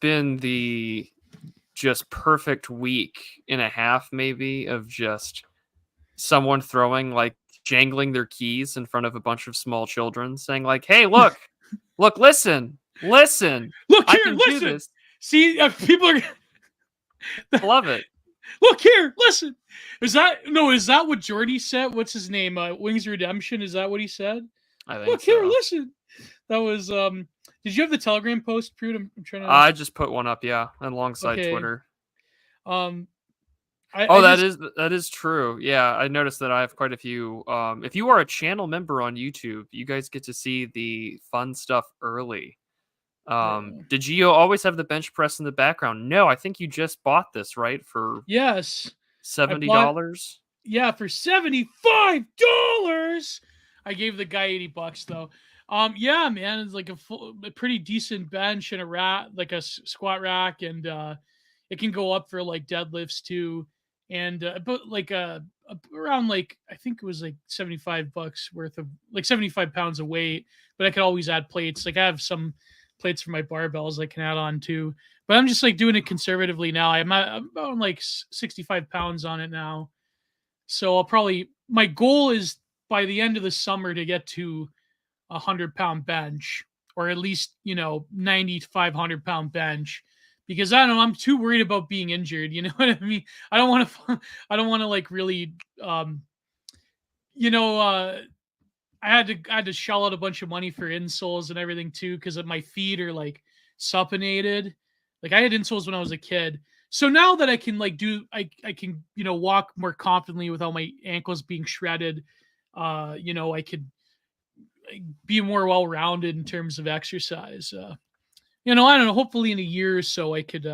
been the just perfect week and a half, maybe, of just someone throwing, like, jangling their keys in front of a bunch of small children, saying, like, "Hey, look, listen, Look I here, can do listen. this." See, people are. I love it. Look here, listen. Is that what Jordy said? What's his name? Wings Redemption. Is that what he said? I think Look here, so. listen. That was. Did you have the Telegram post, Prude? I'm trying to. I just put one up, yeah, alongside Okay. Twitter. That is true. Yeah, I noticed that I have quite a few. If you are a channel member on YouTube, you guys get to see the fun stuff early. Did Gio always have the bench press in the background? No, I think you just bought this, right? For yes, $70. Yeah, for $75. I gave the guy $80 though. Yeah, man, it's like a pretty decent bench and a rack, like a squat rack, and it can go up for like deadlifts too, and but like around like I think it was like $75 worth of like 75 pounds of weight. But I could always add plates. Like I have some plates for my barbells I can add on too. But I'm just like doing it conservatively now. I'm about like 65 pounds on it now. So my goal is by the end of the summer to get to 100-pound bench, or at least, 90 to 500-pound bench, because I don't know, I'm too worried about being injured. You know what I mean? I don't want to like really, I had to shell out a bunch of money for insoles and everything too, because my feet are like supinated. Like I had insoles when I was a kid. So now that I can like I can, walk more confidently without my ankles being shredded. I could be more well-rounded in terms of exercise. I don't know, hopefully in a year or so I could,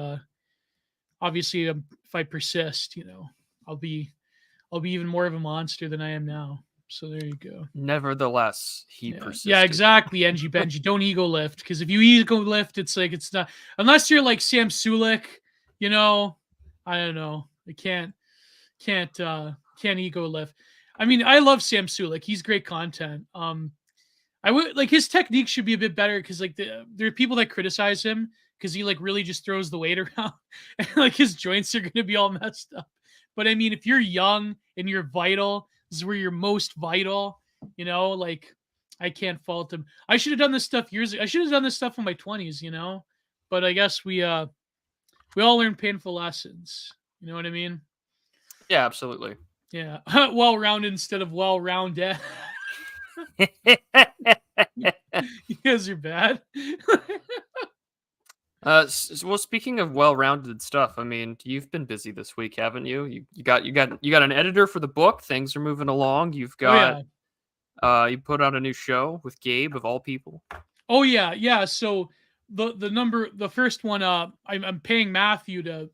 obviously, if I persist, I'll be even more of a monster than I am now. So there you go. Nevertheless, he persisted. Yeah, exactly, Engie Benji. Don't ego lift, because if you ego lift, it's like it's not, unless you're like Sam Sulik, I don't know. I can't ego lift. I mean, I love Sam Sulik. He's great content. I would like his technique should be a bit better, because like there are people that criticize him because he like really just throws the weight around and like his joints are gonna be all messed up. But I mean, if you're young and you're vital, this is where you're most vital. Like I can't fault him. I should have done this stuff years ago. I should have done this stuff in my 20s. But I guess we all learn painful lessons. You know what I mean? Yeah, absolutely. Yeah, well-rounded instead of well-rounded. You guys are bad. Well, speaking of well-rounded stuff, I mean, you've been busy this week, haven't you? You got an editor for the book. Things are moving along. You've got you put out a new show with Gabe, of all people. Oh yeah. So the first one, I'm paying Matthew to.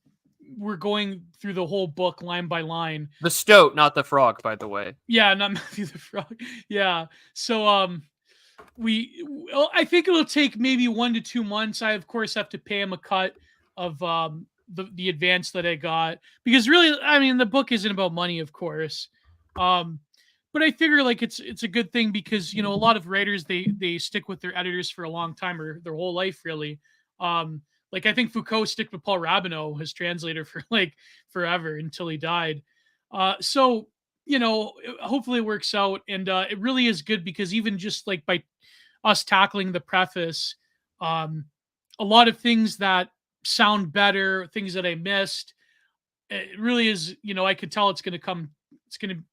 We're going through the whole book line by line. The stoat, not the frog, by the way. Yeah, not Matthew the frog. Yeah. So I think it'll take maybe 1 to 2 months. I of course have to pay him a cut of the advance that I got, because really, I mean, the book isn't about money, of course. But I figure like it's a good thing, because a lot of writers they stick with their editors for a long time, or their whole life really. Like I think Foucault stick with Paul Rabineau, his translator, for like forever until he died. So hopefully it works out, and it really is good, because even just like by us tackling the preface, a lot of things that sound better, things that I missed, it really is. I could tell it's going to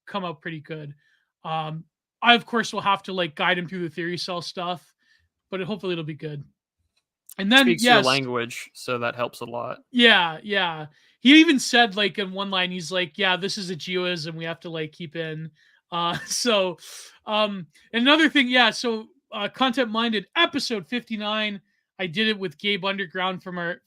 come out pretty good. I of course will have to like guide him through the theory cell stuff, but hopefully it'll be good. And then speaks your language, so that helps a lot. Yeah. He even said like in one line, he's like, "Yeah, this is a geoism we have to like keep in." Another thing, yeah. So Content Minded episode 59, I did it with Gabe Underground from our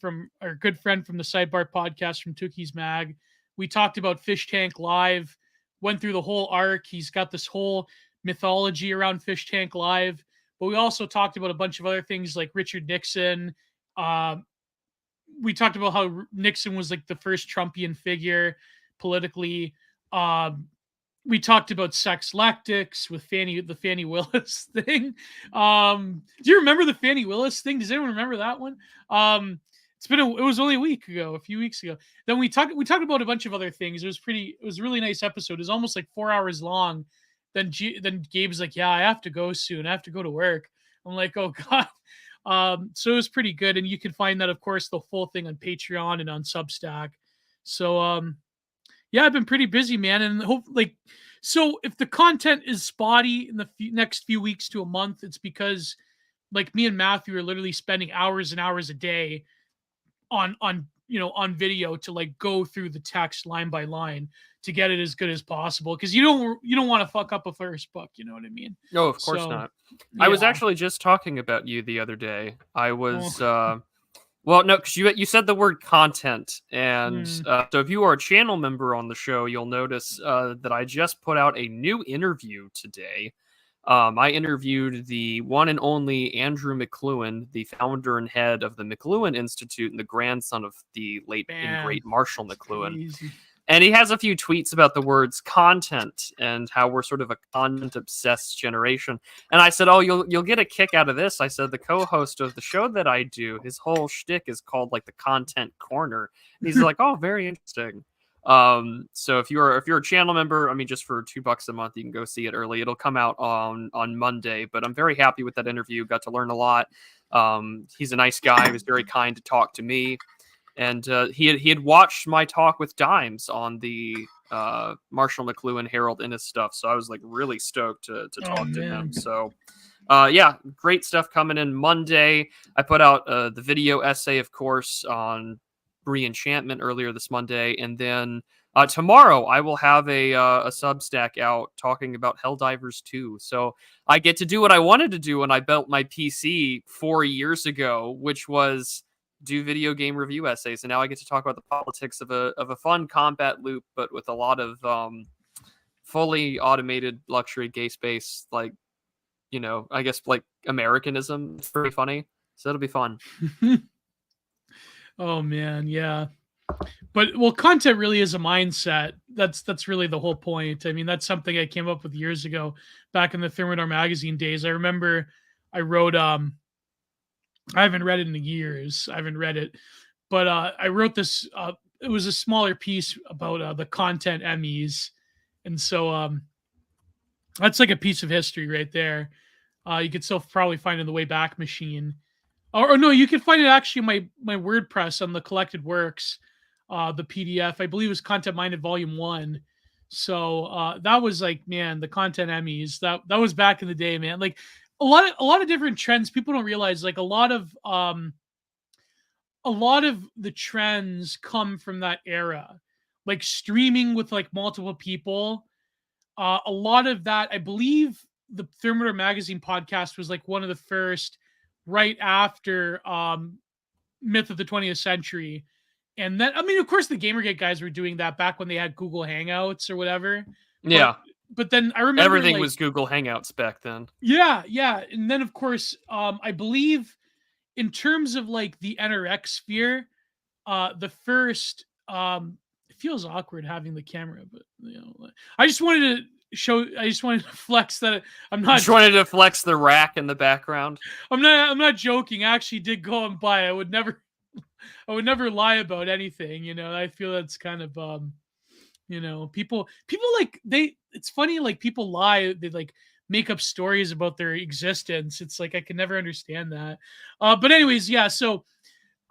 good friend from the Sidebar podcast from Tookie's Mag. We talked about Fish Tank Live, went through the whole arc. He's got this whole mythology around Fish Tank Live. But we also talked about a bunch of other things like Richard Nixon. We talked about how Nixon was like the first Trumpian figure politically. We talked about sex lectics with the Fannie Willis thing. Do you remember the Fannie Willis thing? Does anyone remember that one? it was only a few weeks ago. Then we talked about a bunch of other things. It was a really nice episode. It was almost like 4 hours long. Then Gabe's like, yeah, I have to go soon. I have to go to work. I'm like, oh God. So it was pretty good. And you can find that, of course, the full thing on Patreon and on Substack. So yeah, I've been pretty busy, man. And so if the content is spotty in the next few weeks to a month, it's because like me and Matthew are literally spending hours and hours a day on on video to like go through the text line by line to get it as good as possible, because you don't want to fuck up a first book, you know what I mean? No, of course So not. I was yeah. actually just talking about you the other day. I was Oh, well, no, because you said the word content, and mm, so if you are a channel member on the show, you'll notice that I just put out a new interview today. I interviewed the one and only Andrew McLuhan, the founder and head of the McLuhan Institute and the grandson of the late and man, great Marshall it's McLuhan. crazy. And he has a few tweets about the words content and how we're sort of a content obsessed generation. And I said, "Oh, you'll get a kick out of this." I said, "The co-host of the show that I do, his whole shtick is called like the content corner." And he's like, "Oh, very interesting." So if you're a channel member, I mean, just for $2 a month, you can go see it early. It'll come out on Monday. But I'm very happy with that interview. Got to learn a lot. He's a nice guy. He was very kind to talk to me. And he had watched my talk with Dimes on the Marshall McLuhan Harold Innis stuff, so I was like really stoked to Oh talk to him. man. So yeah, great stuff coming in Monday. I put out the video essay, of course, on Re-Enchantment earlier this Monday, and then tomorrow I will have a Substack out talking about Helldivers 2. So I get to do what I wanted to do when I built my PC 4 years ago, which was do video game review essays, and now I get to talk about the politics of a fun combat loop, but with a lot of fully automated luxury gay space, like I guess like Americanism. It's pretty funny, so it'll be fun. Oh man, yeah. But well, content really is a mindset. That's really the whole point. I mean, that's something I came up with years ago, back in the Thermidor magazine days. I remember I wrote I haven't read it in years. I haven't read it, but I wrote this. It was a smaller piece about the content Emmys, and so that's like a piece of history right there. You could still probably find it in the Wayback Machine, or no, you can find it actually in my WordPress on the collected works, the PDF. I believe it was Content Minded Volume 1. So that was like, man, the content Emmys. That was back in the day, man. Like a lot of different trends. People don't realize like a lot of the trends come from that era. Like streaming with like multiple people. A lot of that, I believe the Thermometer Magazine podcast was like one of the first right after Myth of the 20th Century. And then, I mean, of course, the Gamergate guys were doing that back when they had Google Hangouts or whatever. But Yeah, but then I remember everything like, was Google Hangouts back then. yeah, yeah. And then of course, I believe in terms of like the NRX sphere, the first it feels awkward having the camera, but I just wanted to flex that I'm not Just wanted to flex the rack in the background. I'm not joking. I actually did go and buy. I would never lie about anything, I feel that's kind of people like it's funny, like people lie, they like make up stories about their existence. It's like I can never understand that. But anyways, yeah, so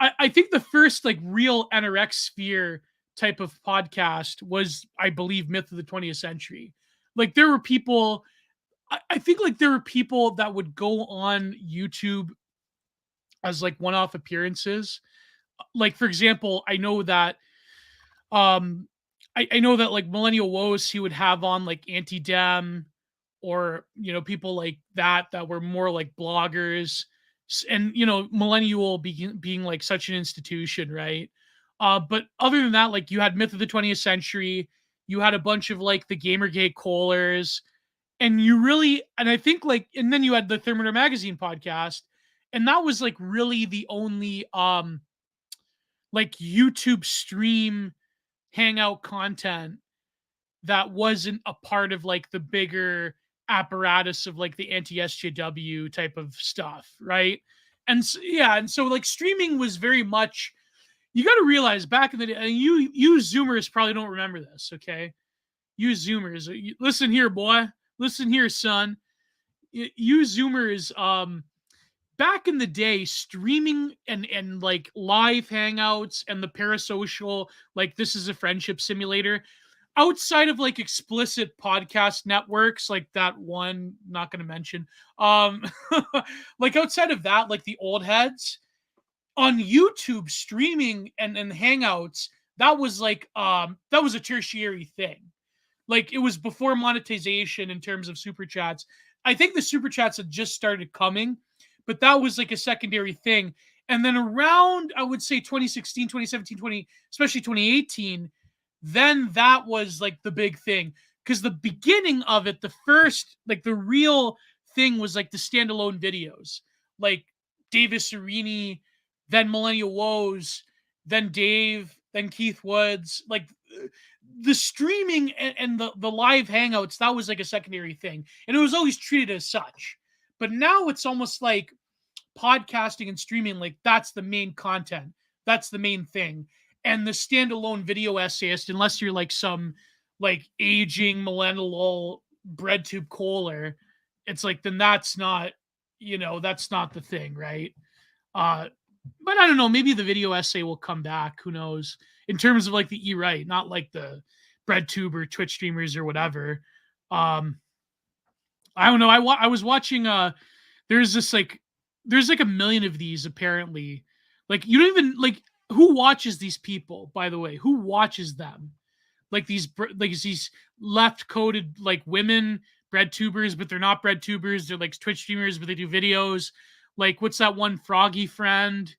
I think the first like real NRX sphere type of podcast was, I believe, Myth of the 20th Century. Like there were people, I think like there were people that would go on YouTube as like one-off appearances. Like for example, I know that um I know that like Millennial Woes, he would have on like anti-dem, or people like that were more like bloggers. And Millennial being like such an institution, right? But other than that, like you had Myth of the 20th Century, you had a bunch of like the Gamergate callers, and I think like, and then you had the Thermometer Magazine podcast, and that was like really the only like YouTube stream hangout content that wasn't a part of like the bigger apparatus of like the anti-SJW type of stuff, right? And so, yeah, and so like streaming was very much you got to realize back in the day, and you Zoomers probably don't remember this, okay? You Zoomers, listen here, boy. Listen here, son. You Zoomers, back in the day, streaming and like live hangouts and the parasocial, like this is a friendship simulator, outside of like explicit podcast networks like that one, not going to mention, um like outside of that, like the old heads on YouTube streaming and hangouts, that was like that was a tertiary thing. Like it was before monetization in terms of super chats. I think the super chats had just started coming, but that was like a secondary thing. And then around, I would say 2016, 2017, 20, especially 2018, then that was like the big thing. Because the beginning of it, the first, like the real thing was like the standalone videos, like Davis Serini, then Millennial Woes, then Dave, then Keith Woods, like the streaming and the live hangouts, that was like a secondary thing. And it was always treated as such. But now it's almost like podcasting and streaming, like that's the main content. That's the main thing. And the standalone video essayist, unless you're like some like aging millennial bread tube kohler, it's like, then that's not, that's not the thing, right? But I don't know, maybe the video essay will come back. Who knows? In terms of like the e-right, not like the breadtube or Twitch streamers or whatever. I don't know. I was watching there's like a million of these apparently. Like you don't even like, who watches these people, by the way? Who watches them? Like these left coded like women bread tubers, but they're not bread tubers. They're like Twitch streamers, but they do videos. Like what's that one Froggy friend?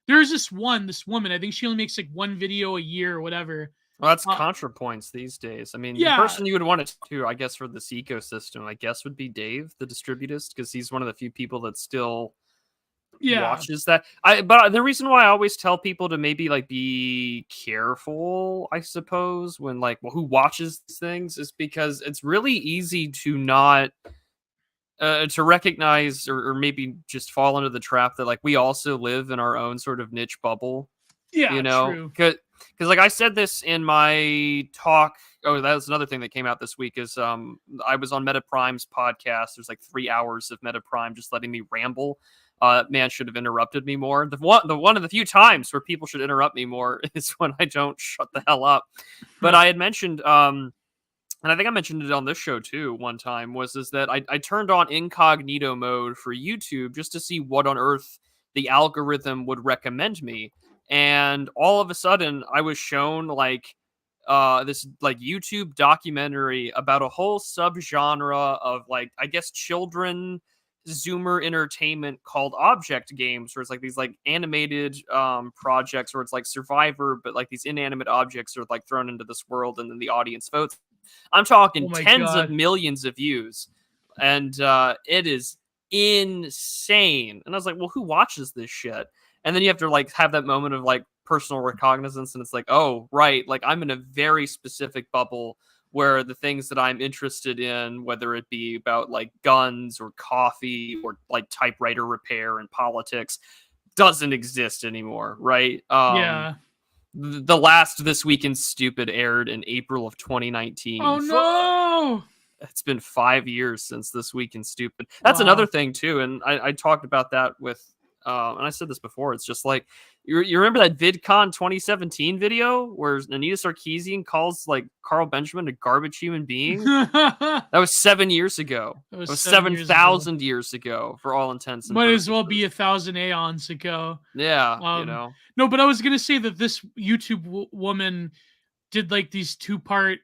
There's this woman. I think she only makes like one video a year or whatever. Well, that's ContraPoints these days. I mean, the Yeah, person you would want to, I guess, for this ecosystem, I guess, would be Dave, the distributist, because he's one of the few people that still yeah, watches that. But the reason why I always tell people to maybe like be careful, I suppose, when like, well, who watches these things, is because it's really easy to not to recognize or maybe just fall into the trap that like we also live in our own sort of niche bubble. yeah, true. Because like I said this in my talk. Oh, that was another thing that came out this week is I was on Meta Prime's podcast. There's like 3 hours of Meta Prime just letting me ramble. Man should have interrupted me more. The one of the few times where people should interrupt me more is when I don't shut the hell up. But I had mentioned and I think I mentioned it on this show too one time, is that I turned on incognito mode for YouTube just to see what on earth the algorithm would recommend me. And all of a sudden I was shown like this like YouTube documentary about a whole subgenre of like, I guess, children Zoomer entertainment called object games, where it's like these like animated projects where it's like Survivor, but like these inanimate objects are like thrown into this world and then the audience votes. I'm talking Oh my tens of God. millions of views, and it is insane. And I was like, well, who watches this shit? And then you have to like have that moment of like personal recognizance, and it's like, oh, right, like I'm in a very specific bubble where the things that I'm interested in, whether it be about like guns or coffee or like typewriter repair and politics, doesn't exist anymore, right? Yeah. The last This Week in Stupid aired in April of 2019. Oh no. It's been 5 years since This Week in Stupid. That's another thing too, and I talked about that with and I said this before. It's just like you remember that VidCon 2017 video where Anita Sarkeesian calls like Carl Benjamin a garbage human being? That was 7 years ago. It was 7,000 years ago for all intents and might purposes. as well be 1,000 aeons ago. Yeah, No, but I was gonna say that this YouTube woman did like these 2-part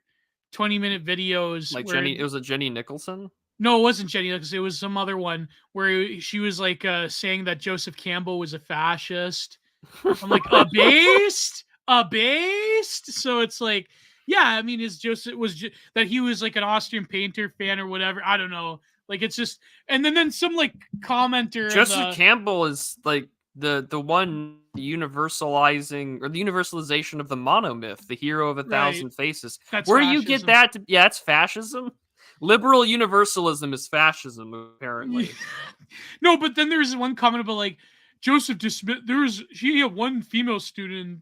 20-minute videos. Like Jenny, it was a Jenny Nicholson. No, it wasn't Jenny Nicholson. It was some other one where she was like saying that Joseph Campbell was a fascist. I'm like, a beast. So it's like, yeah, I mean, that he was like an Austrian painter fan or whatever. I don't know. Like it's just, and then some like commenter. Joseph Campbell is like the one universalizing or the universalization of the monomyth, the hero of 1,000 faces. That's where fascism. you get that? Yeah, it's fascism. Liberal universalism is fascism, apparently. No, but then there's one comment about like Joseph dismissed. She had one female student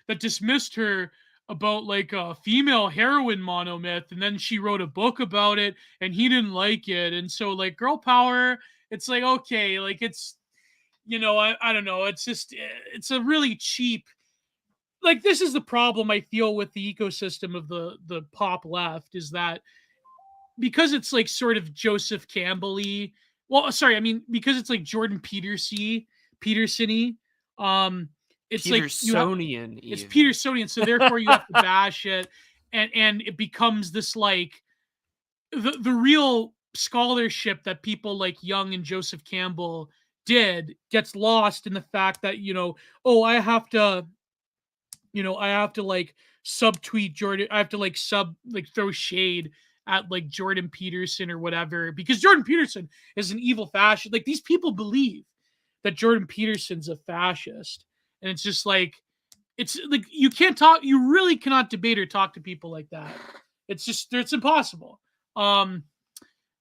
that dismissed her about like a female heroine monomyth, and then she wrote a book about it, and he didn't like it, and so like girl power. It's like okay, like it's I don't know. It's just it's a really cheap. Like this is the problem I feel with the ecosystem of the pop left is that because it's like sort of Joseph Campbell-y. Well, sorry, I mean because it's like Jordan Peterson-y. It's like Petersonian. it's Petersonian, so therefore you have to bash it, and it becomes this like the real scholarship that people like Young and Joseph Campbell did gets lost in the fact that oh I have to like subtweet Jordan. I have to like throw shade at like Jordan Peterson or whatever because Jordan Peterson is an evil fascist. Like these people believe that Jordan Peterson's a fascist, and it's just like it's like you really cannot debate or talk to people like that. It's impossible.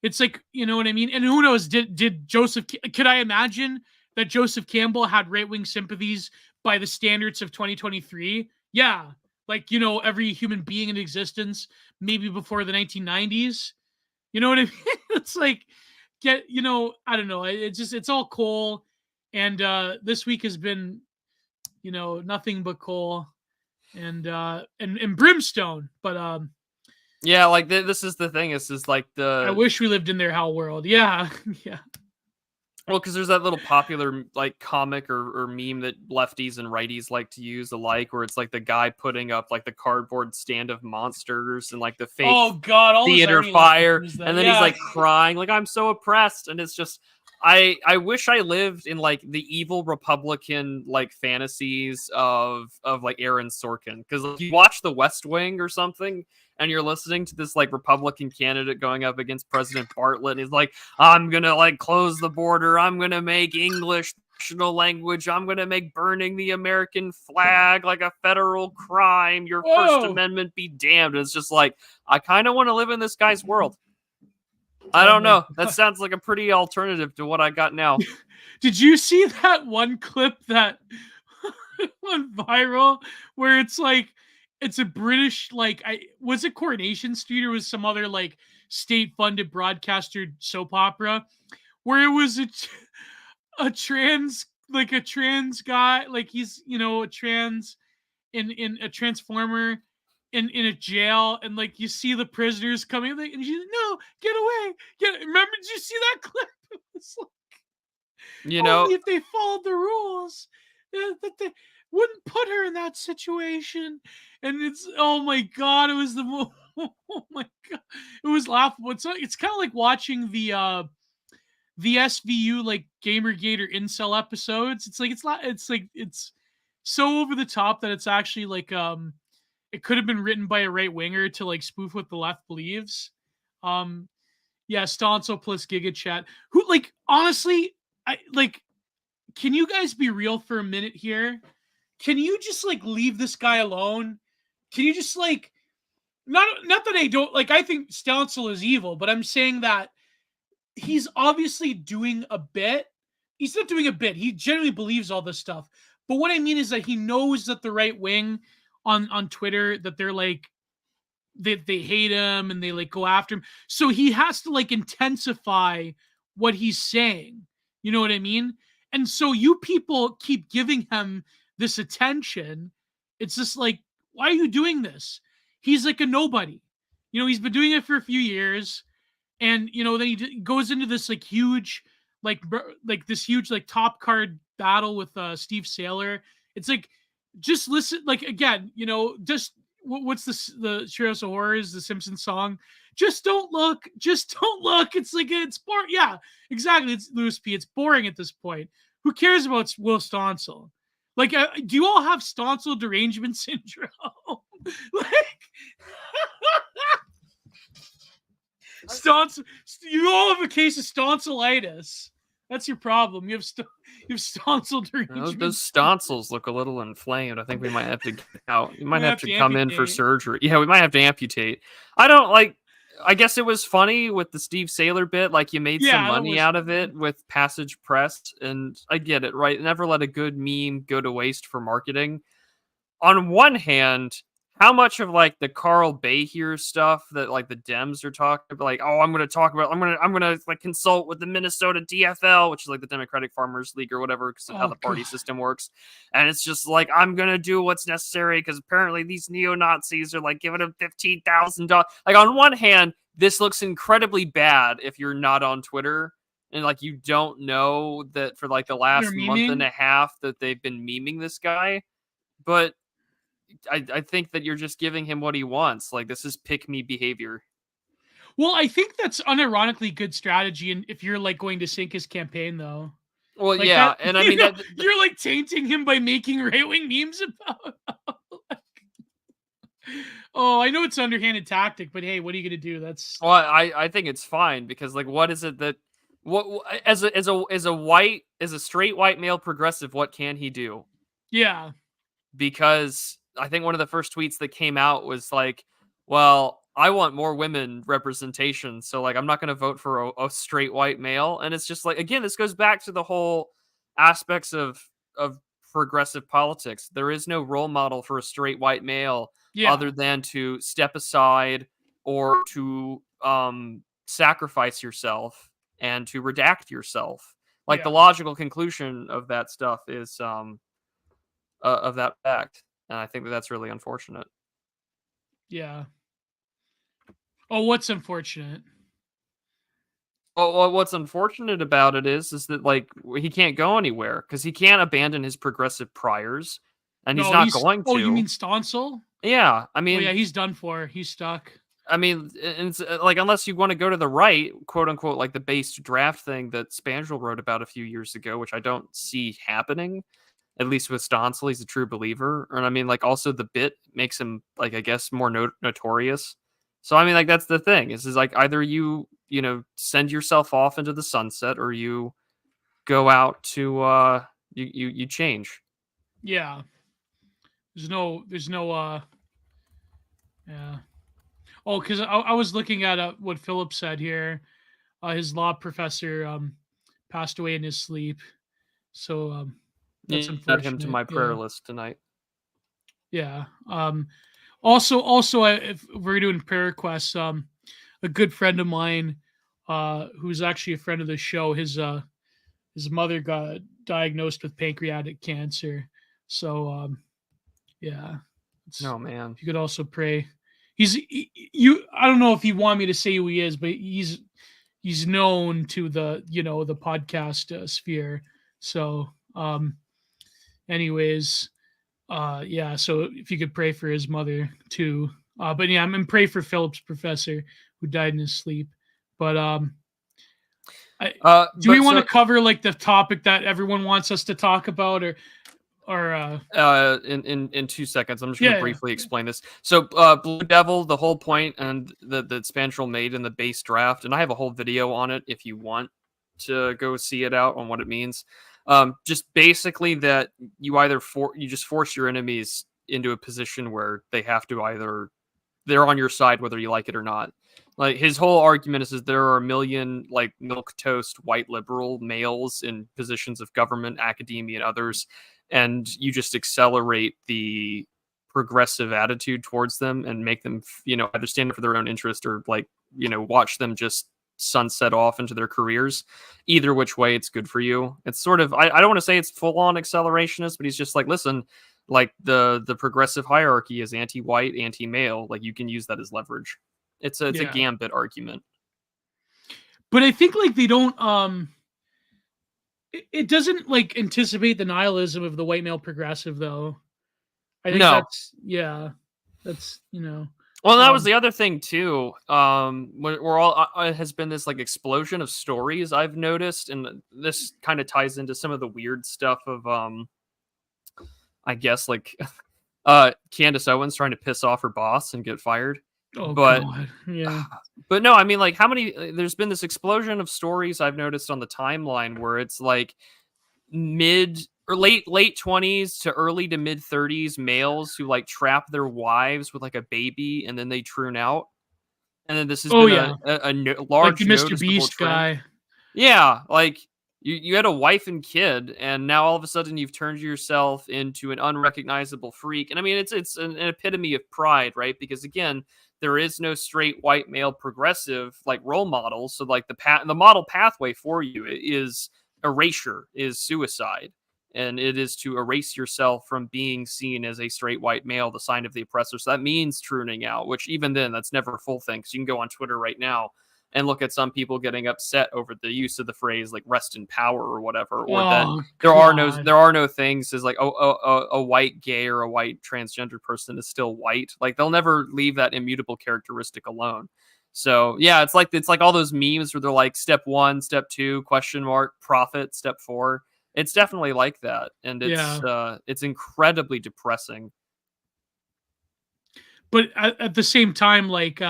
It's like you know what I mean. And who knows? Did Joseph? Could I imagine that Joseph Campbell had right wing sympathies by the standards of 2023? Yeah, like every human being in existence, maybe before the 1990s. You know what I mean? It's like I don't know. It's all coal, and this week has been nothing but coal and brimstone. But yeah, like this is the thing. Is like I wish we lived in their hell world. Yeah, yeah. Well, because there's that little popular like comic or meme that lefties and righties like to use alike, where it's like the guy putting up like the cardboard stand of monsters and like the fake all theater fire, and then he's like crying, like I'm so oppressed, and it's just I wish I lived in like the evil Republican like fantasies of like Aaron Sorkin, because like, you watch The West Wing or something, and you're listening to this like Republican candidate going up against President Bartlett. He's like, I'm gonna like close the border. I'm gonna make English national language. I'm gonna make burning the American flag like a federal crime. Your First Amendment be damned. And it's just like I kind of want to live in this guy's world. I don't know. That sounds like a pretty alternative to what I got now. Did you see that one clip that went viral where it's like it's a British was it Coronation Street or was some other like state-funded broadcaster soap opera where it was a trans guy, like he's a trans in a transformer in a jail, and like you see the prisoners coming, like, and she's like, no, get away, remember, did you see that clip? It's like, only if they followed the rules that they wouldn't put her in that situation. And it's oh my god, it was oh my god, it was laughable. It's kind of like watching the SVU like Gamergate or Incel episodes. It's so over the top that it's actually like it could have been written by a right winger to like spoof what the left believes. Yeah, Stonso plus Giga Chat. Who like honestly, I like. Can you guys be real for a minute here? Can you just like leave this guy alone? Can you just like not that I don't like? I think Stonso is evil, but I'm saying that he's obviously doing a bit. He's not doing a bit. He genuinely believes all this stuff. But what I mean is that he knows that the right wing on Twitter, that they're like they hate him and they like go after him. So he has to like intensify what he's saying. You know what I mean? And so you people keep giving him this attention. It's just like, why are you doing this? He's like a nobody. He's been doing it for a few years. And, then he goes into this like huge, like this huge, like top card battle with Steve Saylor. It's like, just listen, like, again, just what's the Treehouse of Horrors, the Simpsons song? Just don't look. It's like, it's boring. Yeah, exactly. It's Louis P. It's boring at this point. Who cares about Will Stonsel? Like, do you all have Stonsel derangement syndrome? Like, you all have a case of stonsilitis. That's your problem. You have Stonsel derangement. Those stonsils look a little inflamed. I think we might have to get out. You might have to come in for surgery. Yeah, we might have to amputate. I don't like. I guess it was funny with the Steve Saylor bit. Like, you made some Yeah, that money was out of it with Passage Press, and I get it, right? Never let a good meme go to waste for marketing. On one hand, how much of like the Carl Bahier stuff that like the Dems are talking about, like, oh, I'm gonna like consult with the Minnesota DFL, which is like the Democratic Farmers League or whatever, because of how oh the party god. system works, and it's just like I'm gonna do what's necessary because apparently these neo Nazis are like giving him $15,000. Like, on one hand, this looks incredibly bad if you're not on Twitter and like you don't know that for like the They're last month and memeing. a half that they've been memeing this guy. But I think that you're just giving him what he wants. Like, this is pick me behavior. Well, I think that's unironically good strategy, and if you're like going to sink his campaign, though, Well, like yeah, that, and I mean that. you're like tainting him by making right wing memes about. Oh, I know it's an underhanded tactic, but hey, what are you gonna do? That's Well, I think it's fine because like, what is it that what as a straight white male progressive, what can he do? yeah, Because I think one of the first tweets that came out was like, well, I want more women representation, so like I'm not going to vote for a straight white male. And it's just like, again, this goes back to the whole aspects of progressive politics. There is no role model for a straight white male yeah, other than to step aside or to sacrifice yourself and to redact yourself. Like, the yeah, logical conclusion of that stuff is of that fact, and I think that that's really unfortunate. yeah. Oh, what's unfortunate? Well, what's unfortunate about it is that like he can't go anywhere because he can't abandon his progressive priors, and he's No, not he's. going Oh, you to. mean Stonsel? Yeah, Oh yeah, he's done for. He's stuck. it's like, unless you want to go to the right, quote unquote, like the based draft thing that Spangel wrote about a few years ago, which I don't see happening. At least with Stonsel, he's a true believer, and I mean, like, also the bit makes him like, I guess, more notorious. So I mean, like, that's the thing. Is like, either send yourself off into the sunset, or you go out to you change. Yeah. There's no. Yeah. Oh, because I was looking at what Philip said here. His law professor passed away in his sleep, so that's Add him to unfortunate. my prayer Yeah, list tonight. yeah. Also, if we're doing prayer requests, a good friend of mine, who's actually a friend of the show, his mother got diagnosed with pancreatic cancer. So yeah, Oh man. if you could also pray. You. I don't know if you want me to say who he is, but he's known to the podcast sphere. So anyways, yeah. So if you could pray for his mother too. But yeah, I'm gonna pray for Philip's professor who died in his sleep. But do we But want to so cover like the topic that everyone wants us to talk about, or in 2 seconds, I'm just going to yeah, briefly explain this. So Blue Devil, the whole point, and that Spandrel made in the base draft, and I have a whole video on it if you want to go see it out on what it means. Just basically that you just force your enemies into a position where they have to either they're on your side whether you like it or not. Like, his whole argument is there are a million like milk toast white liberal males in positions of government, academia, and others, and you just accelerate the progressive attitude towards them and make them, either stand up for their own interest or like, watch them just sunset off into their careers. Either which way, it's good for you. It's sort of, I don't want to say it's full on accelerationist, but he's just like, listen, like the progressive hierarchy is anti-white, anti-male. Like, you can use that as leverage. It's a yeah. gambit argument. But I think like they don't it doesn't like anticipate the nihilism of the white male progressive though. I think No. that's. Well, that was Um the other thing too. We're all it has been this like explosion of stories I've noticed, and this kind of ties into some of the weird stuff of I guess, like Candace Owens trying to piss off her boss and get fired. oh But god. Yeah. but no, I mean, like, how many there's been this explosion of stories I've noticed on the timeline where it's like mid or late 20s to early to mid 30s males who like trap their wives with like a baby and then they troon out. And then this has Oh been yeah, like the large Mr. noticeable Beast trend. guy. Yeah, like you had a wife and kid, and now all of a sudden you've turned yourself into an unrecognizable freak. And I mean, it's an epitome of pride, right? Because again, there is no straight white male progressive like role model. So like the model pathway for you is erasure, is suicide. And it is to erase yourself from being seen as a straight white male, the sign of the oppressor. So that means pruning out, which even then, that's never a full thing. Because you can go on Twitter right now and look at some people getting upset over the use of the phrase like "rest in power" or whatever, or that Oh God. there are no things as like a white gay or a white transgender person is still white. Like they'll never leave that immutable characteristic alone. So yeah, it's like all those memes where they're like step one, step two, question mark, profit, step four. It's definitely like that, and Yeah. it's incredibly depressing. But at the same time, like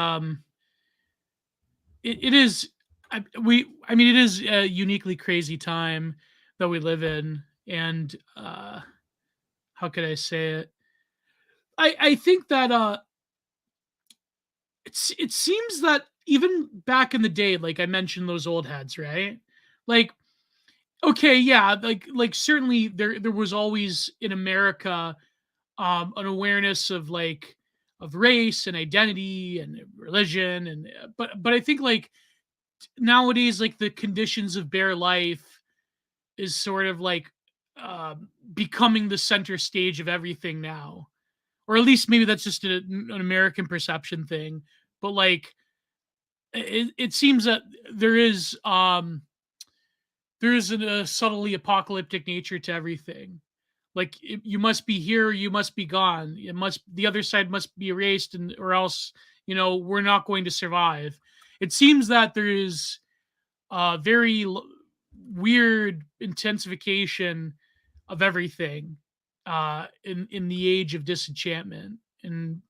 it is I mean it is a uniquely crazy time that we live in, and how could I say it? I think that it seems that even back in the day, like I mentioned those old heads, right? Like, okay, yeah, like certainly there was always in America an awareness of like of race and identity and religion, and but I think like nowadays like the conditions of bare life is sort of like becoming the center stage of everything now, or at least maybe that's just an American perception thing. But like it seems that there is a subtly apocalyptic nature to everything. Like you must be here, you must be gone. It must the other side must be erased, and or else we're not going to survive. It seems that there is very weird intensification of everything in the age of disenchantment, and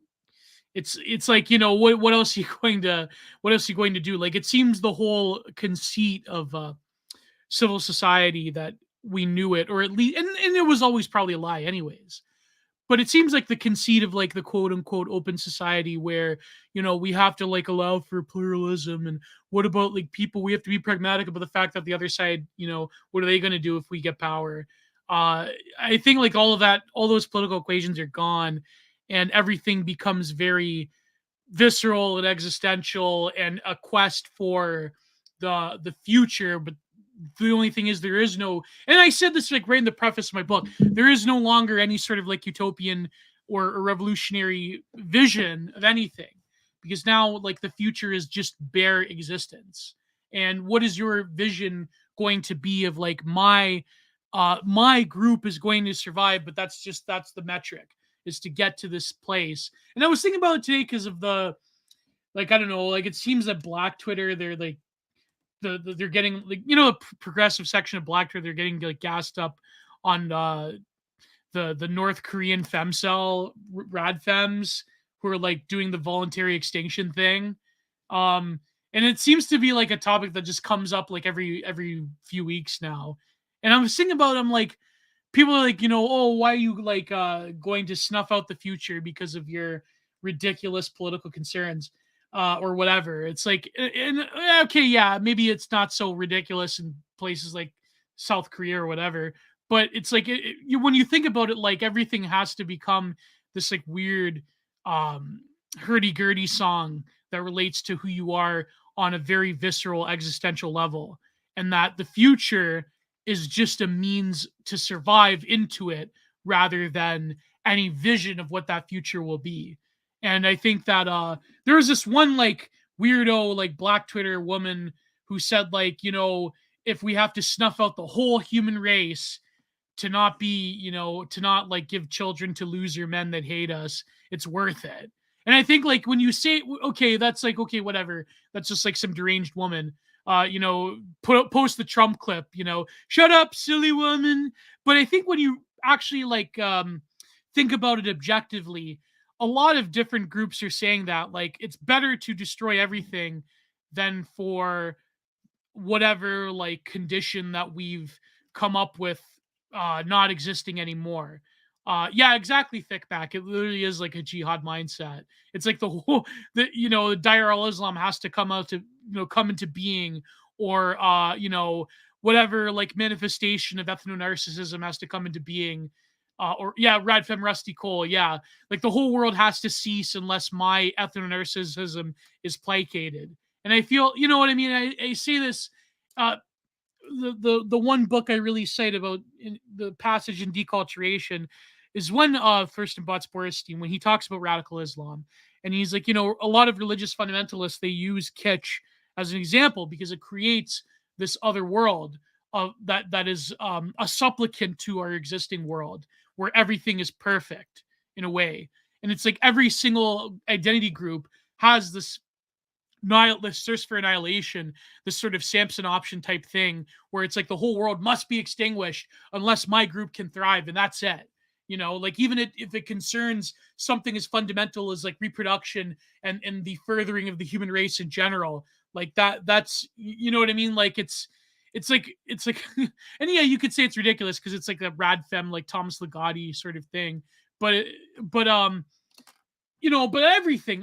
it's like what else are you going to do? Like it seems the whole conceit of civil society that we knew it, or at least, and it was always probably a lie anyways, but it seems like the conceit of like the quote unquote open society where we have to like allow for pluralism, and what about like people, we have to be pragmatic about the fact that the other side, what are they going to do if we get power? I think like all of that, all those political equations are gone, and everything becomes very visceral and existential and a quest for the future. But the only thing is there is no, and I said this like right in the preface of my book, there is no longer any sort of like utopian or revolutionary vision of anything, because now like the future is just bare existence. And what is your vision going to be of like my group is going to survive, but that's the metric, is to get to this place. And I was thinking about it today because of the, like, I don't know, like it seems that Black Twitter, they're like they're getting like the progressive section of Black Twitter, they're getting like gassed up on the North Korean femcel rad fems who are like doing the voluntary extinction thing. Um and it seems to be like a topic that just comes up like every few weeks now. And I was thinking about, I'm like, people are like, oh, why are you like going to snuff out the future because of your ridiculous political concerns or whatever. It's like, and okay, yeah, maybe it's not so ridiculous in places like South Korea or whatever, but it's like when you think about it, like everything has to become this like weird um hurdy-gurdy song that relates to who you are on a very visceral existential level, and that the future is just a means to survive into it rather than any vision of what that future will be. And I think that there was this one like weirdo like Black Twitter woman who said like, if we have to snuff out the whole human race to not be, to not like give children to loser men that hate us, it's worth it. And I think like when you say, okay, that's like, okay, whatever, that's just like some deranged woman, post the Trump clip, shut up, silly woman. But I think when you actually like think about it objectively, a lot of different groups are saying that like it's better to destroy everything than for whatever like condition that we've come up with not existing anymore. Yeah, exactly, Thickback. It literally is like a jihad mindset. It's like the whole the Dire al Islam has to come out to come into being, or whatever like manifestation of ethno-narcissism has to come into being. Or yeah, Radfem Rusty Cole, yeah. Like the whole world has to cease unless my ethno-narcissism is placated. And I feel, you know what I mean? I say this uh the one book I really cite about the passage in Deculturation is when Thurston Butts Borstein, when he talks about radical Islam, and he's like, a lot of religious fundamentalists, they use kitsch as an example because it creates this other world of that is a supplicant to our existing world where everything is perfect in a way, and it's like every single identity group has this thirst for annihilation, this sort of Samson option type thing, where it's like the whole world must be extinguished unless my group can thrive, and that's it. Like even if it concerns something as fundamental as like reproduction and the furthering of the human race in general, like that's you know what I mean? Like it's like and yeah, you could say it's ridiculous because it's like a rad femme like Thomas Ligotti sort of thing, but but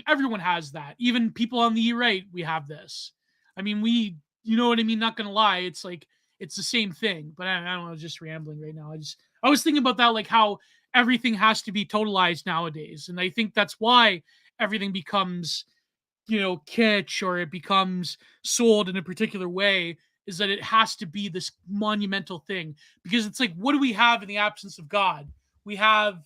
everyone has that. Even people on the right, we have this. I mean, you know what I mean? Not gonna lie, it's like it's the same thing. But I don't know, just rambling right now. I was thinking about that, like how everything has to be totalized nowadays, and I think that's why everything becomes kitsch, or it becomes sold in a particular way. Is that it has to be this monumental thing, because it's like, what do we have in the absence of God? We have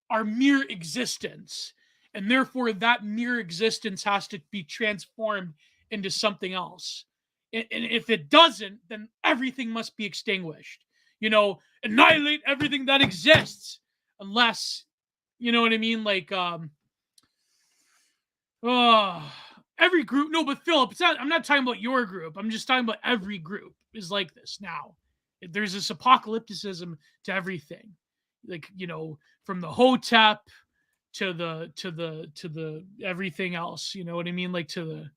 our mere existence, and therefore that mere existence has to be transformed into something else. And if it doesn't, then everything must be extinguished. Annihilate everything that exists, unless you know what I mean. Like, oh, every group. No, but Philip, it's not. I'm not talking about your group. I'm just talking about every group is like this now. There's this apocalypticism to everything, like from the Hotep to the everything else. You know what I mean? Like to the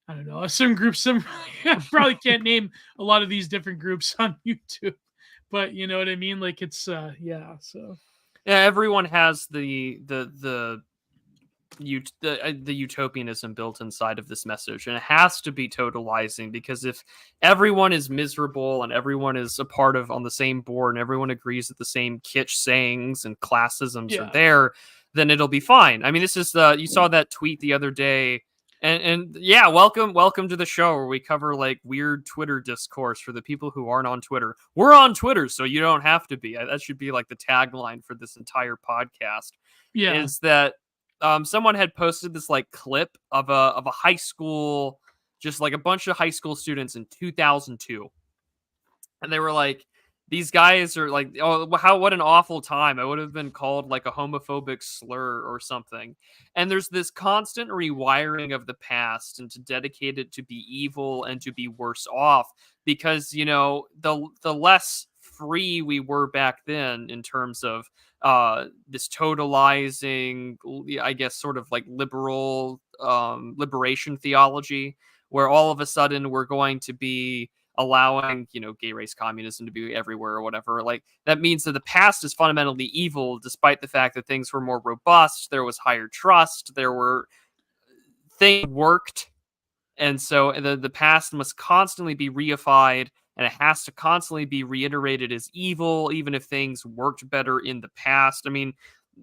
I don't know, some groups. I probably can't name a lot of these different groups on YouTube, but you know what I mean. Like it's yeah. So Yeah, everyone has the utopianism built inside of this message, and it has to be totalizing, because if everyone is miserable and everyone is a part of on the same board and everyone agrees that the same kitsch sayings and classisms are yeah. there, then it'll be fine. I mean, this is the you saw that tweet the other day. And yeah, welcome to the show where we cover like weird Twitter discourse for the people who aren't on Twitter. We're on Twitter, so you don't have to be. That should be like the tagline for this entire podcast. Yeah. Is that someone had posted this like clip of a high school, just like a bunch of high school students in 2002, and they were like, these guys are like, oh, what an awful time. I would have been called like a homophobic slur or something. And there's this constant rewiring of the past and to dedicate it to be evil and to be worse off, because the less free we were back then in terms of this totalizing, I guess, sort of like liberal liberation theology, where all of a sudden we're going to be allowing gay race communism to be everywhere or whatever. Like, that means that the past is fundamentally evil, despite the fact that things were more robust, there was higher trust, there were things worked. And so the past must constantly be reified, and it has to constantly be reiterated as evil, even if things worked better in the past. I mean,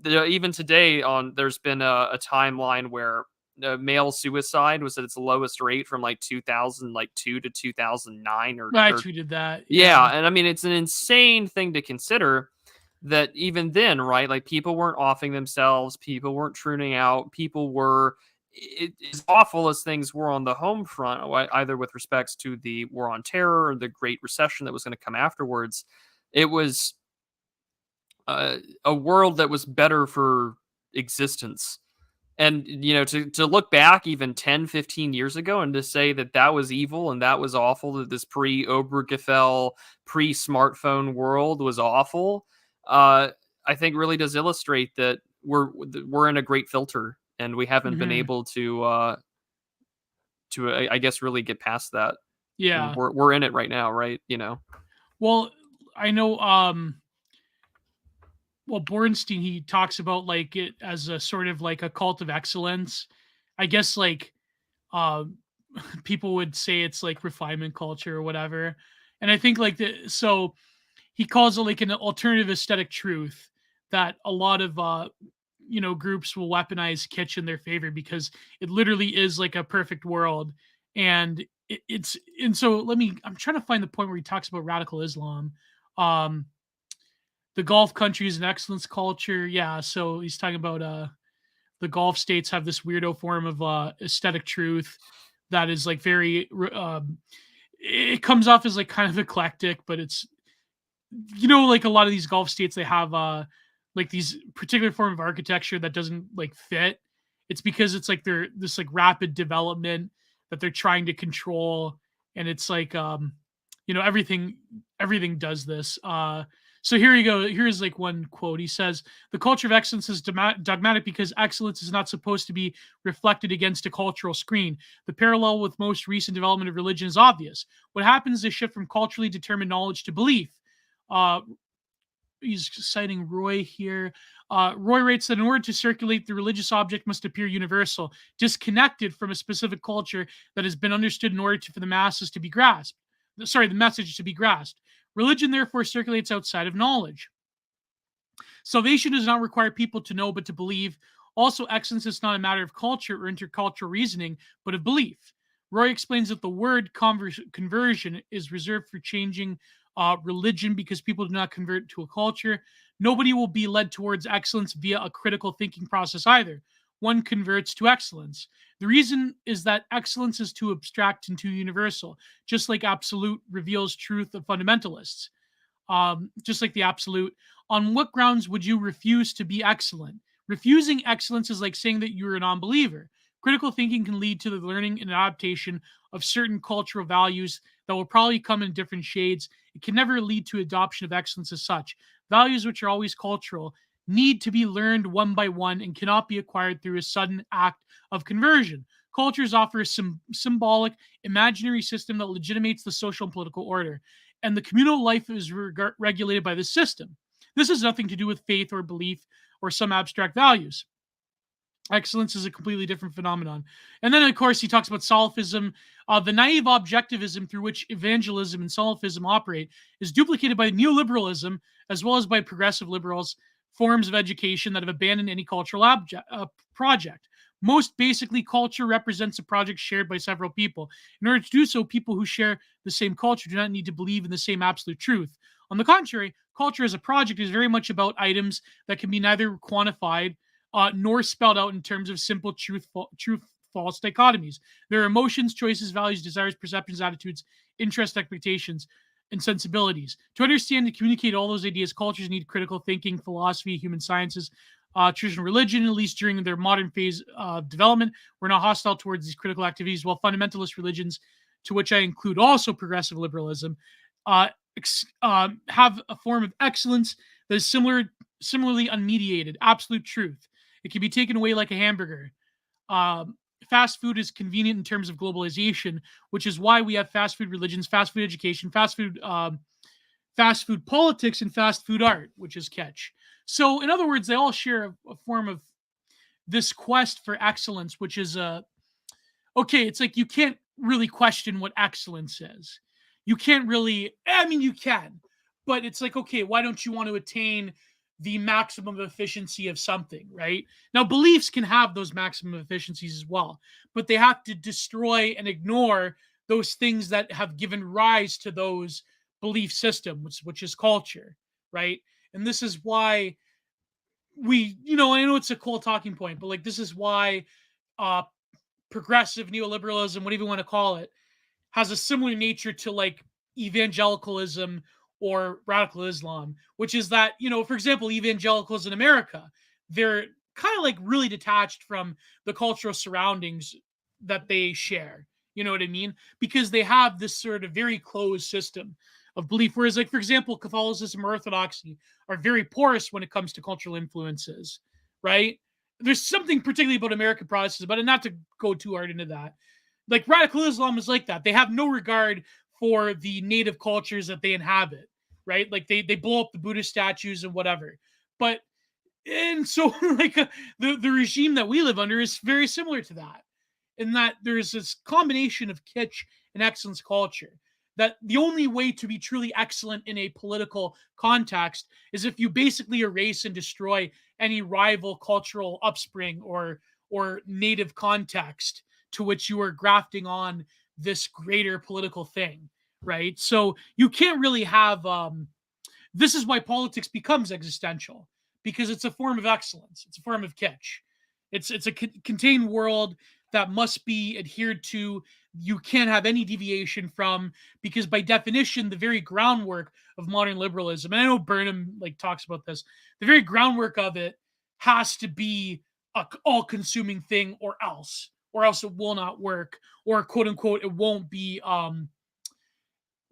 even today, there's been a timeline where male suicide was at its lowest rate from like 2002 to 2009, I or tweeted that. yeah. Yeah. And I mean, it's an insane thing to consider that even then, right? Like, people weren't offing themselves, people weren't tuning out, people were as awful as things were on the home front, either with respects to the war on terror or the Great Recession that was going to come afterwards. It was a world that was better for existence. And to look back even 10-15 years ago and to say that that was evil and that was awful, that this pre-Obergefell, pre-smartphone world was awful, I think really does illustrate that we're in a great filter, and we haven't been Hmm. able to I guess really get past that. And Yeah. we're in it right now, right? Well, I know well, Bornstein, he talks about like it as a sort of like a cult of excellence. I guess like uh, people would say it's like refinement culture or whatever. And I think like so he calls it like an alternative aesthetic truth that a lot of groups will weaponize kitsch in their favor because it literally is like a perfect world. And it's and so I'm trying to find the point where he talks about radical Islam. Um the Gulf countries and excellence culture. Yeah, so he's talking about the Gulf states have this weirdo form of aesthetic truth that is like very it comes off as like kind of eclectic, but it's like a lot of these Gulf states, they have like these particular form of architecture that doesn't like fit. It's because it's like they're this like rapid development that they're trying to control, and it's like everything does this. So here you go. Here's like one quote. He says, "The culture of excellence is dogmatic because excellence is not supposed to be reflected against a cultural screen. The parallel with most recent development of religion is obvious. What happens is a shift from culturally determined knowledge to belief." Uh, he's citing Roy here. Roy writes that in order to circulate, the religious object must appear universal, disconnected from a specific culture that has been understood in order for the masses to be grasped. Sorry, the message to be grasped. Religion therefore circulates outside of knowledge. Salvation does not require people to know but to believe. Also, excellence is not a matter of culture or intercultural reasoning, but of belief. Roy explains that the word conversion is reserved for changing religion because people do not convert to a culture. Nobody will be led towards excellence via a critical thinking process either. One converts to excellence. The reason is that excellence is too abstract and too universal, just like absolute reveals truth of fundamentalists. Just like the absolute. On what grounds would you refuse to be excellent? Refusing excellence is like saying that you're a non-believer. Critical thinking can lead to the learning and adaptation of certain cultural values that will probably come in different shades. It can never lead to adoption of excellence as such. Values, which are always cultural, need to be learned one by one and cannot be acquired through a sudden act of conversion. Cultures offer a symbolic, imaginary system that legitimates the social and political order, and the communal life is regulated by this system. This has nothing to do with faith or belief or some abstract values. Excellence is a completely different phenomenon. And then, of course, he talks about Salafism. The naive objectivism through which evangelism and Salafism operate is duplicated by neoliberalism as well as by progressive liberals, forms of education that have abandoned any cultural project. Most basically, culture represents a project shared by several people. In order to do so, people who share the same culture do not need to believe in the same absolute truth. On the contrary, culture as a project is very much about items that can be neither quantified nor spelled out in terms of simple truth-false dichotomies. There are emotions, choices, values, desires, perceptions, attitudes, interests, expectations, and sensibilities. To understand and communicate all those ideas, cultures need critical thinking, philosophy, human sciences, traditional religion, at least during their modern phase of development, were not hostile towards these critical activities, while fundamentalist religions, to which I include also progressive liberalism, have a form of excellence that is similarly unmediated, absolute truth. It can be taken away like a hamburger. Fast food is convenient in terms of globalization, which is why we have fast food religions, fast food education, fast food politics, and fast food art, which is catch. So, in other words, they all share a form of this quest for excellence, which is okay. It's like you can't really question what excellence is. You can't really. I mean, you can, but it's like, okay, why don't you want to attain the maximum efficiency of something, right? Now, beliefs can have those maximum efficiencies as well, but they have to destroy and ignore those things that have given rise to those belief systems, which is culture, right? And this is why I know it's a cool talking point, but like this is why uh progressive neoliberalism, whatever you want to call it, has a similar nature to like evangelicalism or radical Islam, which is that, for example, evangelicals in America, they're kind of like really detached from the cultural surroundings that they share. You know what I mean? Because they have this sort of very closed system of belief. Whereas, like, for example, Catholicism or Orthodoxy are very porous when it comes to cultural influences, right? There's something particularly about American Protestants, but not to go too hard into that. Like radical Islam is like that. They have no regard for the native cultures that they inhabit, right? Like they blow up the Buddhist statues and whatever. And so like the regime that we live under is very similar to that, in that there's this combination of kitsch and excellence culture, that the only way to be truly excellent in a political context is if you basically erase and destroy any rival cultural upspring or native context to which you are grafting on this greater political thing, right? So you can't really have this is why politics becomes existential, because it's a form of excellence. It's a form of kitsch. It's a contained world that must be adhered to. You can't have any deviation from, because by definition, the very groundwork of modern liberalism, and I know Burnham like talks about this, the very groundwork of it has to be a all-consuming thing, or else it will not work, or quote unquote it won't be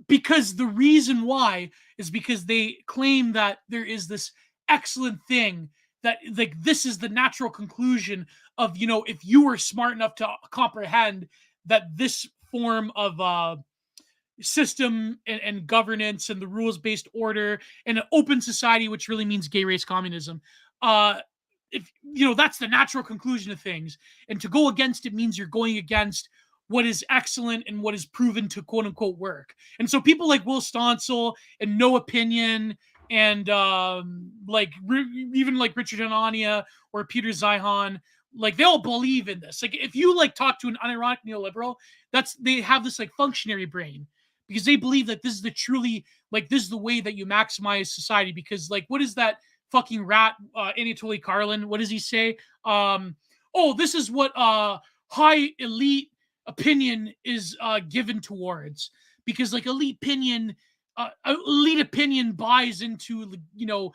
because the reason why is because they claim that there is this excellent thing, that like this is the natural conclusion of, you know, if you were smart enough to comprehend that this form of system and governance and the rules-based order and an open society, which really means gay race communism, if you know, that's the natural conclusion of things, and to go against it means you're going against what is excellent and what is proven to quote unquote work. And so people like Will Stoncel and No Opinion and even like Richard Anania or Peter Zeihan, like they all believe in this. Like if you like talk to an unironic neoliberal, they have this like functionary brain, because they believe that this is the truly, like this is the way that you maximize society. Because like what is that fucking rat Anatoly Karlin? What does he say? Oh, this is what high elite opinion is given towards, because like elite opinion buys into, you know,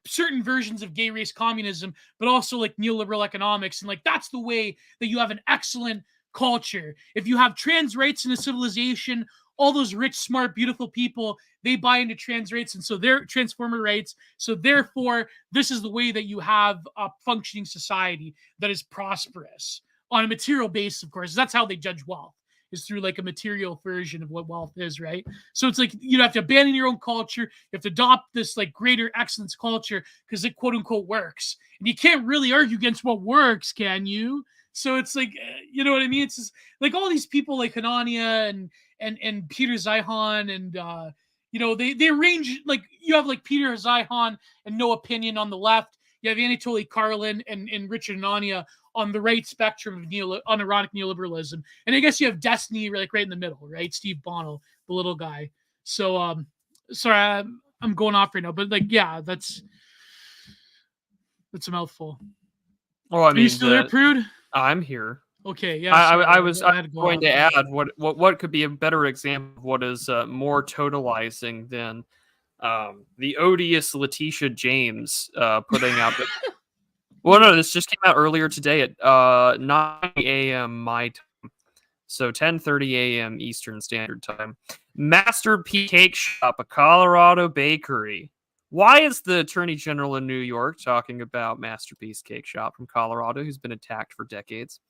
certain versions of gay race communism, but also like neoliberal economics, and like that's the way that you have an excellent culture. If you have trans rights in a civilization, all those rich, smart, beautiful people, they buy into trans rights, and so they're transformer rights. So therefore, this is the way that you have a functioning society that is prosperous on a material basis, of course. That's how they judge wealth, is through like a material version of what wealth is, right? So it's like you have to abandon your own culture. You have to adopt this like greater excellence culture because it quote unquote works. And you can't really argue against what works, can you? So it's like, you know what I mean? It's just like all these people like Hanania and Peter Zeihan and you know, they arrange, like you have like Peter Zeihan and No Opinion on the left. You have Anatoly Karlin and Richard Anania on the right spectrum of unironic neoliberalism. And I guess you have Destiny like right in the middle, right? Steve Bonnell, the little guy. So sorry, I'm going off right now, but like, yeah, that's a mouthful. Well, I mean, are you still there, Prude? I'm here. Okay, yeah. I was going to add what could be a better example of what is more totalizing than the odious Letitia James putting out the. Well, no, this just came out earlier today at 9 a.m. my time, so 10:30 a.m. Eastern Standard Time. Masterpiece Cake Shop, a Colorado bakery. Why is the Attorney General in New York talking about Masterpiece Cake Shop from Colorado, who's been attacked for decades?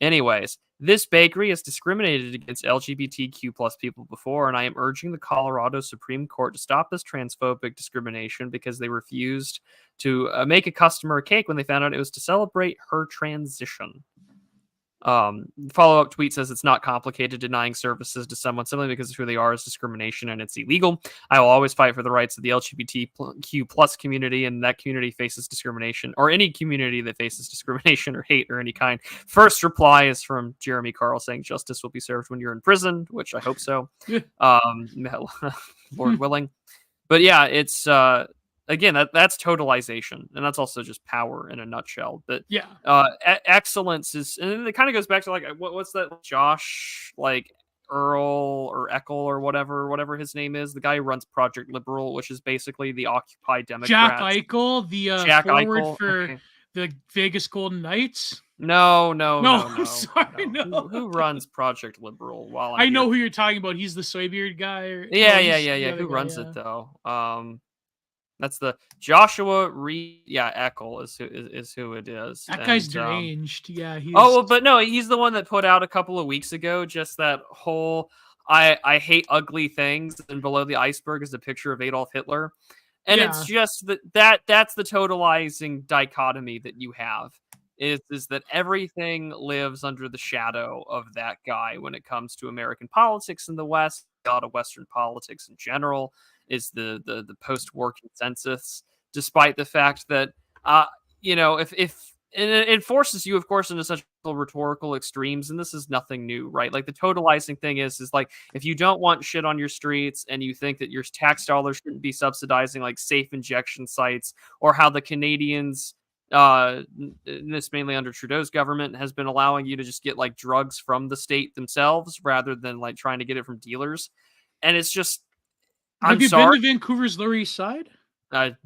Anyways, this bakery has discriminated against LGBTQ plus people before, and I am urging the Colorado Supreme Court to stop this transphobic discrimination because they refused to make a customer a cake when they found out it was to celebrate her transition. Follow-up tweet says it's not complicated. Denying services to someone simply because of who they are is discrimination and it's illegal. I will always fight for the rights of the LGBTQ plus community, and that community faces discrimination, or any community that faces discrimination or hate or any kind. First reply is from Jeremy Carl saying justice will be served when you're in prison, which I hope so. Lord willing. But yeah, it's again, that's totalization, and that's also just power in a nutshell. But yeah, excellence is, and it kind of goes back to like what's that Josh like Earl or Eckel or whatever his name is, the guy who runs Project Liberal, which is basically the Occupy Democrats. Jack Eichel, the Jack forward Eichel. For the Vegas Golden Knights. No. Sorry, no. Who runs Project Liberal? While I know who you're talking about. He's the soybeard guy. Yeah. Who runs it though? That's the Joshua Reed. Yeah, Eckel is who it is. That guy's deranged. Yeah. But no, he's the one that put out a couple of weeks ago just that whole I hate ugly things, and below the iceberg is a picture of Adolf Hitler. And it's Yeah. just that's the totalizing dichotomy that you have is that everything lives under the shadow of that guy when it comes to American politics in the West, a lot of Western politics in general is the post-war consensus, despite the fact that uh, if and it forces you, of course, into such rhetorical extremes, and this is nothing new, right? Like the totalizing thing is like if you don't want shit on your streets and you think that your tax dollars shouldn't be subsidizing like safe injection sites or how the Canadians this mainly under Trudeau's government has been allowing you to just get like drugs from the state themselves rather than like trying to get it from dealers. And it's just Have I'm you been sorry. to Vancouver's Lower East Side? I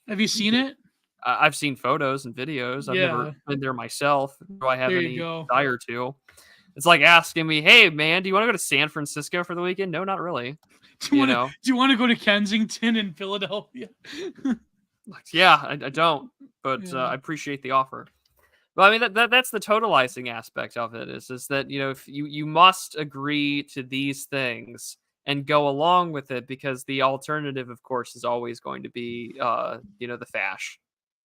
Have you seen it? I've seen photos and videos. I've never Yeah. been there myself. Do I have There you any go. desire to? It's like asking me, "Hey, man, do you want to go to San Francisco for the weekend?" No, not really. Do you You want to know, do you want to go to Kensington and Philadelphia? like, yeah, I don't, but Yeah. I appreciate the offer. But I mean, that's the totalizing aspect of it is that if you must agree to these things and go along with it because the alternative, of course, is always going to be the fash,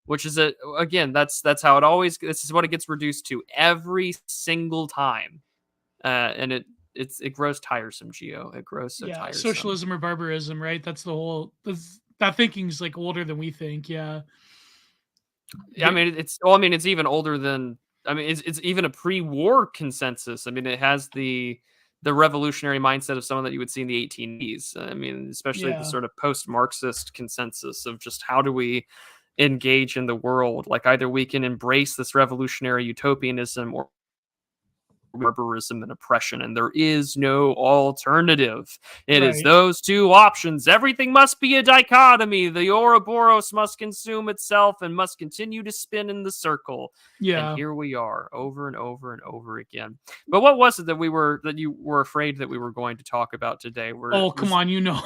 which is again that's how it always this is what it gets reduced to every single time, and it grows tiresome, Gio. It grows so Yeah, tiresome. socialism or barbarism, right? That's the whole that thinking's like older than we think. Yeah. I The- mean, it's even older than. I mean, it's even a pre-war consensus. I mean, it has the revolutionary mindset of someone that you would see in the 1880s. I mean, especially the yeah. sort of post-Marxist consensus of just how do we engage in the world? Like either we can embrace this revolutionary utopianism or barbarism and oppression, and there is no alternative. It is Right. those two options. Everything must be a dichotomy. The Ouroboros must consume itself and must continue to spin in the circle. And Yeah. here we are, over and over and over again. But what was it that you were afraid that we were going to talk about today? Oh, come Was on, you know.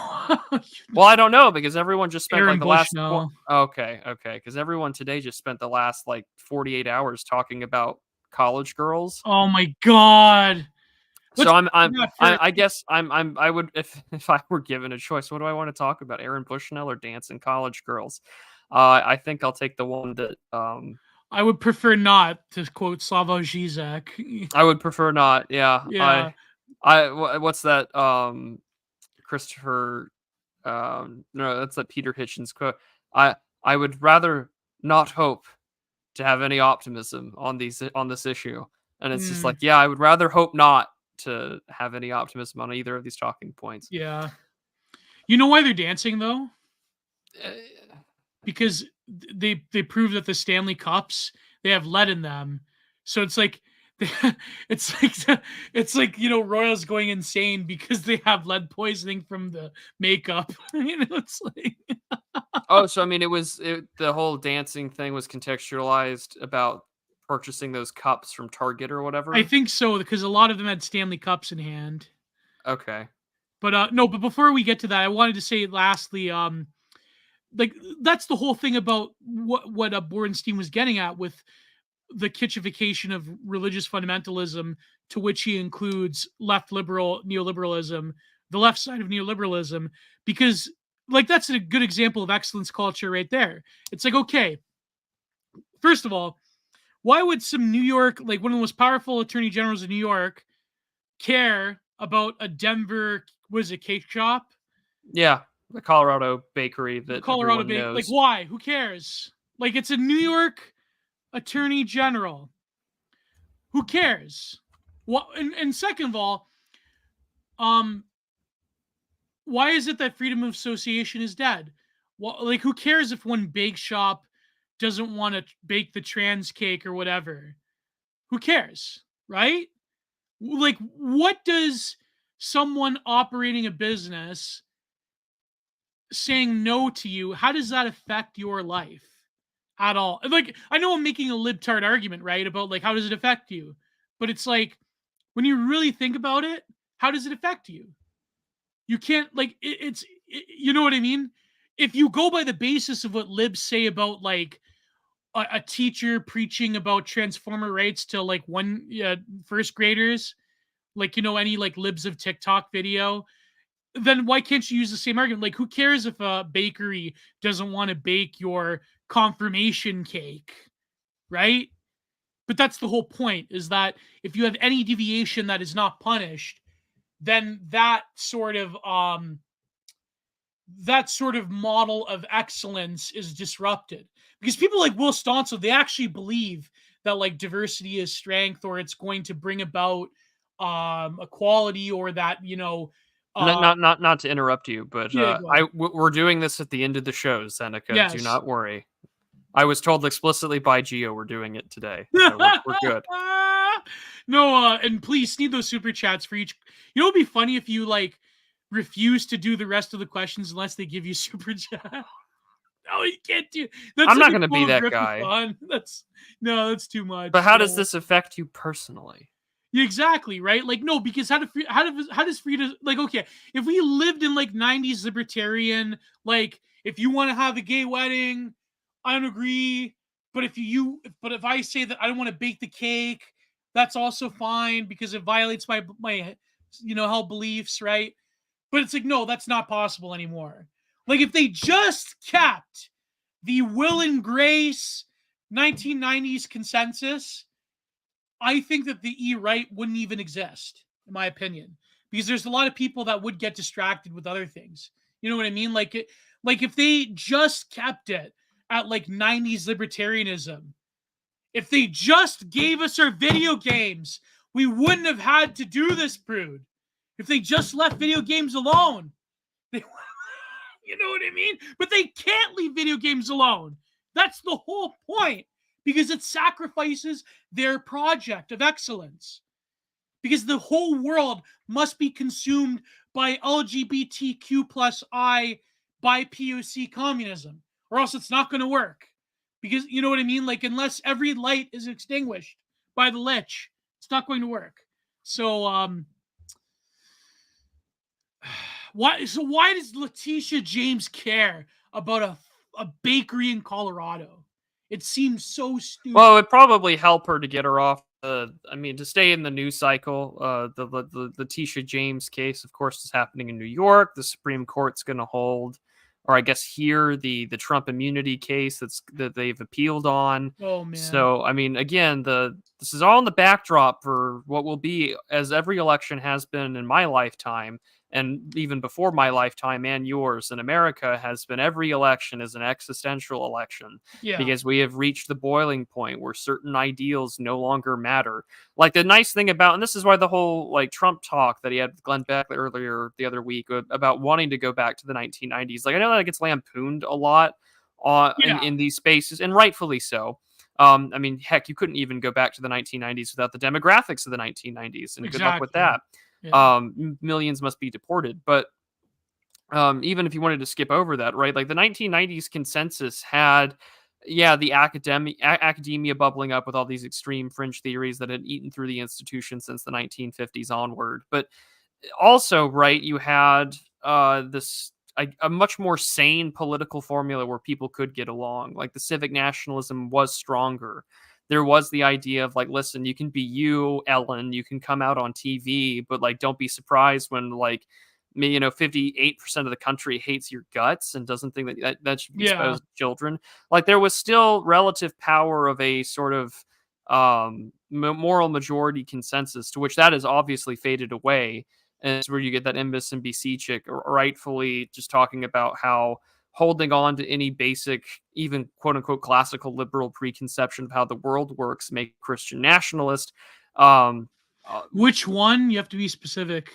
well, I don't know because everyone just spent like Aaron the last. Bushnell. Okay, because everyone today just spent the last like 48 hours talking about college girls. Oh my god. So Let's I'm do I'm that first. I guess I would if I were given a choice, what do I want to talk about? Aaron Bushnell or dancing college girls? I think I'll take the one that I would prefer not to quote Slavoj Žižek. I would prefer not. Yeah, Yeah. what's that Christopher no, that's that Peter Hitchens quote. I I would rather not hope to have any optimism on this issue. And it's just like, Mm, yeah, I would rather hope not to have any optimism on either of these talking points. yeah. You know why they're dancing though? Uh, Because they prove that the Stanley Cups, they have lead in them. So it's like it's like it's like, Royals going insane because they have lead poisoning from the makeup. It's like Oh, so I mean, the whole dancing thing was contextualized about purchasing those cups from Target or I whatever. think so because a lot of them had Stanley Cups in hand. Okay. But no, but before we get to that, I wanted to say lastly, like that's the whole thing about what Borenstein was getting at with the kitchification of religious fundamentalism, to which he includes left liberal neoliberalism, the left side of neoliberalism, because like that's a good example of excellence culture right there. It's like, okay, first of all, why would some New York, like one of the most powerful attorney generals in New York, care about a Denver, was it cake shop? Yeah, the Colorado bakery that Colorado everyone Bay. Like, knows. why? Who cares? Like, it's a New York attorney general. Who cares? What? And second of all, um, why is it that freedom of association is dead? Well, like, who cares if one bake shop doesn't want to bake the trans cake or whatever? Who cares, right? Like, what does someone operating a business saying no to you, how does that affect your life at all? Like, I know I'm making a libtard argument, right? About like, how does it affect you? But it's like, when you really think about it, how does it affect you? You can't, like, you know what I mean? If you go by the basis of what libs say about like a teacher preaching about transformer rights to like first graders, like, any like libs of TikTok video, then why can't you use the same argument? Like, who cares if a bakery doesn't want to bake your confirmation cake, right? But that's the whole point, is that if you have any deviation that is not punished, then that sort of model of excellence is disrupted. Because people like Will Stonso, they actually believe that like diversity is strength, or it's going to bring about equality, or that, you know, Not to interrupt you, but yeah, go ahead. we're doing this at the end of the show, Seneca. Do Yes. not worry. I was told explicitly by Gio we're doing it today, so we're good. No, and please sneak those super chats for each. You know, it'd be funny if you like refuse to do the rest of the questions unless they give you super chat. No, you can't do. That's I'm like not a going to be form of that grift guy. fun. That's too much. But how does No. this affect you personally? Yeah, exactly, right? Like, no, because how does freedom, like, okay, if we lived in like 90s libertarian, like, if you want to have a gay wedding, I don't agree. But if I say that I don't want to bake the cake, that's also fine because it violates my held beliefs, right? But it's like, no, that's not possible anymore. Like, if they just kept the Will and Grace 1990s consensus, I think that the E-right wouldn't even exist, in my opinion, because there's a lot of people that would get distracted with other things. You know what I mean? Like if they just kept it at like 90s libertarianism, if they just gave us our video games, we wouldn't have had to do this, Prude. If they just left video games alone, they, you know what I mean? But they can't leave video games alone. That's the whole point, because it sacrifices their project of excellence. Because the whole world must be consumed by LGBTQ plus I by POC communism, or else it's not going to work. Because, you know what I mean? Like, unless every light is extinguished by the lich, it's not going to work. So, why does Letitia James care about a bakery in Colorado? It seems so stupid. Well, it'd probably help her to get her off to stay in the news cycle. The Letitia James case, of course, is happening in New York. The Supreme Court's going to hold, or I guess hear the Trump immunity case that they've appealed on. Oh man. So, I mean, again, this is all in the backdrop for what will be, as every election has been in my lifetime, and even before my lifetime and yours in America, has been, every election is an existential election. Yeah. Because we have reached the boiling point where certain ideals no longer matter. Like, the nice thing about, and this is why the whole like Trump talk that he had with Glenn Beck earlier the other week about wanting to go back to the 1990s. Like, I know that gets lampooned a lot in these spaces, and rightfully so. I mean, heck, you couldn't even go back to the 1990s without the demographics of the 1990s, and exactly. good luck with that. Yeah. Millions must be deported. But even if you wanted to skip over that, right? Like, the 1990s consensus had, the academia bubbling up with all these extreme fringe theories that had eaten through the institution since the 1950s onward. But also, right, you had a much more sane political formula where people could get along. Like, the civic nationalism was stronger. There was the idea of like, listen, you can be you, Ellen, you can come out on TV, but like, don't be surprised when like, 58% of the country hates your guts and doesn't think that should be exposed to children. Like, there was still relative power of a sort of moral majority consensus, to which that has obviously faded away. And it's where you get that MSNBC chick rightfully just talking about how holding on to any basic, even quote unquote classical liberal preconception of how the world works make Christian nationalist. Which one? You have to be specific.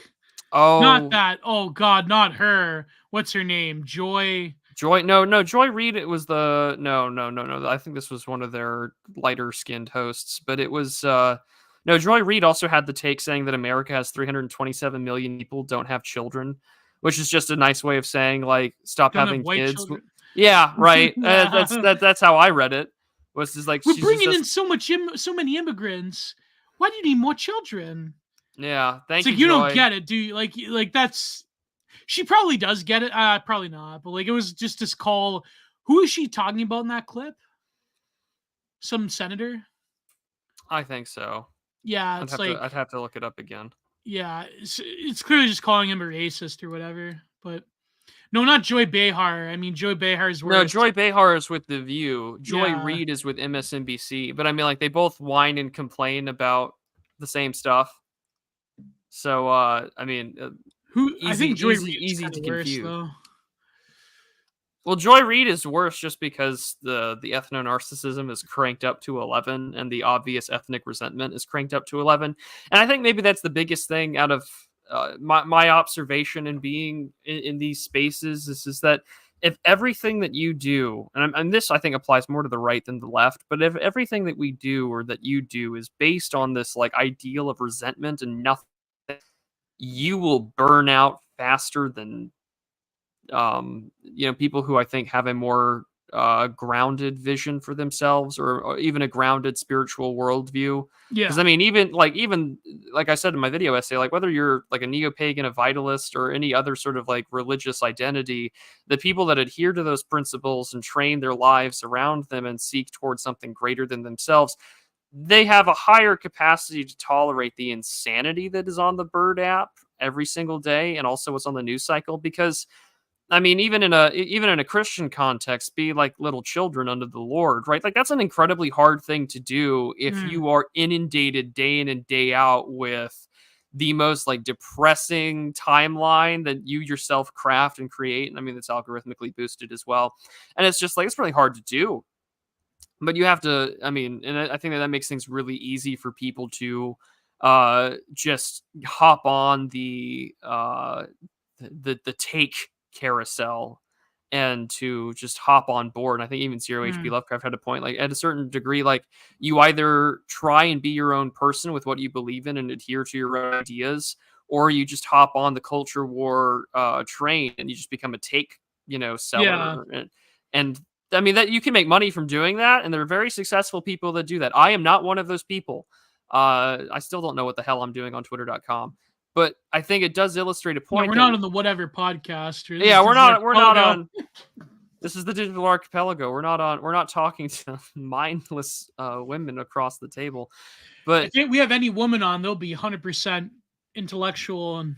Oh, not that. Oh God, not her. What's her name? Joy. No, Joy Reid. It was the no. I think this was one of their lighter skinned hosts, but it was no. Joy Reid also had the take saying that America has 327 million people don't have children, which is just a nice way of saying like, stop Don't having have kids. children. Yeah, right. Yeah. That's how I read it. Was just like, we're bringing in so many immigrants. Why do you need more children? Yeah, thank you. Like, you don't get it, do you? Like that's. She probably does get it. Probably not. But like, it was just this call. Who is she talking about in that clip? Some senator. I think so. Yeah, I'd have to look it up again. Yeah, it's clearly just calling him a racist or whatever. But no, not Joy Behar. I mean, Joy Behar's No, worse. Joy Behar is with The View. Joy Yeah. Reid is with MSNBC. But I mean, like, they both whine and complain about the same stuff. So, I mean, Who I think Joy Reid's easy kind to of worse confuse. though. Well, Joy Reid is worse just because the ethno narcissism is cranked up to 11, and the obvious ethnic resentment is cranked up to 11. And I think maybe that's the biggest thing out of my observation in being in these spaces is that if everything that you do, and this I think applies more to the right than the left, but if everything that we do or that you do is based on this like ideal of resentment and nothing, you will burn out faster than people who I think have a more grounded vision for themselves, or even a grounded spiritual worldview. Because Yeah. I mean, even like I said in my video essay, like whether you're like a neo-pagan, a vitalist, or any other sort of like religious identity, the people that adhere to those principles and train their lives around them and seek towards something greater than themselves, they have a higher capacity to tolerate the insanity that is on the Bird app every single day, and also what's on the news cycle. Because I mean, even in a Christian context, be like little children under the Lord, right? Like that's an incredibly hard thing to do if Mm. you are inundated day in and day out with the most like depressing timeline that you yourself craft and create. And I mean, it's algorithmically boosted as well. And it's just like it's really hard to do. But you have to, I mean, and I think that makes things really easy for people to just hop on the take carousel and to just hop on board. And I think even Zero HP Mm. Lovecraft had a point. Like at a certain degree, like you either try and be your own person with what you believe in and adhere to your own ideas, or you just hop on the culture war train and you just become a take, Yeah. seller. And I mean that you can make money from doing that, and there are very successful people that do that. I am not one of those people. I still don't know what the hell I'm doing on Twitter.com. But I think it does illustrate a Yeah, point we're that not on the whatever podcast. Or this yeah, is we're Digital not Archipelago. on. This is the Digital Archipelago. We're not talking to mindless women across the table. I But think we have any woman on, they'll be 100% intellectual and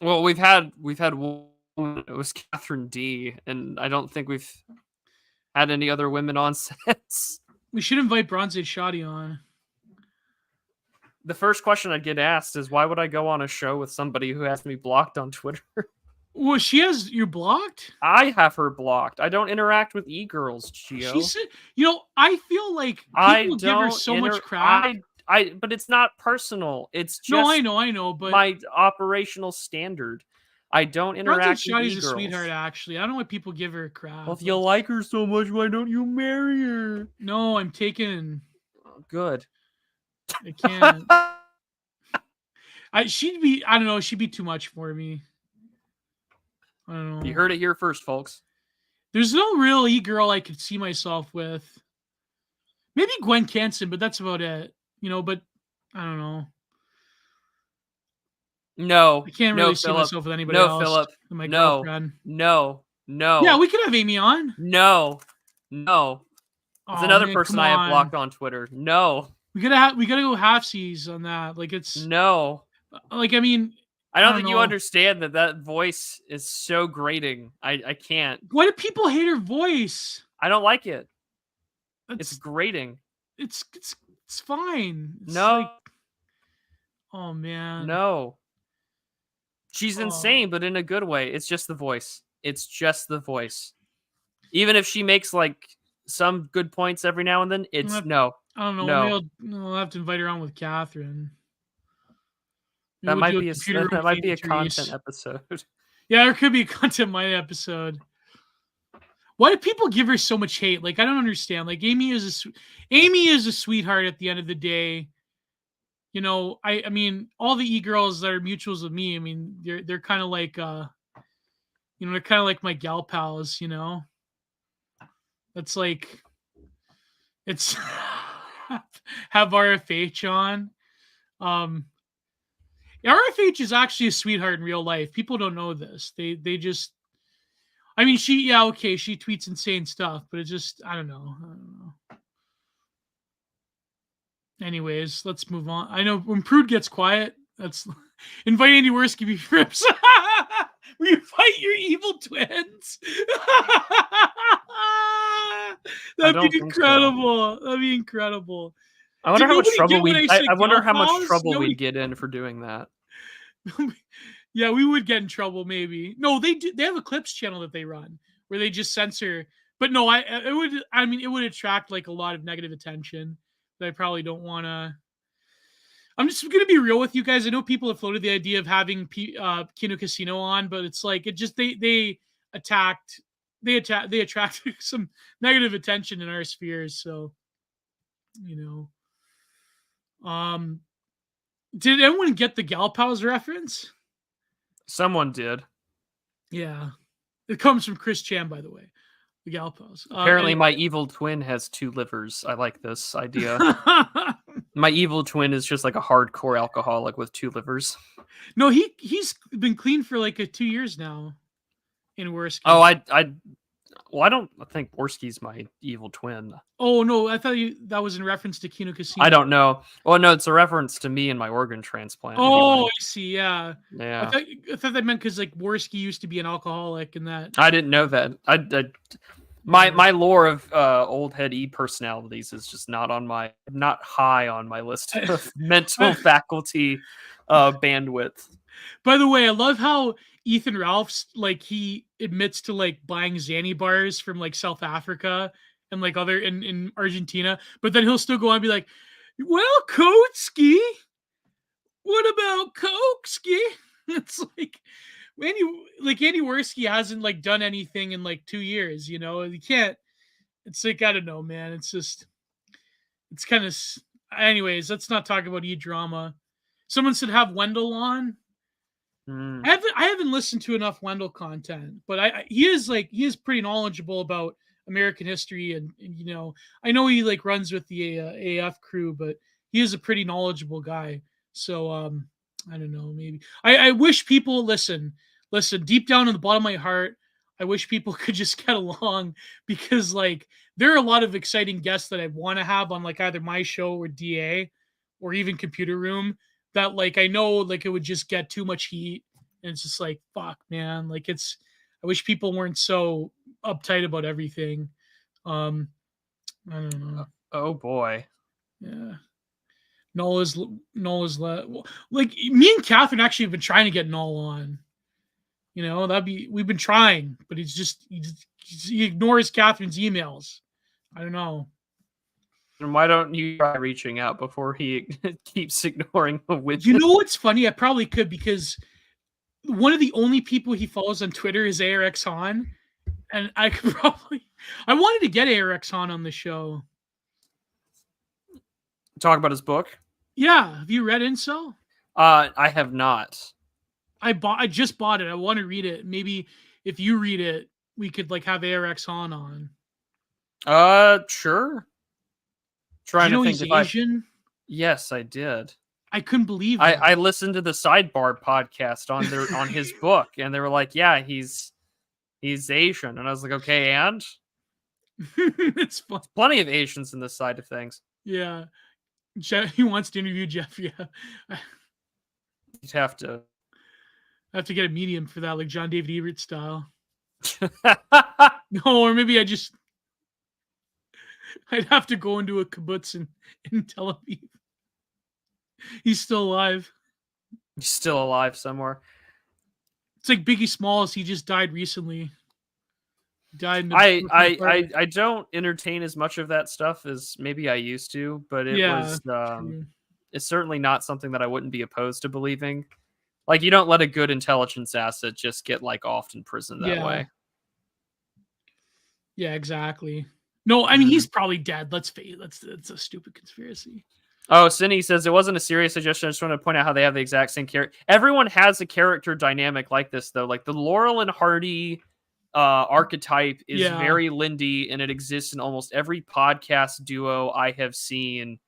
well, we've had one. It was Catherine D, and I don't think we've had any other women on since. we should invite Bronze Age Shoddy on. The first question I'd get asked is, why would I go on a show with somebody who has me blocked on Twitter? Well, she has you blocked? I have her blocked. I don't interact with e-girls, She Gio. said, I feel like I people give her don't so much crap. but it's not personal. It's No, just I know, but my operational standard. I don't Bronze Age interact with Shoddy's a sweetheart, e-girls. actually. I don't know why people give her Well, crap. if you like her so much, why don't you marry her? No, I'm taking. Oh, good. I can't. She'd be. I don't know. She'd be too much for me. I don't You know. heard it here first, folks. There's no real e-girl I could see myself with. Maybe Gwen Canson, but that's about it. But I don't know. No, I can't no, really see Philip. myself with anybody No, else Philip. than my No, girlfriend. no, Yeah, no, we could have Amy on. no, no. It's Oh another man, come person I have on. blocked on Twitter. No, We gotta go halfsies on that. Like it's no. like I mean, I I don't don't think you know. understand that voice is so grating. I can't. Why do people hate her voice? I don't like it. It's It's grating. it's it's it's fine. It's like, No, oh man. no. She's Oh, insane, but in a good way. It's just the voice. It's just the voice. Even if she makes like some good points every now and then, I'm it's not- no, I don't know. Maybe no. I'll have to invite her on with Catherine. Maybe That we'll might do a be computer room that with might be Amy a content Therese. episode. Yeah, there could be a content my episode. Why do people give her so much hate? Like I don't understand. Like Amy is a sweetheart at the end of the day. I mean, all the e-girls that are mutuals with me, I mean, they're kind of like they're kind of like my gal pals. That's like it's have RFH on. Um RFH is actually a sweetheart in real life. People don't know this. They just I mean, she tweets insane stuff, but it's just I don't know. Anyways, let's move on. I know when Prude gets quiet, that's Invite Andy Worski be Frips. Will you fight your evil twins? That'd be incredible. That'd be incredible. I wonder how much trouble I wonder how much Pals? trouble we'd get in for doing that. Yeah, we would get in trouble maybe. No, they do. They have a clips channel that they run where they just censor. But no, it would attract like a lot of negative attention that I probably don't want to. I'm just going to be real with you guys. I know people have floated the idea of having Kino Casino on, but it's like it just they attracted some negative attention in our spheres. So, did anyone get the Gal Pals reference? Someone did. Yeah, it comes from Chris Chan, by the way. The Gal Pals. Apparently, my evil twin has 2 livers. I like this idea. My evil twin is just like a hardcore alcoholic with 2 livers. No, he's been clean for like 2 years now. In Worski. Oh, I don't think Worski's my evil twin. Oh no, I thought that was in reference to Kino Casino. I don't know. Well, no, it's a reference to me and my organ transplant. Oh, anyway. I see. Yeah. Yeah. I thought that meant because like Worski used to be an alcoholic and that. I didn't know that. My lore of old head E personalities is just not high on my list of mental faculty bandwidth. By the way, I love how Ethan Ralph's like he admits to like buying Xanny bars from like South Africa and like other in Argentina, but then he'll still go on and be like, "Well, Kotsky, what about Koksky?" It's like Andy Worski hasn't like done anything in like 2 years, you can't. It's like I don't know, man. It's kind of. Anyways, let's not talk about E-drama. Someone said have Wendell on. I haven't listened to enough Wendell content, but he is pretty knowledgeable about American history, and I know he like runs with the AF crew, but he is a pretty knowledgeable guy. So I don't know, maybe I wish people listen deep down in the bottom of my heart. I wish people could just get along because like there are a lot of exciting guests that I want to have on like either my show or DA or even Computer Room. That like I know like it would just get too much heat, and it's just like fuck, man. Like I wish people weren't so uptight about everything. I don't know. Oh boy, yeah. Nola's like me and Catherine actually have been trying to get Nola on. We've been trying, but he ignores Catherine's emails. I don't know. And why don't you try reaching out before he keeps ignoring the widget? You know what's funny? I probably could because one of the only people he follows on Twitter is ARX Han, and I wanted to get ARX Han on the show. Talk about his book? Yeah. Have you read Incel? I have not. I just bought it. I want to read it. Maybe if you read it, we could like have ARX Han on. Sure. Trying to think he's Asian? Yes, I did. I couldn't believe it. I listened to the Sidebar podcast on his book, and they were like, "Yeah, he's Asian," and I was like, "Okay, and it's fun. Plenty of Asians in this side of things." Yeah, he wants to interview Jeff. Yeah, you'd have to get a medium for that, like John David Ebert style. No, or maybe I'd have to go into a kibbutz in Tel Aviv. He's still alive. He's still alive somewhere. It's like Biggie Smalls. He just died recently. Died. I don't entertain as much of that stuff as maybe I used to, but it's certainly not something that I wouldn't be opposed to believing. Like you don't let a good intelligence asset just get like offed in prison that way. Yeah, exactly. No, I mean he's probably dead. Let's face it. That's a stupid conspiracy. Oh, Cindy says it wasn't a serious suggestion. I just want to point out how they have the exact same character. Everyone has a character dynamic like this, though. Like the Laurel and Hardy archetype is very Lindy, and it exists in almost every podcast duo I have seen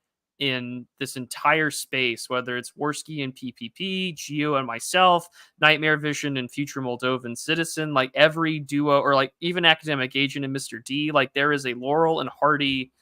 in this entire space, whether it's Worski and PPP, Gio and myself, Nightmare Vision and Future Moldovan Citizen, like every duo, or like even Academic Agent and Mr. D, like there is a Laurel and Hardy,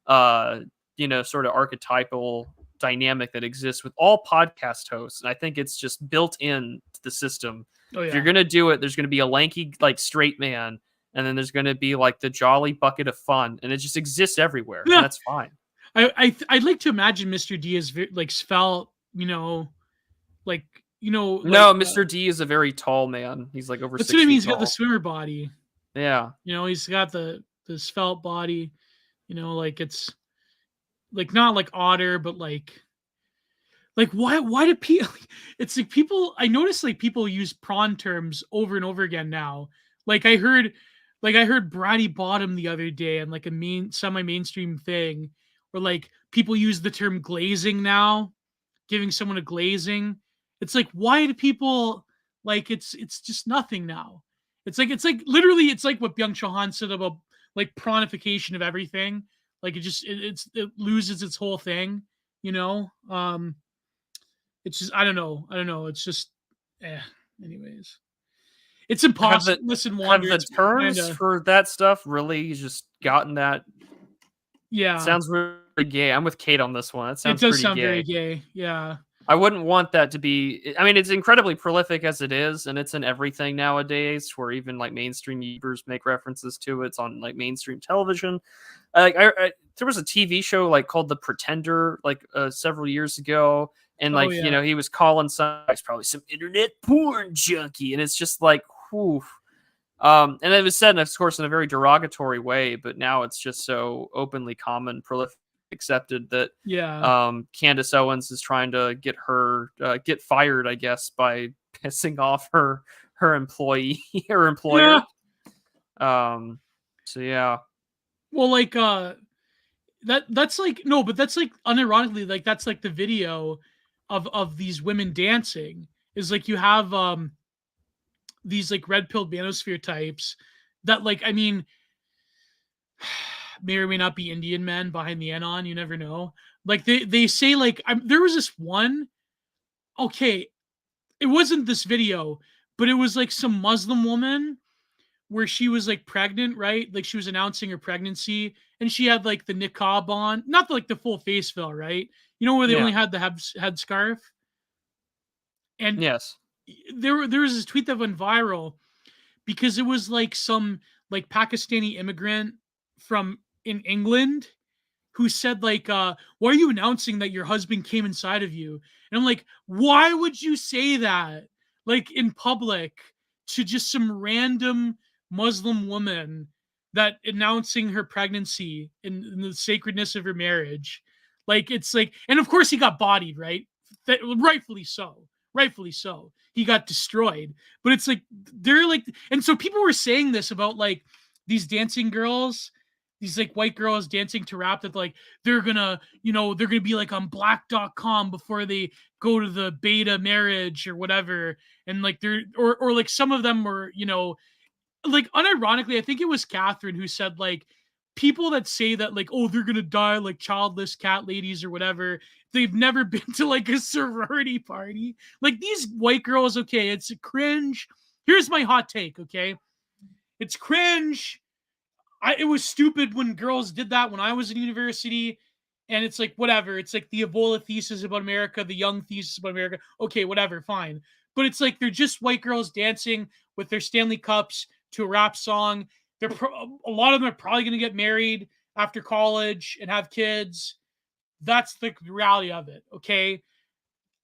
sort of archetypal dynamic that exists with all podcast hosts, and I think it's just built in to the system. Oh If you're yeah. gonna do it, there's gonna be a lanky like straight man, and then there's gonna be like the jolly bucket of fun, and it just exists everywhere, and Yeah. that's fine. I'd like to imagine Mr. D is like svelte, like No, Mr. D is a very tall man. He's like over that's 6 what I mean. feet He's got the tall. swimmer body. Yeah. He's got the svelte body. Like it's like not like otter, but like why do people? It's like people. I notice like people use prawn terms over and over again now. Like I heard Bratty Bottom the other day on like a semi-mainstream thing where like people use the term glazing now, giving someone a glazing. It's like why do people like it's just nothing now. It's like literally it's like what Byung Chul Han said about like pranification of everything. Like it loses its whole thing, you know. It's just I don't know. It's just anyways. It's Have impossible. the Listen, have Wander, the it's terms kinda for that stuff really just gotten that yeah. sounds really gay. I'm with Kate on this one. It It sounds does pretty sound very gay. gay. Yeah. I wouldn't want that to be. I mean, it's incredibly prolific as it is, and it's in everything nowadays. Where even like mainstream YouTubers make references to it. It's on like mainstream television. There was a TV show like called The Pretender, like several years ago, and Oh like yeah. he was calling some guys probably some internet porn junkie, and it's just like, whew. And it was said, of course, in a very derogatory way, but now it's just so openly common, prolific, accepted that Yeah. Candace Owens is trying to get her get fired, I guess, by pissing off her employee or Yeah. employer. So yeah, Well, like that's like no, but that's like unironically like that's like the video of these women dancing is like you have these like red pilled manosphere types that like I mean may or may not be Indian men behind the anon, you never know. Like they say like there was this one okay, it wasn't this video, but it was like some Muslim woman where she was like pregnant, right? Like she was announcing her pregnancy and she had like the niqab on, not like the full face veil, right? Where they yeah, only had the head scarf. And yes, there was this tweet that went viral because it was like some like Pakistani immigrant from in England who said like why are you announcing that your husband came inside of you? And I'm like, why would you say that like in public to just some random Muslim woman that announcing her pregnancy in the sacredness of her marriage? Like it's like, and of course he got bodied, right? Rightfully so. Rightfully so. He got destroyed. But it's like they're like, and so people were saying this about like these dancing girls, these like white girls dancing to rap that like they're gonna be like on black.com before they go to the beta marriage or whatever. And like they're or like some of them were like unironically, I think it was Catherine who said like people that say that like oh they're gonna die like childless cat ladies or whatever, they've never been to like a sorority party. Like these white girls, okay, it's cringe. Here's my hot take, okay, it's cringe. It was stupid when girls did that when I was in university. And it's like, whatever. It's like the Ebola thesis about America, the Young thesis about America. Okay, whatever, fine. But it's like they're just white girls dancing with their Stanley Cups to a rap song. A lot of them are probably going to get married after college and have kids. That's the reality of it, okay?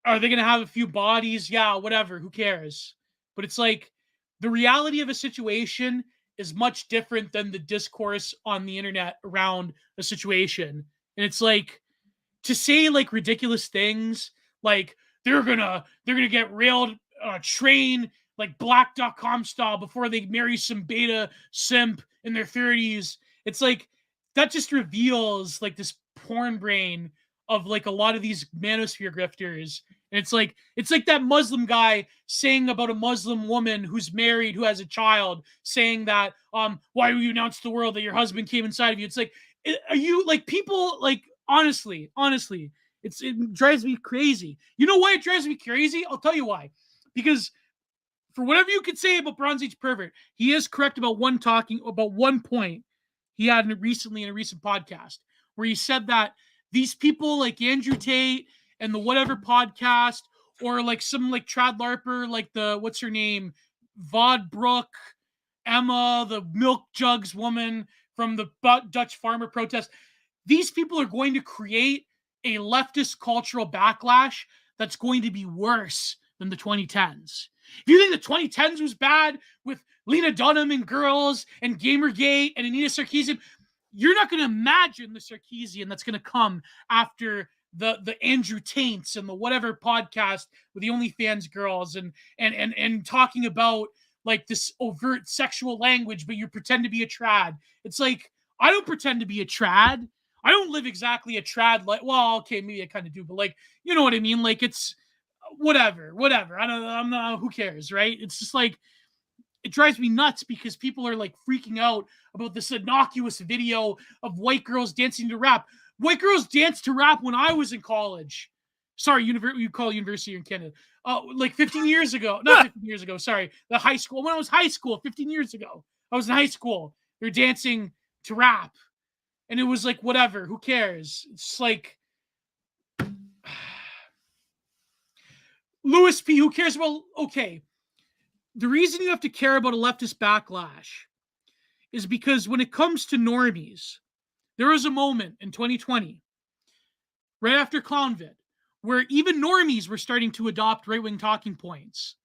Are they going to have a few bodies? Yeah, whatever. Who cares? But it's like the reality of a situation is much different than the discourse on the internet around a situation. And it's like to say like ridiculous things like they're gonna get railed on a train like black.com style before they marry some beta simp in their 30s. It's like that just reveals like this porn brain of like a lot of these manosphere grifters. And it's like that Muslim guy saying about a Muslim woman who's married, who has a child, saying that why will you announce to the world that your husband came inside of you? It's like, are you like people like honestly, it drives me crazy. You know why it drives me crazy? I'll tell you why. Because for whatever you could say about Bronze Age pervert, he is correct about one point he had recently in a recent podcast where he said that these people like Andrew Tate and the whatever podcast, or like some like trad larper, like the, what's her name, Vaude Brook, Emma, the milk jugs woman from the Dutch farmer protest. These people are going to create a leftist cultural backlash that's going to be worse than the 2010s. If you think the 2010s was bad with Lena Dunham and girls and Gamergate and Anita Sarkeesian, you're not going to imagine the Sarkeesian that's going to come after the Andrew Taints and the whatever podcast with the OnlyFans girls and talking about like this overt sexual language, but you pretend to be a trad. It's like, I don't pretend to be a trad. I don't live exactly a trad like, well, okay, maybe I kind of do, but like, you know what I mean? Like, it's whatever. I'm not, who cares, right? It's just like, it drives me nuts because people are like freaking out about this innocuous video of white girls dancing to rap. White girls danced to rap when I was in college. Sorry, you call university in Canada. Like 15 years ago. Not 15 years ago, sorry. The high school. When I was high school, 15 years ago. I was in high school. They're dancing to rap. And it was like, whatever. Who cares? It's like... Louis P., who cares? Well, okay. The reason you have to care about a leftist backlash is because when it comes to normies, there was a moment in 2020, right after Clownvid, where even normies were starting to adopt right-wing talking points.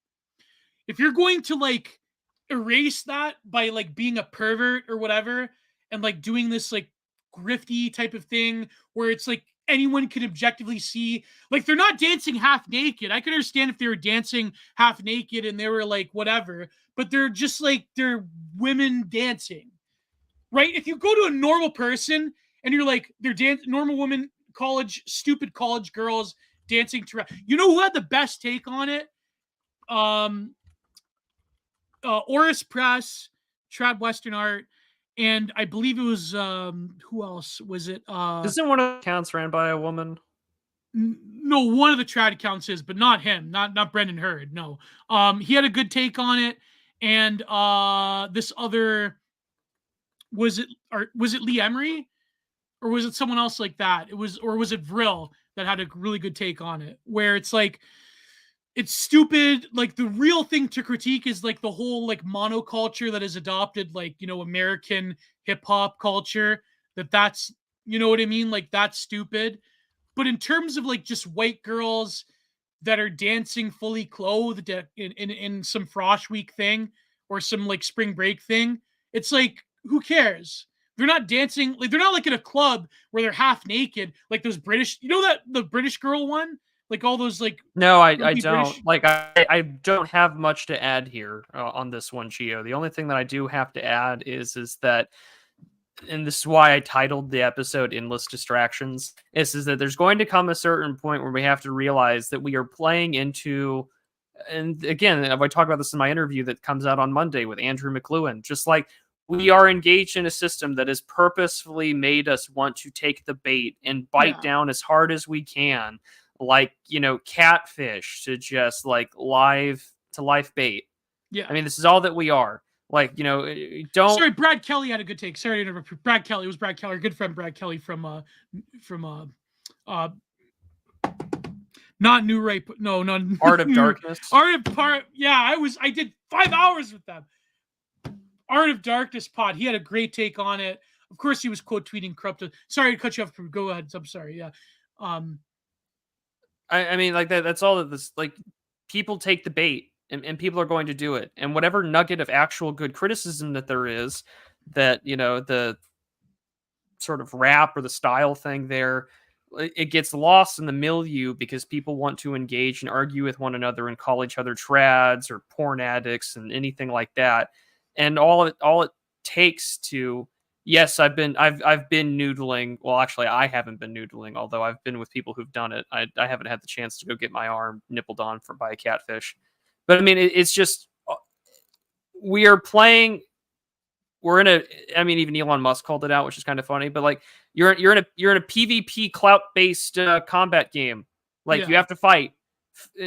If you're going to like erase that by like being a pervert or whatever, and like doing this like grifty type of thing where it's like anyone can objectively see, like they're not dancing half naked. I could understand if they were dancing half naked and they were like whatever, but they're just like, they're women dancing, right? If you go to a normal person and you're like, they're normal women, stupid college girls dancing to rap. You know who had the best take on it? Oris Press, Trad Western Art, and I believe it was who else was it? Isn't one of the accounts ran by a woman? No, one of the trad accounts is, but not him, not Brendan Hurd. No, he had a good take on it, and this other, was it Lee Emery, or was it someone else like that? Was it Vril that had a really good take on it, where it's like, it's stupid. Like the real thing to critique is like the whole like monoculture that is adopted, like, you know, American hip hop culture, that's, you know what I mean? Like that's stupid. But in terms of like just white girls that are dancing fully clothed in some Frosh Week thing or some like spring break thing, it's like, who cares? They're not dancing, like they're not like in a club where they're half naked, like those British, you know, that the British girl one? Like all those like... No, I don't. British... Like I don't have much to add here on this one, Gio. The only thing that I do have to add is that, and this is why I titled the episode "Endless Distractions," is that there's going to come a certain point where we have to realize that we are playing into, and again, I talk about this in my interview that comes out on Monday with Andrew McLuhan, just like we are engaged in a system that has purposefully made us want to take the bait and bite down as hard as we can, like, you know, catfish to just like live bait. Yeah. I mean, this is all that we are. Like, you know, don't... Sorry, Brad Kelly had a good take. Sorry to interrupt. Brad Kelly. It was Brad Kelly, our good friend Brad Kelly from not New Rape. No, not Art of Darkness. Yeah, I did 5 hours with them. Art of Darkness pod. He had a great take on it. Of course, he was quote tweeting corrupted. Sorry to cut you off. Go ahead. I'm sorry. Yeah. I mean, like that's all of this. Like, people take the bait, and people are going to do it. And whatever nugget of actual good criticism that there is, that, you know, the sort of rap or the style thing there, it gets lost in the milieu because people want to engage and argue with one another and call each other trads or porn addicts and anything like that. And all it takes to... Yes, I've been noodling. Well, actually, I haven't been noodling, although I've been with people who've done it. I haven't had the chance to go get my arm nippled on by a catfish. But I mean, it's just, we are playing. We're in a... I mean, even Elon Musk called it out, which is kind of funny. But like, you're in a PvP clout based combat game. Like, you have to fight.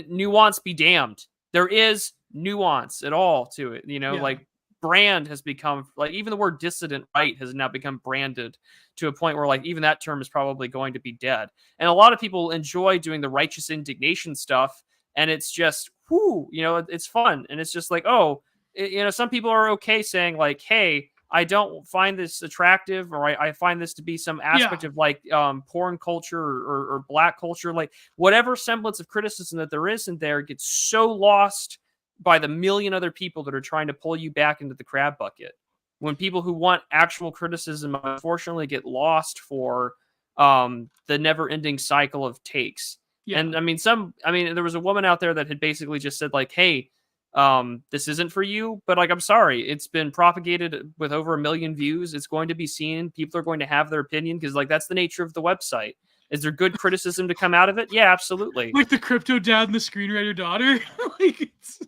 Nuance be damned. There is nuance at all to it. You know, like, brand has become like, even the word dissident right has now become branded to a point where like even that term is probably going to be dead. And a lot of people enjoy doing the righteous indignation stuff, and it's just whoo, it's fun, and it's just like, oh, some people are okay saying like, hey, I don't find this attractive, or I find this to be some aspect Yeah. of like porn culture or black culture, like whatever semblance of criticism that there is in there gets so lost by the million other people that are trying to pull you back into the crab bucket. When people who want actual criticism unfortunately get lost for the never-ending cycle of takes. Yeah. And I mean, there was a woman out there that had basically just said like, hey, this isn't for you, but like, I'm sorry, it's been propagated with over 1 million views. It's going to be seen. People are going to have their opinion because like that's the nature of the website. Is there good criticism to come out of it? Yeah, absolutely. Like the crypto dad and the screenwriter daughter. Like it's...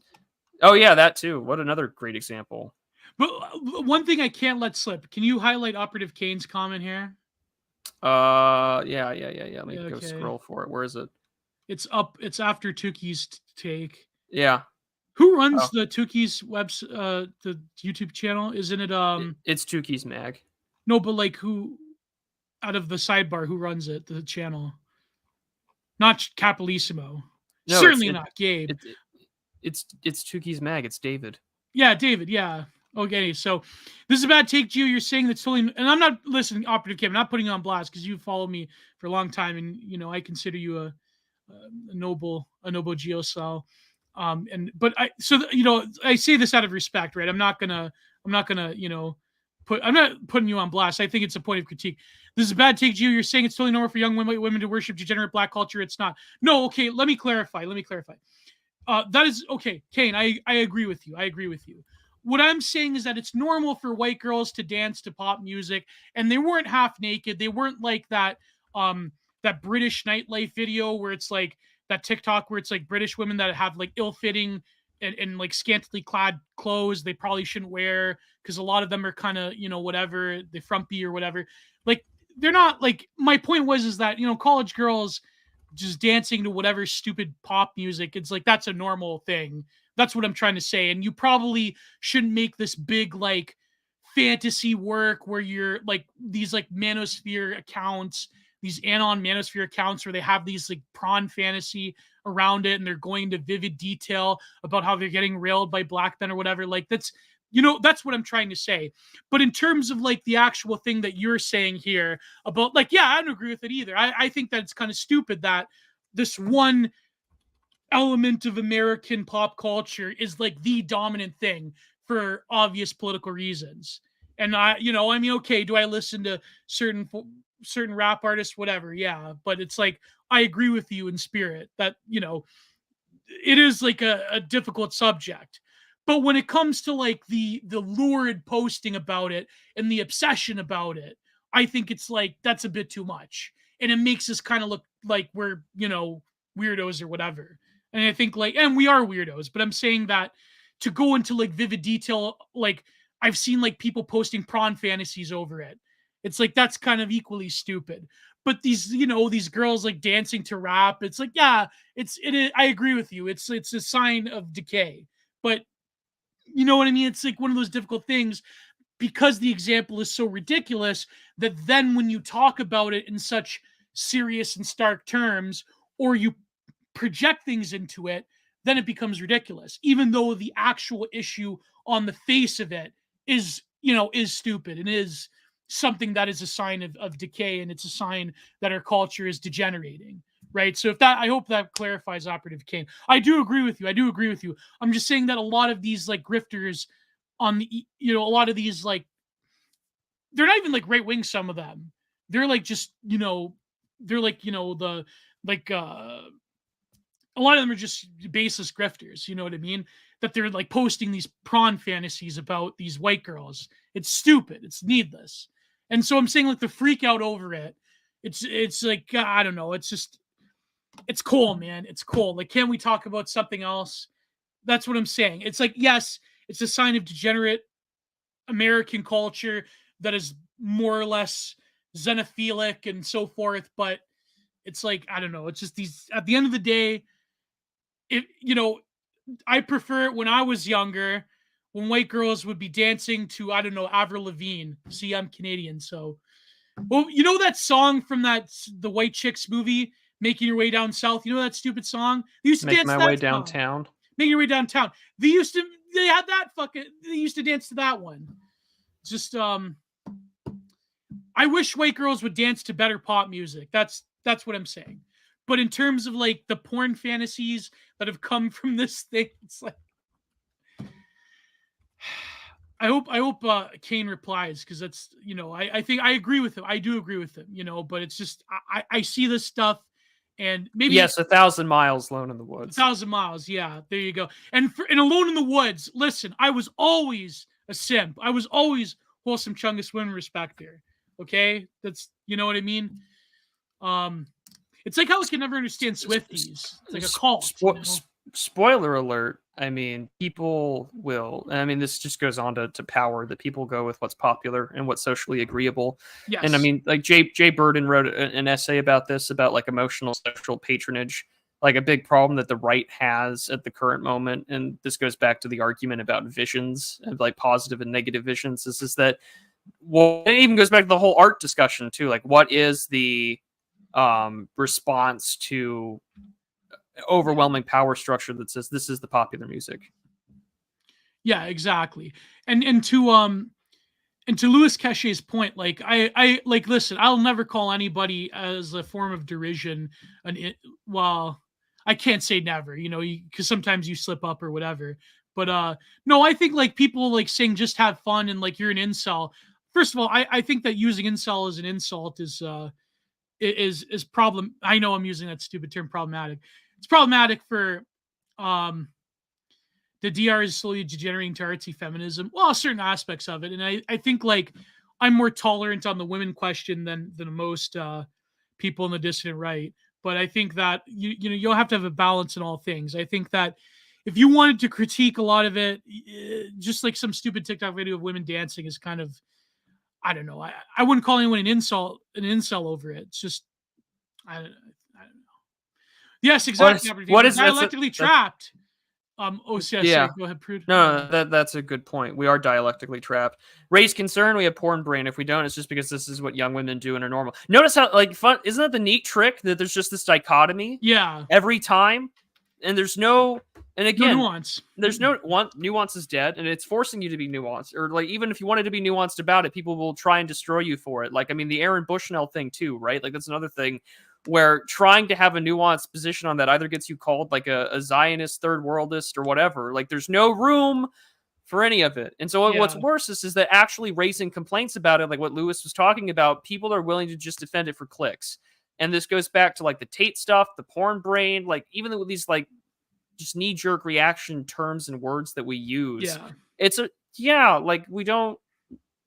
Oh yeah, that too. What another great example. But one thing I can't let slip. Can you highlight Operative Kane's comment here? Yeah. Let me go scroll for it. Where is it? It's up. It's after Tuki's take. Yeah. Who runs the Tuki's the YouTube channel? Isn't it It's Tuki's Mag. No, but like who out of the sidebar, who runs it, the channel? Not Capitalisimo. No, certainly not Gabe. It's Tuki's Mag. It's David. Yeah, David. Yeah. Okay, so this is a bad take, Gio. You're saying that's totally, and I'm not listening, Operative Kim. I'm not putting you on blast because you've followed me for a long time, and I consider you a noble Gio cell. But I say this out of respect, right? I'm not gonna I'm not putting you on blast. I think it's a point of critique. This is a bad take, Gio. You're saying it's totally normal for young women to worship degenerate black culture. It's not. No, okay. Let me clarify. That is okay, Kane. I agree with you. What I'm saying is that it's normal for white girls to dance to pop music, and they weren't half naked. They weren't like that that British nightlife video where it's like that TikTok where it's like British women that have like ill-fitting and like scantily clad clothes they probably shouldn't wear because a lot of them are kind of whatever, they frumpy or whatever. Like they're not like, my point is that college girls just dancing to whatever stupid pop music, it's like that's a normal thing. That's what I'm trying to say. And you probably shouldn't make this big like fantasy work where you're like these like manosphere accounts, these anon manosphere accounts where they have these like prawn fantasy around it and they're going into vivid detail about how they're getting railed by black men or whatever. Like that's what I'm trying to say. But in terms of like the actual thing that you're saying here about like, yeah, I don't agree with it either. I think that it's kind of stupid that this one element of American pop culture is like the dominant thing for obvious political reasons. And okay, do I listen to certain rap artists, whatever? Yeah, but it's like, I agree with you in spirit that, it is like a difficult subject. But when it comes to like the lurid posting about it and the obsession about it, I think it's like, that's a bit too much. And it makes us kind of look like we're, weirdos or whatever. And I think like, and we are weirdos, but I'm saying that to go into like vivid detail, like I've seen like people posting prawn fantasies over it. It's like, that's kind of equally stupid. But these, these girls like dancing to rap, it's like, yeah, it is, I agree with you. It's a sign of decay. But you know what I mean? It's like one of those difficult things because the example is so ridiculous that then when you talk about it in such serious and stark terms, or you project things into it, then it becomes ridiculous, even though the actual issue on the face of it is stupid and is something that is a sign of decay, and it's a sign that our culture is degenerating, right? So I hope that clarifies, Operative Kane. I do agree with you. I'm just saying that a lot of these like grifters on the, a lot of these like, they're not even like right wing, some of them. They're like just, they're like, the like a lot of them are just baseless grifters, you know what I mean? That they're like posting these prawn fantasies about these white girls. It's stupid. It's needless. And so I'm saying like the freak out over it. It's like, I don't know. It's just, it's cool, man. It's cool. Like, can we talk about something else? That's what I'm saying. It's like, yes, it's a sign of degenerate American culture that is more or less xenophilic and so forth. But it's like, I don't know. It's just these, at the end of the day, I prefer it when I was younger, when white girls would be dancing to, I don't know, Avril Lavigne. See, I'm Canadian, so. Well, you know that song from the White Chicks movie, Making Your Way Down South? You know that stupid song? They used to Make dance my to way that song. downtown. Making Your Way Downtown. They had that fucking, they used to dance to that one. Just, I wish white girls would dance to better pop music. That's what I'm saying. But in terms of like the porn fantasies that have come from this thing, it's like, I hope Kane replies, because that's, I think I agree with him. I do agree with him, but it's just I see this stuff, and maybe Yes, 1,000 miles alone in the woods. 1,000 miles. Yeah, there you go. And Alone in the Woods, listen, I was always a simp. I was always wholesome Chungus women respecter. Okay, that's, you know what I mean. It's like how I can never understand Swifties. It's like a cult. Spoiler alert. I mean, people will, and I mean, this just goes on to power, that people go with what's popular and what's socially agreeable. Yes. And I mean, like Jay Burden wrote an essay about this, about like emotional sexual patronage, like a big problem that the right has at the current moment. And this goes back to the argument about visions, and like positive and negative visions. This is that, well, it even goes back to the whole art discussion too. Like, what is the response to overwhelming power structure that says this is the popular music? Yeah, exactly. And to Louis Cachet's point, like I like, listen, I'll never call anybody as a form of derision well, I can't say never, because sometimes you slip up or whatever. But no, I think like people like saying just have fun and like you're an incel. First of all, I think that using incel as an insult is problem. I know I'm using that stupid term, problematic. It's problematic for the DR is slowly degenerating to artsy feminism. Well, certain aspects of it. And I think like I'm more tolerant on the women question than most people in the dissident right. But I think that you'll have to have a balance in all things. I think that if you wanted to critique a lot of it, just like some stupid TikTok video of women dancing is kind of, I don't know. I wouldn't call anyone an incel over it. It's just, I don't know. Yes, exactly. What is dialectically trapped? Yeah. Sorry, go ahead, Prude. No, that's a good point. We are dialectically trapped. Raise concern, we have porn brain. If we don't, it's just because this is what young women do and are normal. Notice how like fun, isn't that the neat trick, that there's just this dichotomy? Yeah. Every time, and there's no, and again, no nuance. There's no one, nuance is dead, and it's forcing you to be nuanced. Or like, even if you wanted to be nuanced about it, people will try and destroy you for it. Like, I mean, the Aaron Bushnell thing too, right? Like, that's another thing where trying to have a nuanced position on that either gets you called like a Zionist, third worldist, or whatever. Like, there's no room for any of it. And so what's worse is that actually raising complaints about it, like what Lewis was talking about, people are willing to just defend it for clicks. And this goes back to like the Tate stuff, the porn brain, like even with these like just knee-jerk reaction terms and words that we use. Yeah. It's like we don't,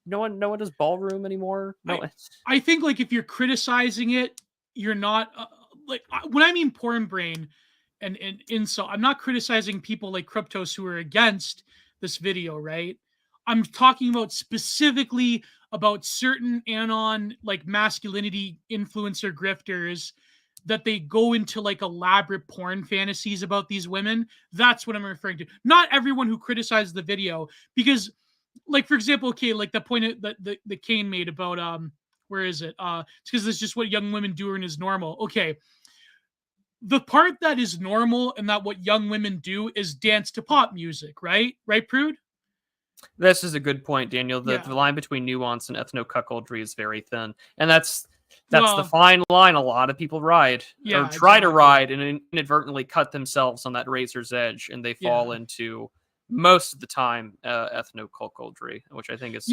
no one does ballroom anymore. No, I think like if you're criticizing it, you're not like, when I mean porn brain and insult, I'm not criticizing people like Kryptos who are against this video, right? I'm talking about specifically about certain anon like masculinity influencer grifters that they go into like elaborate porn fantasies about these women. That's what I'm referring to. Not everyone who criticizes the video, because like, for example, okay, like the point that the Kane made about where is it? It's because it's just what young women do and is normal. Okay. The part that is normal and that what young women do is dance to pop music, right? Right, Prude? This is a good point, Daniel. The line between nuance and ethno-cuckoldry is very thin. And that's the fine line a lot of people ride, or try to ride, and inadvertently cut themselves on that razor's edge, and they fall into, most of the time, ethno-cuckoldry, which I think is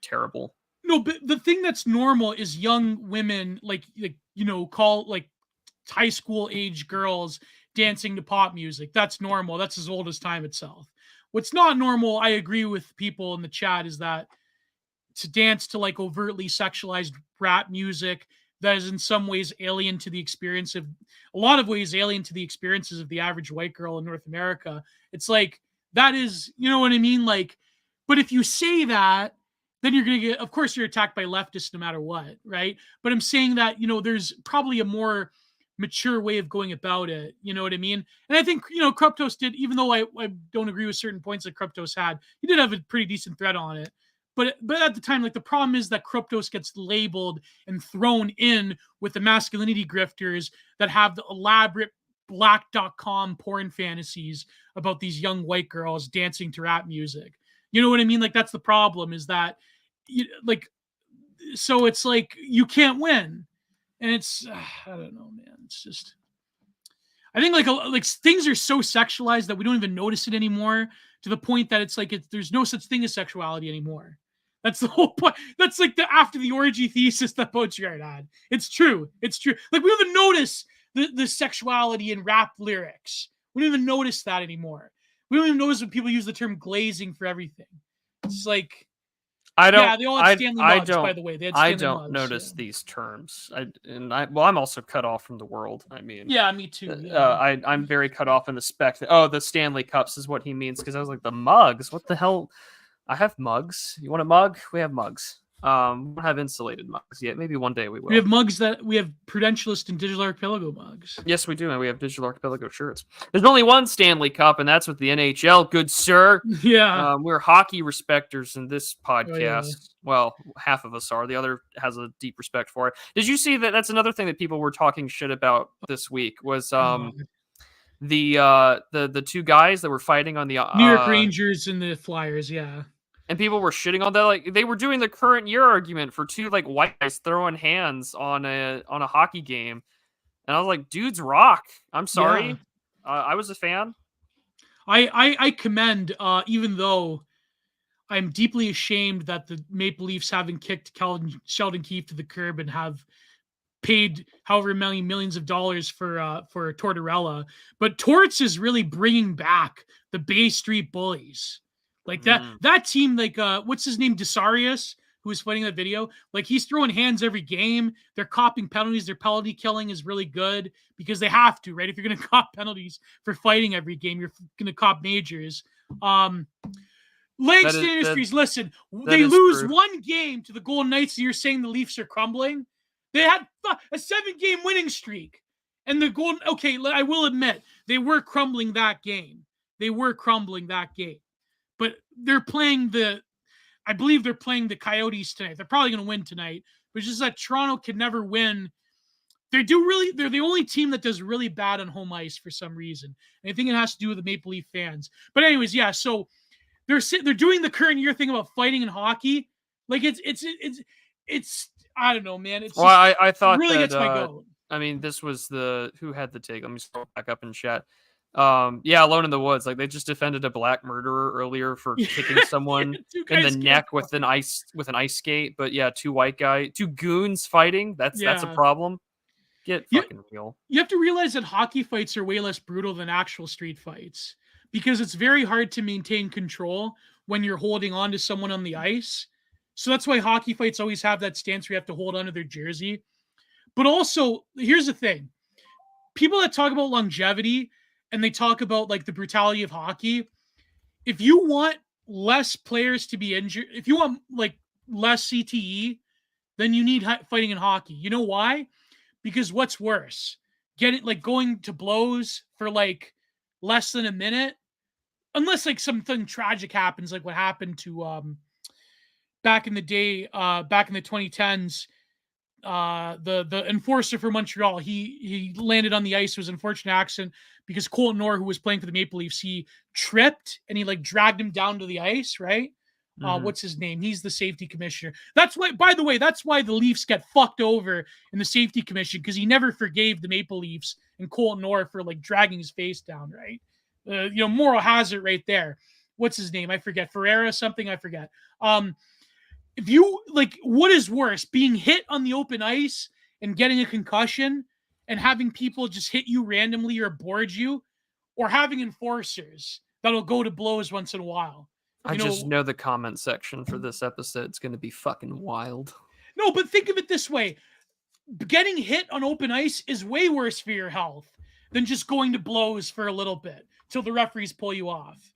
terrible. No, but the thing that's normal is young women, like call like high school age girls dancing to pop music. That's normal. That's as old as time itself. What's not normal, I agree with people in the chat, is that to dance to like overtly sexualized rap music that is in some ways alien to the experience of, a lot of ways alien to the experiences of the average white girl in North America. It's like, that is, you know what I mean? Like, but if you say that, then you're going to get, of course, you're attacked by leftists no matter what, right? But I'm saying that, there's probably a more mature way of going about it. You know what I mean? And I think, Kruptos did, even though I don't agree with certain points that Kruptos had, he did have a pretty decent thread on it. But at the time, like, the problem is that Kruptos gets labeled and thrown in with the masculinity grifters that have the elaborate black.com porn fantasies about these young white girls dancing to rap music. You know what I mean? Like, that's the problem, is that, so it's like you can't win. And it's, I don't know, man. It's just, I think like things are so sexualized that we don't even notice it anymore, to the point that it's like there's no such thing as sexuality anymore. That's the whole point. That's like the after the orgy thesis that Baudrillard had. It's true. It's true. Like, we don't even notice the sexuality in rap lyrics. We don't even notice that anymore. We don't even notice when people use the term glazing for everything. It's like, I don't. Yeah, they all had Stanley I mugs, don't. by the way. They had I Stanley don't mugs, notice yeah. these terms. I'm also cut off from the world. I mean, Yeah, me too. Yeah. I'm very cut off in the spec. The Stanley Cups is what he means, because I was like, the mugs. What the hell? I have mugs. You want a mug? We have mugs. We don't have insulated mugs yet. Maybe one day we will. We have mugs we have Prudentialist and Digital Archipelago mugs. Yes, we do, and we have Digital Archipelago shirts. There's only one Stanley Cup, and that's with the NHL, good sir. Yeah. We're hockey respecters in this podcast. yeah. Well, half of us are. The other has a deep respect for it. Did you see that? That's another thing that people were talking shit about this week was the two guys that were fighting on the New York Rangers and the Flyers, yeah. And people were shitting on that. Like, they were doing the current year argument for two like white guys throwing hands on a hockey game, and I was like, dudes rock. I'm sorry, Yeah. I was a fan. I commend, even though I'm deeply ashamed that the Maple Leafs haven't kicked Sheldon Keefe to the curb and have paid however many millions of dollars for Tortorella, but Torts is really bringing back the Bay Street Bullies. Like that team, like what's his name, Desarius, who was fighting that video. Like, he's throwing hands every game. They're copping penalties. Their penalty killing is really good because they have to, right? If you're going to cop penalties for fighting every game, you're going to cop majors. Langston Industries, listen, they lose one game to the Golden Knights, and you're saying the Leafs are crumbling? They had a 7-game winning streak. And the Golden, okay, I will admit, they were crumbling that game. But they're playing I believe they're playing the Coyotes tonight. They're probably going to win tonight. But it's just that Toronto can never win. They're the only team that does really bad on home ice for some reason. And I think it has to do with the Maple Leaf fans. But anyways, yeah, so they're doing the current year thing about fighting in hockey. Like, it's I don't know, man. It's I thought it really that, gets my goat. I mean, this was who had the take. Let me scroll back up in chat. Alone in the Woods. Like, they just defended a black murderer earlier for kicking someone in the neck with an ice skate. But yeah, two goons fighting. That's a problem. Get fucking real. You have to realize that hockey fights are way less brutal than actual street fights, because it's very hard to maintain control when you're holding on to someone on the ice. So that's why hockey fights always have that stance where you have to hold onto their jersey. But also, here's the thing. People that talk about longevity and they talk about like the brutality of hockey, if you want less players to be injured, if you want like less CTE, then you need fighting in hockey. You know why? Because what's worse? Going to blows for like less than a minute, unless like something tragic happens, like what happened to back in the day, back in the 2010s, the enforcer for Montreal, he landed on the ice. It was an unfortunate accident because Colton Orr, who was playing for the Maple Leafs, he tripped and he like dragged him down to the ice, right? What's his name? He's the safety commissioner. That's why, by the way, that's why the Leafs get fucked over in the safety commission, because he never forgave the Maple Leafs and Colton Orr for like dragging his face down, right? Moral hazard right there. What's his name? I forget. Ferreira something, I forget. If you like, what is worse, being hit on the open ice and getting a concussion and having people just hit you randomly or board you, or having enforcers that'll go to blows once in a while? I just know the comment section for this episode is going to be fucking wild. No, but think of it this way. Getting hit on open ice is way worse for your health than just going to blows for a little bit till the referees pull you off.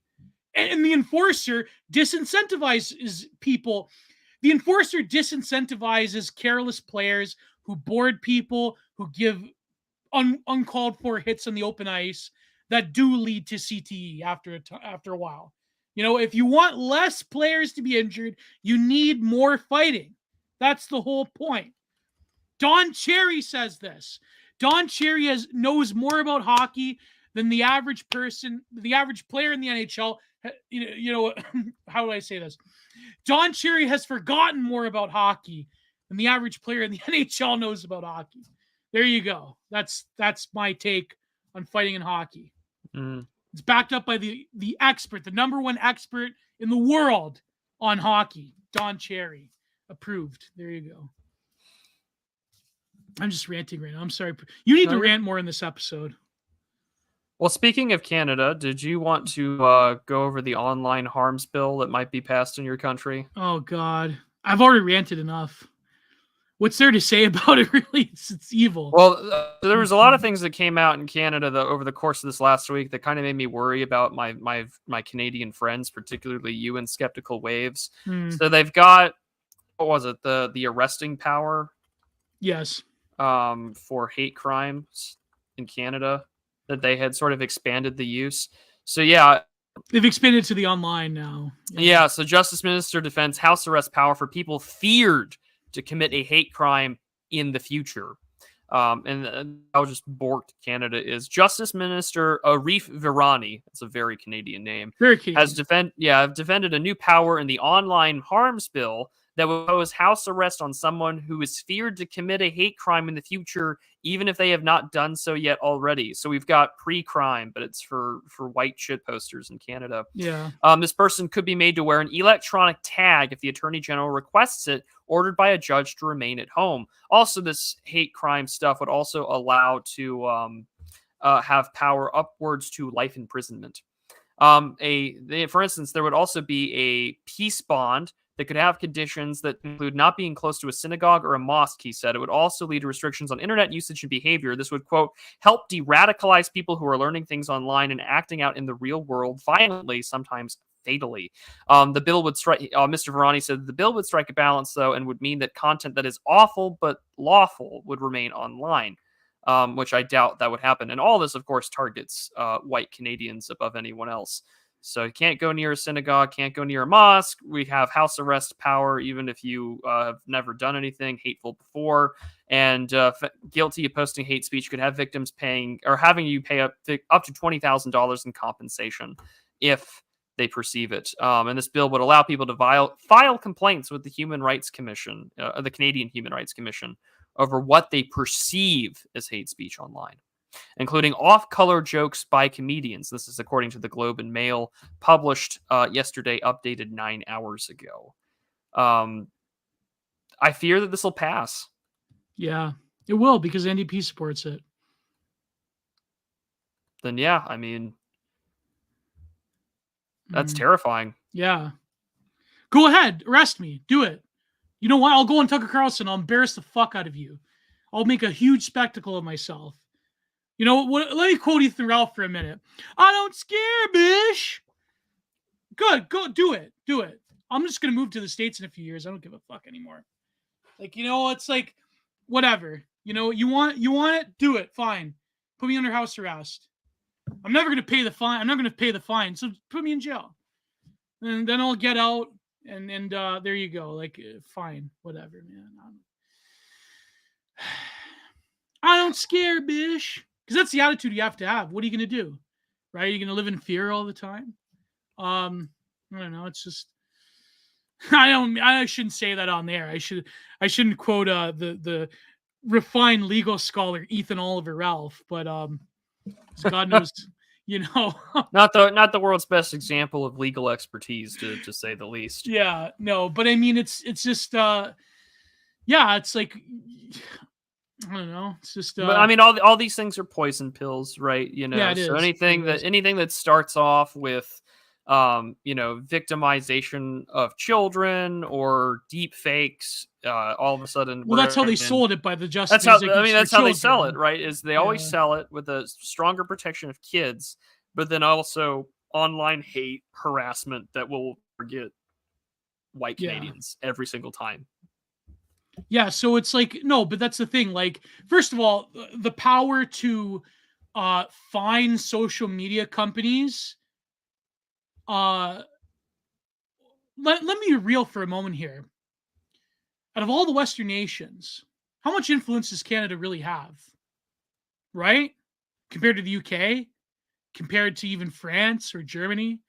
And the enforcer disincentivizes people. The enforcer disincentivizes careless players who board people, who give uncalled for hits on the open ice that do lead to CTE after a while. If you want less players to be injured, you need more fighting. That's the whole point. Don Cherry says this. Don Cherry knows more about hockey than the average person, the average player in the NHL. How do I say this? Don Cherry has forgotten more about hockey than the average player in the NHL knows about hockey. There you go. That's my take on fighting in hockey. Mm. It's backed up by the expert, the number one expert in the world on hockey, Don Cherry. Approved. There you go. I'm just ranting right now. I'm sorry. You need to rant more in this episode. Well, speaking of Canada, did you want to go over the online harms bill that might be passed in your country? Oh, God. I've already ranted enough. What's there to say about it, really? It's evil. Well, there was a lot of things that came out in Canada over the course of this last week that kind of made me worry about my Canadian friends, particularly you and Skeptical Waves. So they've got, what was it, the arresting power? Yes. For hate crimes in Canada, that they had sort of expanded the use. So yeah, they've expanded to the online now. Yeah, so Justice Minister defends house arrest power for people feared to commit a hate crime in the future. And how just borked Canada is. Justice Minister Arif Virani, that's a very Canadian name, very Canadian, has defended a new power in the online harms bill that would impose house arrest on someone who is feared to commit a hate crime in the future, even if they have not done so yet already. So we've got pre-crime, but it's for white shit posters in Canada. Yeah. This person could be made to wear an electronic tag if the Attorney General requests it, ordered by a judge to remain at home. Also, this hate crime stuff would also allow to have power upwards to life imprisonment. For instance, there would also be a peace bond that could have conditions that include not being close to a synagogue or a mosque, he said. It would also lead to restrictions on internet usage and behavior. This would, quote, help de-radicalize people who are learning things online and acting out in the real world violently, sometimes fatally. The bill would strike, Mr. Virani said, the bill would strike a balance, though, and would mean that content that is awful but lawful would remain online, which I doubt that would happen. And all this, of course, targets white Canadians above anyone else. So you can't go near a synagogue, can't go near a mosque. We have house arrest power, even if you have never done anything hateful before. And guilty of posting hate speech could have victims paying or having you pay up to $20,000 in compensation if they perceive it. And this bill would allow people to file complaints with the Human Rights Commission, the Canadian Human Rights Commission, over what they perceive as hate speech online, including off-color jokes by comedians. This is according to the Globe and Mail, published yesterday, updated 9 hours ago. I fear that this will pass. Yeah, it will, because NDP supports it. Then yeah, I mean, that's terrifying. Yeah. Go ahead, arrest me. Do it. You know what? I'll go on Tucker Carlson. I'll embarrass the fuck out of you. I'll make a huge spectacle of myself. You know what? Let me quote Ethan Ralph for a minute. I don't scare, bish. Good, go do it. Do it. I'm just gonna move to the States in a few years. I don't give a fuck anymore. Like, it's like, whatever. You want it? Do it. Fine. Put me under house arrest. I'm never gonna pay the fine. I'm not gonna pay the fine. So put me in jail. And then I'll get out. And there you go. Like, fine, whatever, man. I don't scare, bish. Because that's the attitude you have to have. What are you going to do? Right? Are you going to live in fear all the time? I don't know. It's just, I shouldn't say that on there. I shouldn't quote the refined legal scholar Ethan Oliver Ralph, but God knows, not the world's best example of legal expertise, to say the least. Yeah, no, but I mean, it's just, yeah, it's like, I don't know. It's just. But I mean, all these things are poison pills, right? Yeah, it so is. anything that starts off with, victimization of children or deep fakes, all of a sudden. Well, that's how they sold it by the Justice. That's how they sell it, right? Is they always sell it with a stronger protection of kids, but then also online hate harassment that will forget white Canadians every single time. Yeah, so it's like, no, but that's the thing. Like, first of all, the power to find social media companies. Uh, let me be real for a moment here. Out of all the Western nations, how much influence does Canada really have? Right? Compared to the UK, compared to even France or Germany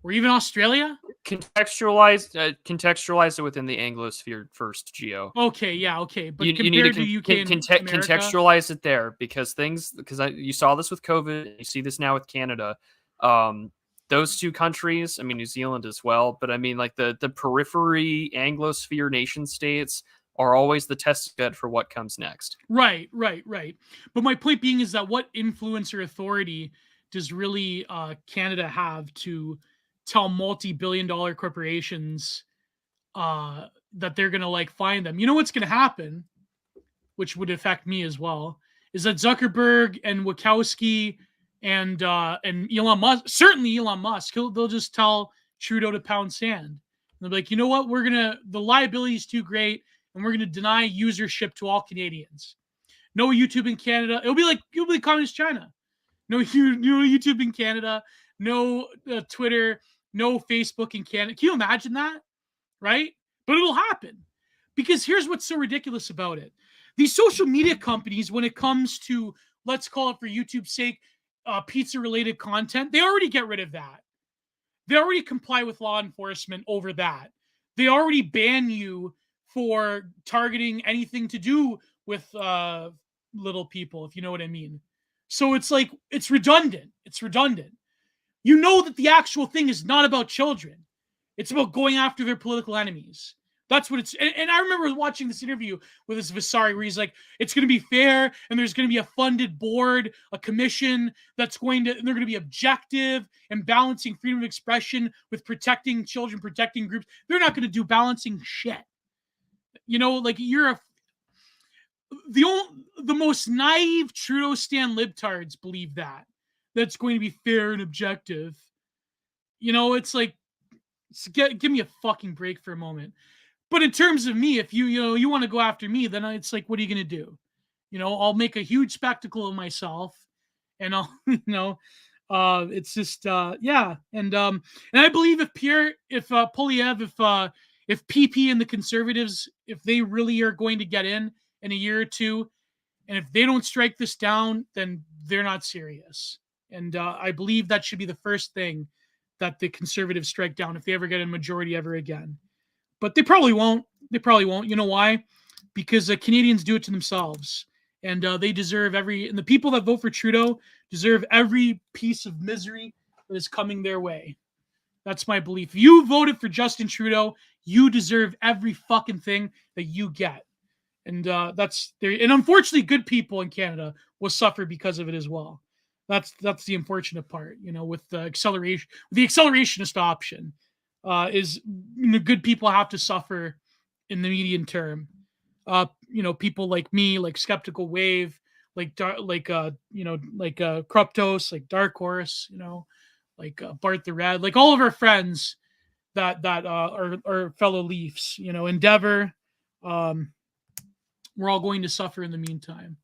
or even Australia? Contextualize it within the Anglosphere first, Geo. Okay, yeah, okay. But You need to compared to UK and America? contextualize it there, because you saw this with COVID, you see this now with Canada. Um, those two countries, I mean New Zealand as well, but I mean like the periphery Anglosphere nation states are always the test bed for what comes next. Right, right, right. But my point being is that what influence or authority does really Canada have to tell multi-billion-dollar corporations that they're gonna like find them? You know what's gonna happen, which would affect me as well, is that Zuckerberg and Wachowski and Elon Musk, certainly Elon Musk, they'll just tell Trudeau to pound sand. And they'll be like, you know what, the liability is too great, and we're gonna deny usership to all Canadians. No YouTube in Canada. It'll be like communist China. No, no YouTube in Canada. No Twitter. No Facebook in Canada. Can you imagine that? Right? But it'll happen because here's what's so ridiculous about it: these social media companies, when it comes to, let's call it for YouTube's sake, pizza-related content, they already get rid of that. They already comply with law enforcement over that. They already ban you for targeting anything to do with little people, if you know what I mean. So it's like, it's redundant. It's redundant. You know that the actual thing is not about children. It's about going after their political enemies. That's what it's. And I remember watching this interview with this Vasari where he's like, it's going to be fair, and there's going to be a funded board, a commission that's going to, and they're going to be objective and balancing freedom of expression with protecting children, protecting groups. They're not going to do balancing shit. You know, like the most naive Trudeau stan libtards believe that's going to be fair and objective. You know, it's like, give me a fucking break for a moment. But in terms of me, if you want to go after me, then it's like, what are you going to do? You know, I'll make a huge spectacle of myself, and I'll, it's just, yeah. And I believe if Polyev, if PP and the Conservatives, if they really are going to get in a year or two, and if they don't strike this down, then they're not serious. And I believe that should be the first thing that the Conservatives strike down if they ever get a majority ever again. But they probably won't. They probably won't. You know why? Because Canadians do it to themselves, and they deserve and the people that vote for Trudeau deserve every piece of misery that is coming their way. That's my belief. If you voted for Justin Trudeau, you deserve every fucking thing that you get. And that's there. And unfortunately, good people in Canada will suffer because of it as well. That's the unfortunate part, with the accelerationist option. Is good people have to suffer in the medium term. People like me, like Skeptical Wave, like Kruptos, like Dark Horse, like Bart the Red, like all of our friends that are fellow Leafs, Endeavor. We're all going to suffer in the meantime.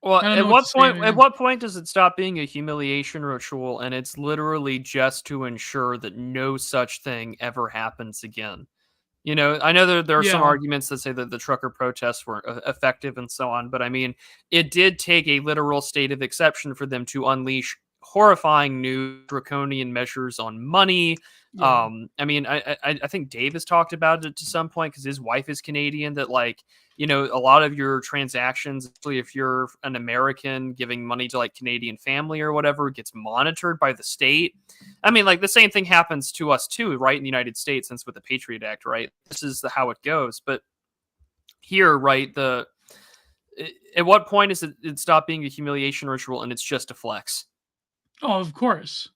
Well, at what point does it stop being a humiliation ritual and it's literally just to ensure that no such thing ever happens again? I know there are some arguments that say that the trucker protests were effective and so on, but I mean, it did take a literal state of exception for them to unleash horrifying new draconian measures on money. Yeah. I mean, I think Dave has talked about it to some point because his wife is Canadian, that a lot of your transactions, especially if you're an American giving money to like Canadian family or whatever, gets monitored by the state. I mean, like the same thing happens to us too, right? In the United States, since with the Patriot Act, right? This is how it goes. But here, right, at what point is it stop being a humiliation ritual and it's just a flex? Oh, of course.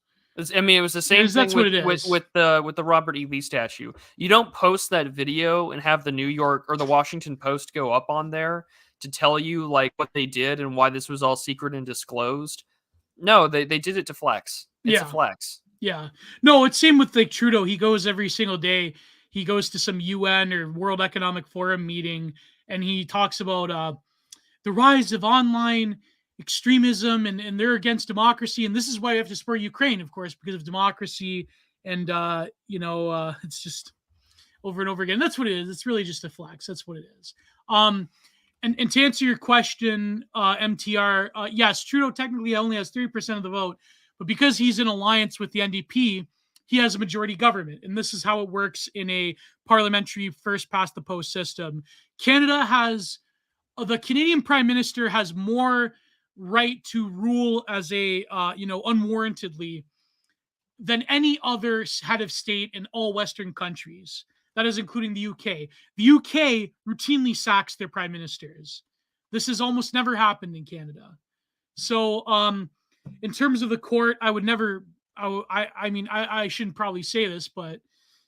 I mean, it was the same thing with the Robert E. Lee statue. You don't post that video and have the New York or the Washington Post go up on there to tell you like what they did and why this was all secret and disclosed. No, they did it to flex. It's a flex. Yeah. No, it's same with like Trudeau. He goes every single day. he goes to some UN or World Economic Forum meeting, and he talks about the rise of online extremism, and they're against democracy, and this is why we have to support Ukraine, of course, because of democracy. And it's just over and over again. That's what it is. It's really just a flex. That's what it is. And to answer your question, MTR, yes, Trudeau technically only has 3% of the vote, but because he's in alliance with the NDP, he has a majority government. And this is how it works in a parliamentary first past the post system. The Canadian Prime Minister has more right to rule as a, unwarrantedly than any other head of state in all Western countries. That is including the UK. The UK routinely sacks their prime ministers. This has almost never happened in Canada. So, in terms of the court, I would never. I shouldn't probably say this, but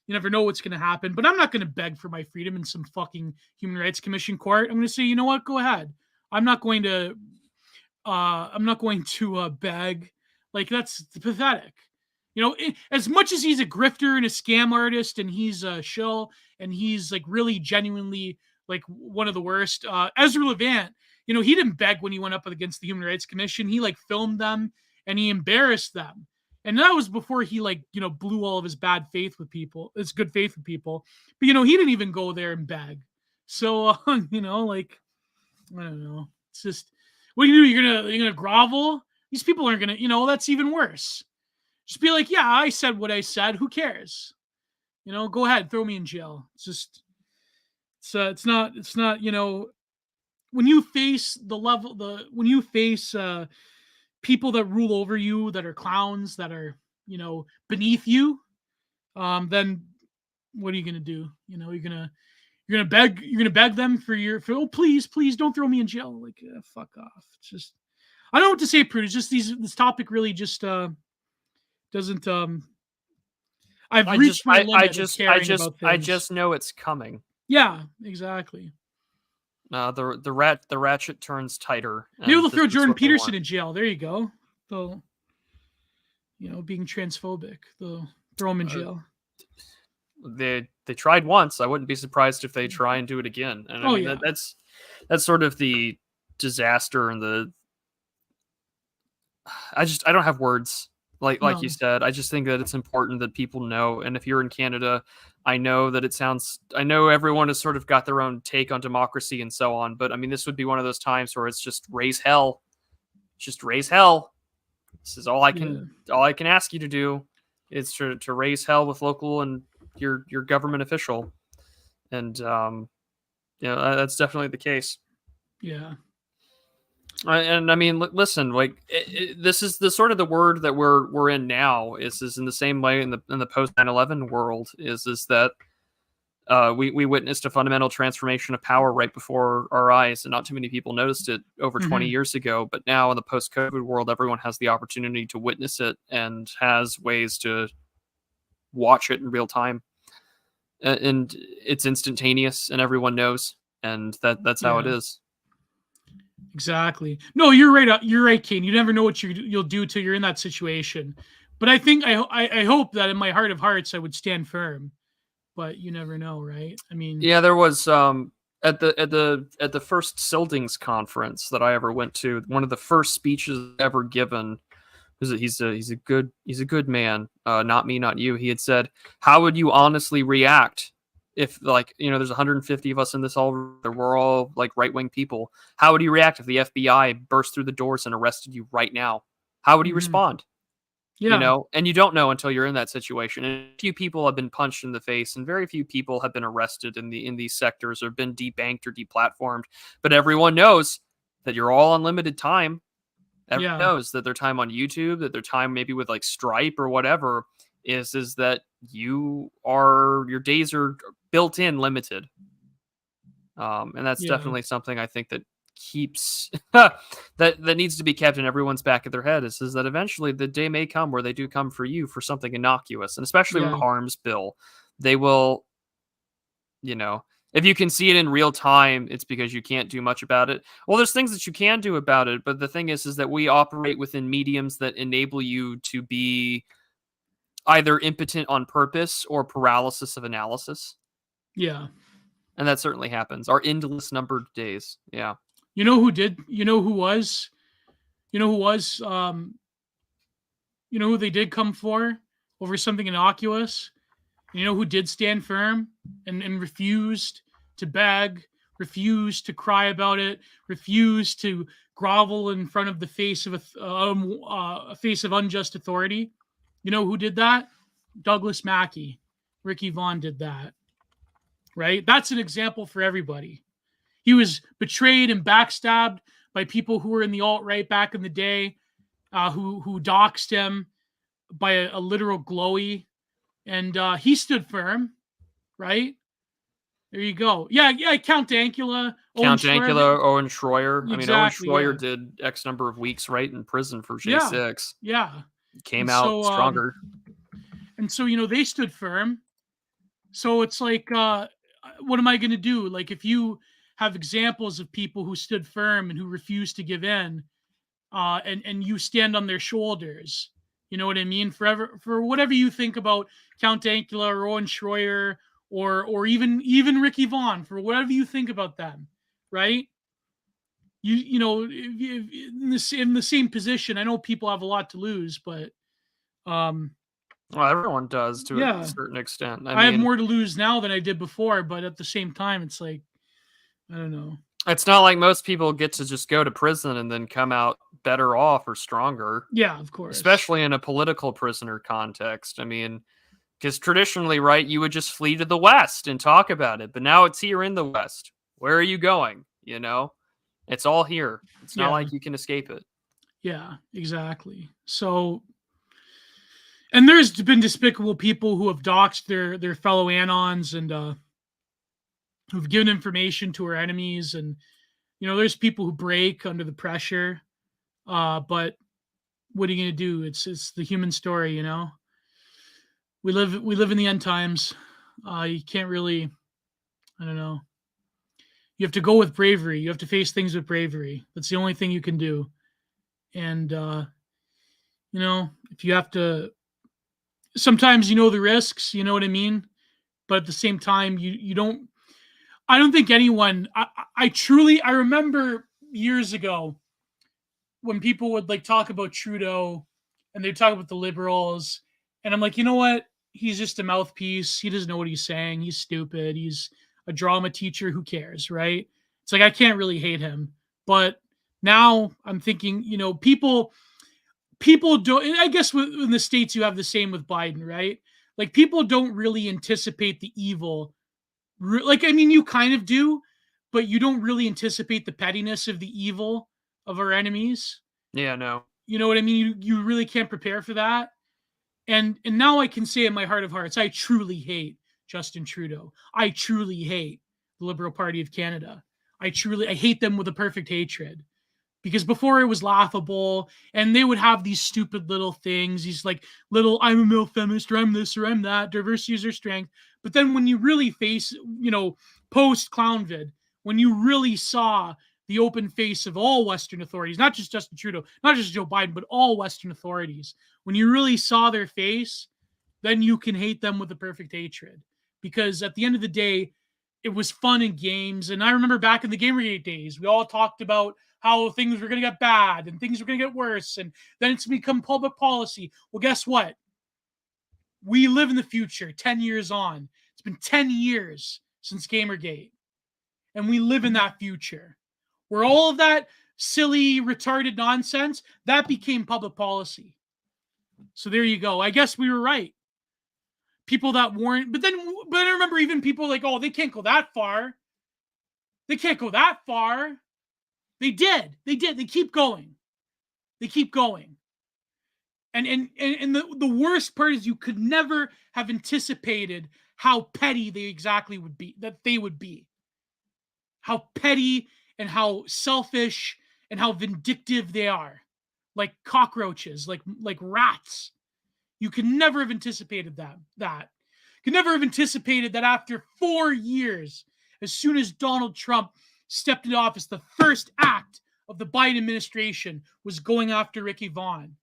you never know what's going to happen. But I'm not going to beg for my freedom in some fucking Human Rights Commission court. I'm going to say, you know what? Go ahead. I'm not going to. Beg. Like, that's pathetic. As much as he's a grifter and a scam artist, and he's a shill, and he's like really genuinely like one of the worst. Ezra Levant, he didn't beg when he went up against the Human Rights Commission. He like filmed them and he embarrassed them, and that was before he blew all of his bad faith with people. It's good faith with people, but he didn't even go there and beg. So I don't know. It's just, what do you do? You're gonna grovel? These people aren't gonna. That's even worse. Just be like, yeah, I said what I said. Who cares? Go ahead, throw me in jail. It's just, it's not. When you face when you face people that rule over you, that are clowns, that are beneath you, then what are you gonna do? You're gonna beg them oh, please don't throw me in jail. Like, fuck off. It's just, I don't know what to say, Prude. It's just this topic really just doesn't I've reached my limit of caring about things. I just know it's coming. Yeah, exactly. The ratchet turns tighter. Maybe they'll throw Jordan Peterson in jail. There you go. They'll, being transphobic, they'll throw him in jail. They tried once. I wouldn't be surprised if they try and do it again. And that's sort of the disaster and I don't have words. Like you said, I just think that it's important that people know. And if you're in Canada, I know everyone has sort of got their own take on democracy and so on. But I mean, this would be one of those times where it's just raise hell. Just raise hell. This is all I can ask you to do is to raise hell with local and your government official. And that's definitely the case. Yeah. And I mean, listen, like this is the sort of the word that we're in now is in the same way in the post 9/11 world is that we witnessed a fundamental transformation of power right before our eyes, and not too many people noticed it over 20 years ago. But now in the post-COVID world, everyone has the opportunity to witness it and has ways to watch it in real time, and it's instantaneous, and everyone knows, and that's how it is. Exactly. No, you're right. You're right, Kane. You never know what you'll do till you're in that situation. But I think I hope that in my heart of hearts I would stand firm. But you never know, right? I mean, yeah, there was at the first Sildings conference that I ever went to. One of the first speeches ever given. He's a good man. Not me, not you. He had said, "How would you honestly react if, like, there's 150 of us in this all, we're all like right-wing people. How would you react if the FBI burst through the doors and arrested you right now? How would you respond?" Yeah. And you don't know until you're in that situation. And few people have been punched in the face, and very few people have been arrested in these sectors or been debanked or deplatformed. But everyone knows that you're all on limited time. Everyone knows that their time on YouTube, that their time maybe with like Stripe or whatever is that your days are built in limited. And that's definitely something I think that keeps that needs to be kept in everyone's back of their head is that eventually the day may come where they do come for you for something innocuous, and especially with harms bill, they will, if you can see it in real time, it's because you can't do much about it. Well, there's things that you can do about it, but the thing is that we operate within mediums that enable you to be either impotent on purpose or paralysis of analysis. Yeah. And that certainly happens. Our endless numbered days. Yeah. You know who did? You know who was? You know who was? You know who they did come for over something innocuous? You know who did stand firm and refused to beg, refused to cry about it, refused to grovel in front of the face of a face of unjust authority? You know who did that? Douglas Mackey. Ricky Vaughn did that. Right? That's an example for everybody. He was betrayed and backstabbed by people who were in the alt-right back in the day, who doxed him by a literal glowy, and he stood firm, right? There you go. Yeah, Count Dankula, Count Dankula, Owen Schroyer. I mean, Owen exactly. Schroyer Yeah. did X number of weeks, right, in prison for Yeah. J6. Yeah. Came And out so, stronger. And so, they stood firm. So it's like, what am I going to do? Like, if you have examples of people who stood firm and who refused to give in, and you stand on their shoulders, you know what I mean? For whatever you think about Count Dankula or Owen Schroyer or even Ricky Vaughn, for whatever you think about them, right? You know, if in the same position, I know people have a lot to lose, but Well, everyone does to a yeah, certain extent. I have more to lose now than I did before, but at the same time, it's like, I don't know. It's not like most people get to just go to prison and then come out better off or stronger. Yeah, of course. Especially in a political prisoner context. I mean, because traditionally, right, you would just flee to the West and talk about it. But now it's here in the West. Where are you going? You know, it's all here. It's not like you can escape it. Yeah, exactly. So, and there's been despicable people who have doxed their fellow Anons and who've given information to our enemies, and there's people who break under the pressure. But what are you gonna do? It's the human story, We live in the end times. You can't really, I don't know. You have to go with bravery. You have to face things with bravery. That's the only thing you can do. And if you have to, sometimes the risks. You know what I mean? But at the same time, you don't. I don't think anyone. I remember years ago when people would like talk about Trudeau and they'd talk about the Liberals, and I'm like, you know what? He's just a mouthpiece. He doesn't know what he's saying. He's stupid. He's a drama teacher. Who cares, right? It's like I can't really hate him. But now I'm thinking, people don't. And I guess in the States you have the same with Biden, right? Like people don't really anticipate the evil. Like, I mean, you kind of do, but you don't really anticipate the pettiness of the evil of our enemies. Yeah, no. You know what I mean? You really can't prepare for that. And now I can say in my heart of hearts, I truly hate Justin Trudeau. I truly hate the Liberal Party of Canada. I hate them with a perfect hatred. Because before it was laughable, and they would have these stupid little things, these like little, I'm a male feminist, or I'm this, or I'm that, diversity is their strength. But then when you really face, post Clownvid, when you really saw the open face of all Western authorities, not just Justin Trudeau, not just Joe Biden, but all Western authorities, when you really saw their face, then you can hate them with a perfect hatred. Because at the end of the day, it was fun and games. And I remember back in the Gamergate days, we all talked about how things were going to get bad and things were going to get worse. And then it's become public policy. Well, guess what? We live in the future 10 years on. It's been 10 years since Gamergate. And we live in that future where all of that silly, retarded nonsense, that became public policy. So there you go. I guess we were right. People that weren't, but I remember even people like, oh, they can't go that far. They can't go that far. They did. They keep going. They keep going. And the worst part is you could never have anticipated how petty they would be. How petty and how selfish and how vindictive they are. Like cockroaches, like rats. You could never have anticipated that. Could never have anticipated that after 4 years, as soon as Donald Trump stepped into office, the first act of the Biden administration was going after Ricky Vaughn.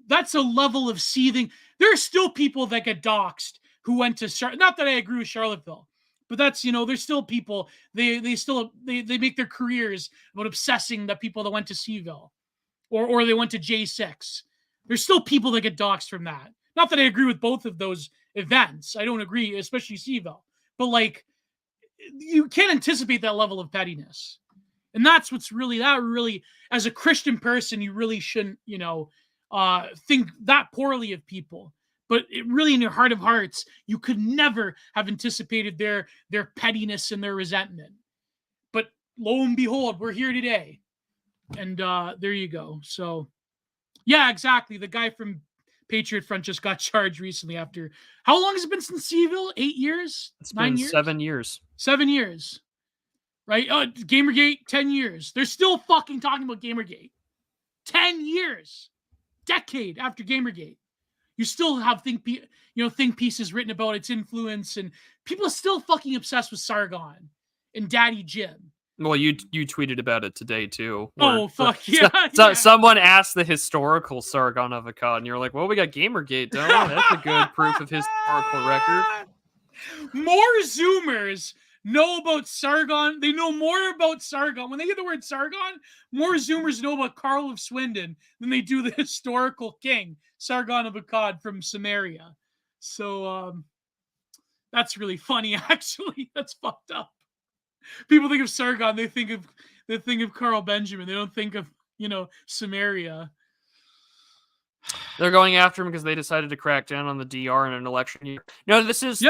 that's a level of seething. There are still people that get doxxed who went to not that I agree with Charlottesville, but that's, there's still people, they make their careers about obsessing that people that went to Seville or they went to J6. There's still people that get doxxed from that. Not that I agree with both of those events. I don't agree, especially Seville. But like, you can't anticipate that level of pettiness. And that's what's really, as a Christian person, you really shouldn't, think that poorly of people. But it really, in your heart of hearts, you could never have anticipated their pettiness and their resentment. But lo and behold, we're here today. And there you go. So, yeah, exactly. The guy from Patriot Front just got charged recently after, how long has it been since Seville? 8 years? It's 9 been years? 7 years. 7 years. Right? Gamergate, 10 years. They're still fucking talking about Gamergate. 10 years. Decade after Gamergate. You still have think pieces written about its influence, and people are still fucking obsessed with Sargon and Daddy Jim. Well, you tweeted about it today too. Oh, fuck yeah. Someone asked the historical Sargon of Akkad, and you're like, well, we got Gamergate, don't we? That's a good proof of historical record. More Zoomers know about Sargon. They know more about Sargon. When they hear the word Sargon, more Zoomers know about Carl of Swindon than they do the historical king, Sargon of Akkad from Samaria. So that's really funny, actually. That's fucked up. People think of Sargon, they think of Carl Benjamin. They don't think of, Samaria. They're going after him because they decided to crack down on the DR in an election year. No, this is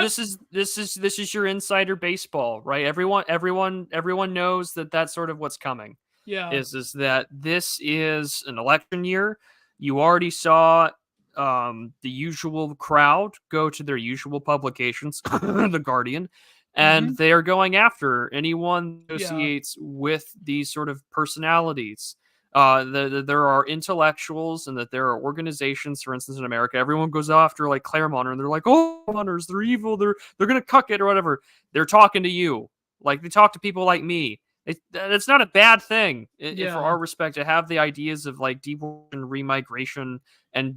your insider baseball, right? Everyone knows that that's sort of what's coming. Yeah, is that this is an election year. You already saw the usual crowd go to their usual publications, The Guardian, and they are going after anyone who associates with these sort of personalities. There are intellectuals and that there are organizations, for instance, in America, everyone goes after like Claremont and they're like, oh, Hunters, they're evil, they're going to cuck it or whatever. They're talking to you. Like they talk to people like me. It's not a bad thing for our respect to have the ideas of like deportation, remigration, and,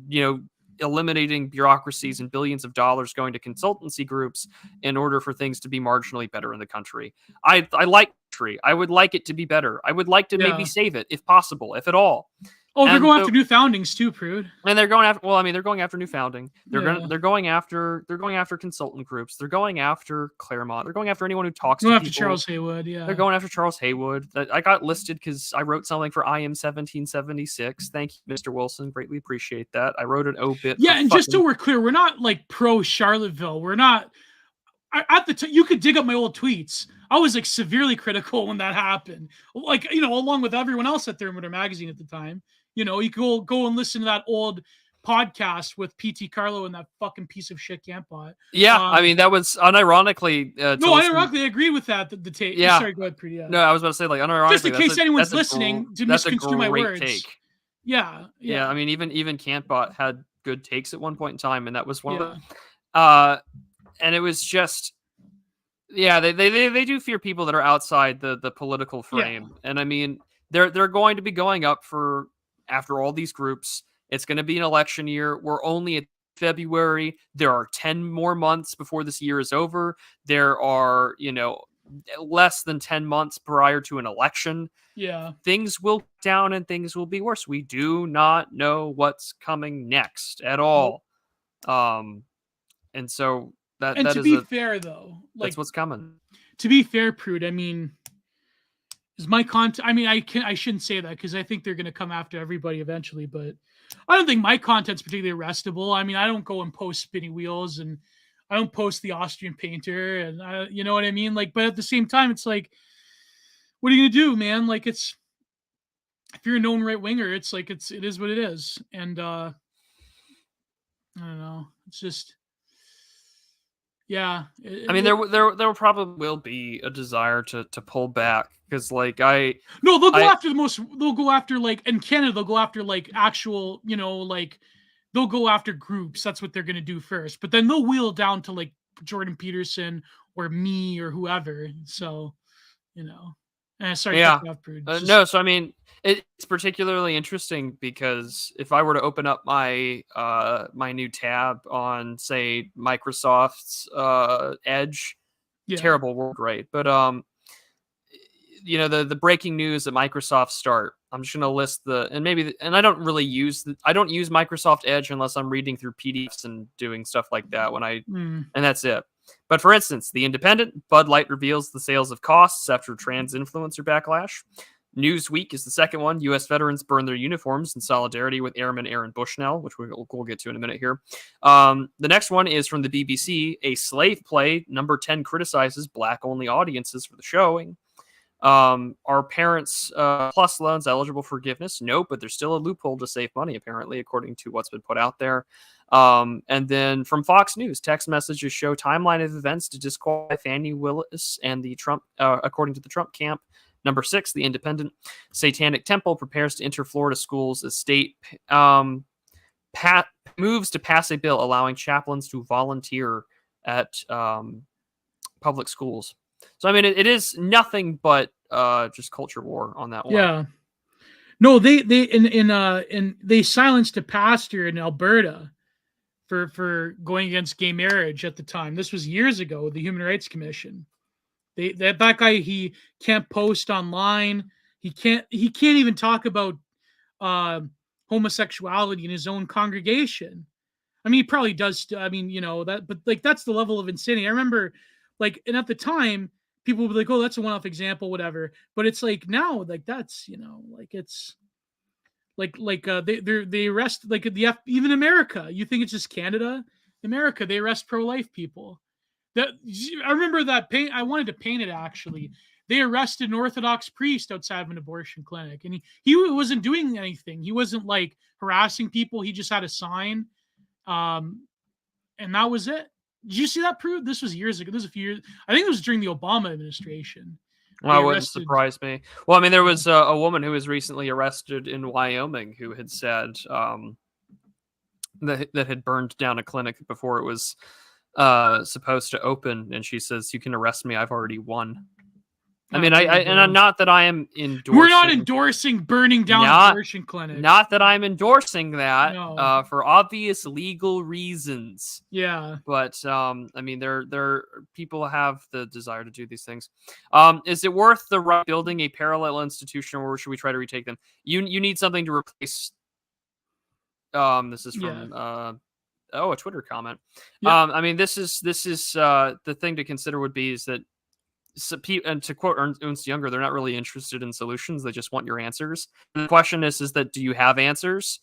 eliminating bureaucracies and billions of dollars going to consultancy groups in order for things to be marginally better in the country. I like country. I would like it to be better. I would like to maybe save it if possible, if at all. Oh, they're going after new foundings too, Prude. And they're going after. Well, I mean, they're going after new founding. They're going after consultant groups. They're going after Claremont. They're going after anyone who talks. Going after Charles Haywood. Yeah, they're going after Charles Haywood. I got listed because I wrote something for IM 1776. Thank you, Mr. Wilson. Greatly appreciate that. I wrote an obit. Yeah, and just so we're clear, we're not like pro Charlottesville. We're not. At the you could dig up my old tweets. I was like severely critical when that happened. Like, along with everyone else at Thermometer Magazine at the time. You could go and listen to that old podcast with PT Carlo and that fucking piece of shit Campbot. Yeah, I mean, that was unironically. Unironically, I agree with that. The take. Yeah. Sorry, go ahead, Pretty. Yeah. No, I was about to say, like, unironically. Just in case anyone's listening to misconstrue my words. Take. Yeah. I mean, even Campbot had good takes at one point in time, and that was one of them. And it was just. Yeah, they do fear people that are outside the political frame, and I mean, they're going to be going up for. After all these groups, it's going to be an election year. We're only at February. There are 10 more months before this year is over. There are, less than 10 months prior to an election. Yeah. Things will down and things will be worse. We do not know what's coming next at all. And so to be fair, though, that's what's coming. To be fair, Prude, I mean, is my content? I mean, I shouldn't say that because I think they're going to come after everybody eventually. But I don't think my content's particularly arrestable. I mean, I don't go and post spinning wheels, and I don't post the Austrian painter, and you know what I mean. Like, but at the same time, it's like, what are you gonna do, man? Like, it's if you're a known right winger, it's like it is what it is, and I don't know. It's just. Yeah, I mean, there probably will be a desire to pull back because, like, they'll go after like in Canada they'll go after like actual like they'll go after groups. That's what they're gonna do first, but then they'll wheel down to like Jordan Peterson or me or whoever. So, and Sorry, cut Yeah. you off, Prude. No, so I mean, it's particularly interesting because if I were to open up my my new tab on, say, Microsoft's Edge, Yeah. terrible word, right? But the breaking news at Microsoft Start. I'm just gonna list and I don't really I don't use Microsoft Edge unless I'm reading through PDFs and doing stuff like that Mm. and that's it. But for instance, The Independent, Bud Light reveals the sales of costs after trans influencer backlash. Newsweek is the second one. U.S. veterans burn their uniforms in solidarity with Airman Aaron Bushnell, which we'll get to in a minute here. The next one is from the BBC. A slave play, number 10, criticizes black-only audiences for the showing. Are parents plus loans eligible for forgiveness? Nope, but there's still a loophole to save money, apparently, according to what's been put out there. And then from Fox News, text messages show timeline of events to disqualify Fannie Willis and the Trump, according to the Trump camp. Number 6, The Independent. Satanic Temple prepares to enter Florida schools as state moves to pass a bill allowing chaplains to volunteer at public schools. So I mean, it is nothing but just culture war on that one. Yeah. No, they they silenced a pastor in Alberta for going against gay marriage at the time. This was years ago. The Human Rights Commission. That guy, he can't post online. He can't even talk about homosexuality in his own congregation. I mean, he probably does. I mean, that, but like that's the level of insanity. I remember, like, and at the time, people would be like, "Oh, that's a one-off example, whatever." But it's like now, like that's like it's they arrest like even America. You think it's just Canada? America, they arrest pro-life people. That I remember that paint. I wanted to paint it actually. They arrested an Orthodox priest outside of an abortion clinic, and he wasn't doing anything. He wasn't like harassing people. He just had a sign, and that was it. Did you see that, Prude? This was years ago. This was a few years. I think it was during the Obama administration. Well, it wouldn't surprise me. Well, I mean, there was a woman who was recently arrested in Wyoming who had said that had burned down a clinic before it was supposed to open, and she says, "You can arrest me. I've already won." I mean, and not that I am endorsing. We're not endorsing burning down abortion clinics. Not that I'm endorsing that, No. for obvious legal reasons. Yeah. But I mean, there people have the desire to do these things. Is it worth the right building a parallel institution, or should we try to retake them? You need something to replace. This is from a Twitter comment. Yeah. I mean, this is the thing to consider would be is that. And to quote Ernst Younger, they're not really interested in solutions. They just want your answers. The question is that do you have answers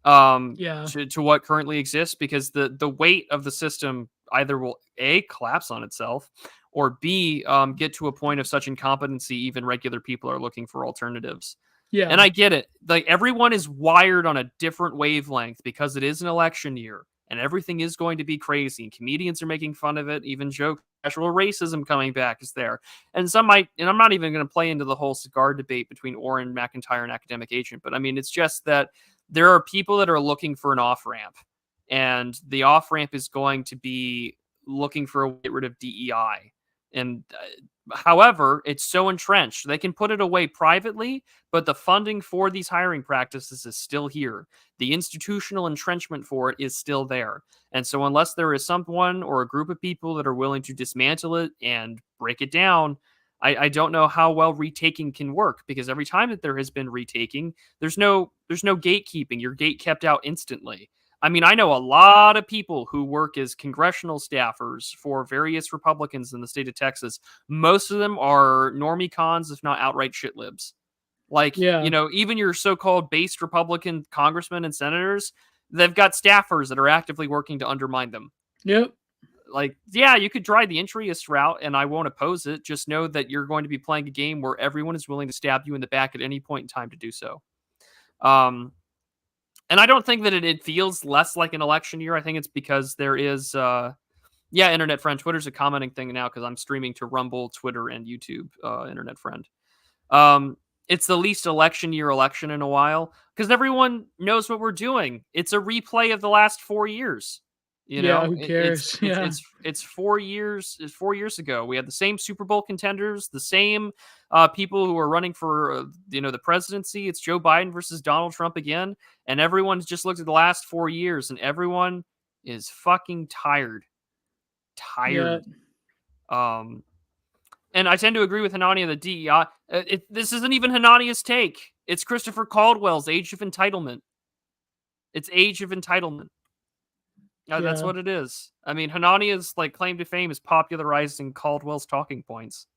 to what currently exists? Because the weight of the system either will A, collapse on itself, or B, get to a point of such incompetency even regular people are looking for alternatives. Yeah. And I get it. Like, everyone is wired on a different wavelength because it is an election year. And everything is going to be crazy. And comedians are making fun of it. Even joke casual racism coming back is there. And some might, and I'm not even going to play into the whole cigar debate between Orrin McIntyre and Academic Agent. But I mean, it's just that there are people that are looking for an off-ramp. And the off-ramp is going to be looking for a way to get rid of DEI. And however, it's so entrenched. They can put it away privately, but the funding for these hiring practices is still here. The institutional entrenchment for it is still there. And so unless there is someone or a group of people that are willing to dismantle it and break it down, I don't know how well retaking can work, because every time that there has been retaking, there's no gatekeeping. Your gate kept out instantly. I mean, I know a lot of people who work as congressional staffers for various Republicans in the state of Texas. Most of them are normie cons, if not outright shit libs. Like, even your so-called based Republican congressmen and senators, they've got staffers that are actively working to undermine them. Yep. Like, yeah, you could try the entryist route, and I won't oppose it. Just know that you're going to be playing a game where everyone is willing to stab you in the back at any point in time to do so. And I don't think that it feels less like an election year. I think it's because there is, internet friend. Twitter's a commenting thing now because I'm streaming to Rumble, Twitter, and YouTube, internet friend. It's the least election year election in a while because everyone knows what we're doing. It's a replay of the last 4 years. You Yeah, know, who cares? Yeah. it's 4 years. It's 4 years ago. We had the same Super Bowl contenders, the same people who are running for the presidency. It's Joe Biden versus Donald Trump again, and everyone's just looked at the last 4 years, and everyone is fucking tired, Yeah. tired. Um, and I tend to agree with Hanania that DEI. This isn't even Hanania's take. It's Christopher Caldwell's Age of Entitlement. It's Age of Entitlement. That's Yeah. what it is. I mean, Hanania's like claim to fame is popularizing Caldwell's talking points,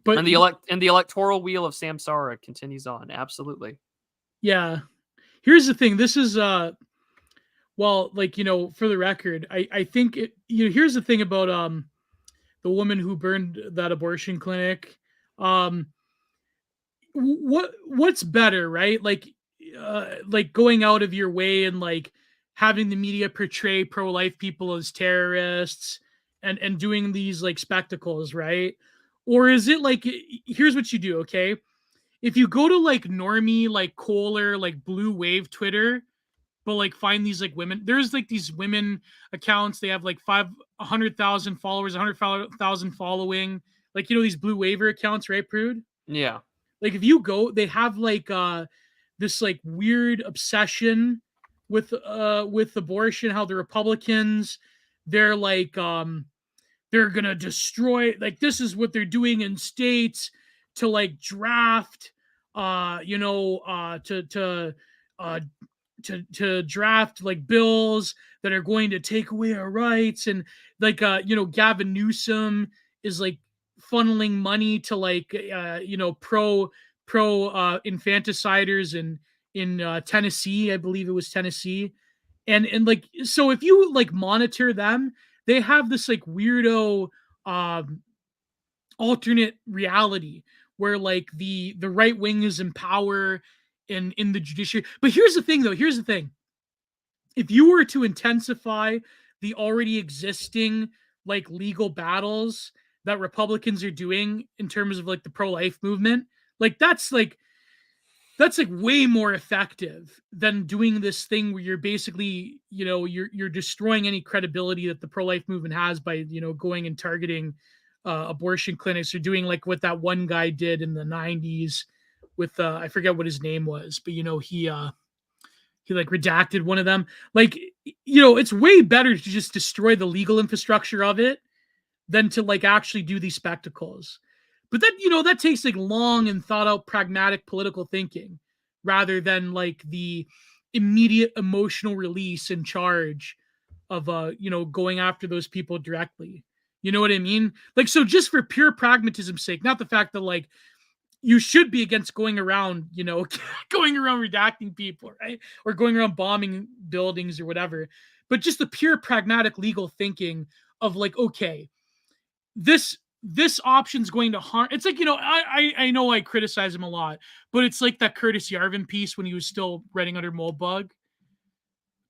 But and the electoral wheel of Samsara continues on. Absolutely. yeah. Here's the thing. This is well, like, for the record, I think here's the thing about the woman who burned that abortion clinic. Um what's better, right? Like going out of your way and like having the media portray pro-life people as terrorists and doing these like spectacles, right? Or is it like, here's what you do, okay? If you go to like normie, like Kohler, like blue wave Twitter, but like find these like women, there's like these women accounts, they have like 100,000 followers, 100,000 following, like, these blue waiver accounts, right, Prude? Yeah. Like if you go, they have like this like weird obsession with abortion, how the Republicans, they're like they're gonna destroy, like this is what they're doing in states to like draft uh to draft like bills that are going to take away our rights. And like Gavin Newsom is like funneling money to like pro infanticiders in Tennessee. I believe it was Tennessee. And like, so if you like monitor them, they have this like weirdo um alternate reality where like the right wing is in power in the judiciary. But here's the thing though, here's the thing. If you were to intensify the already existing like legal battles that Republicans are doing in terms of like the pro-life movement, like that's like way more effective than doing this thing where you're basically, you're destroying any credibility that the pro-life movement has by, going and targeting abortion clinics, or doing like what that one guy did in the 90s with I forget what his name was, but he like redacted one of them. Like, it's way better to just destroy the legal infrastructure of it than to like actually do these spectacles. But that, that takes like long and thought out pragmatic political thinking rather than like the immediate emotional release and charge of going after those people directly. You know what I mean? Like, so just for pure pragmatism's sake, not the fact that like you should be against going around, going around redacting people, right? Or going around bombing buildings or whatever. But just the pure pragmatic legal thinking of like, okay, this option's going to harm. It's like, I know I criticize him a lot, but it's like that Curtis Yarvin piece when he was still writing under Moldbug.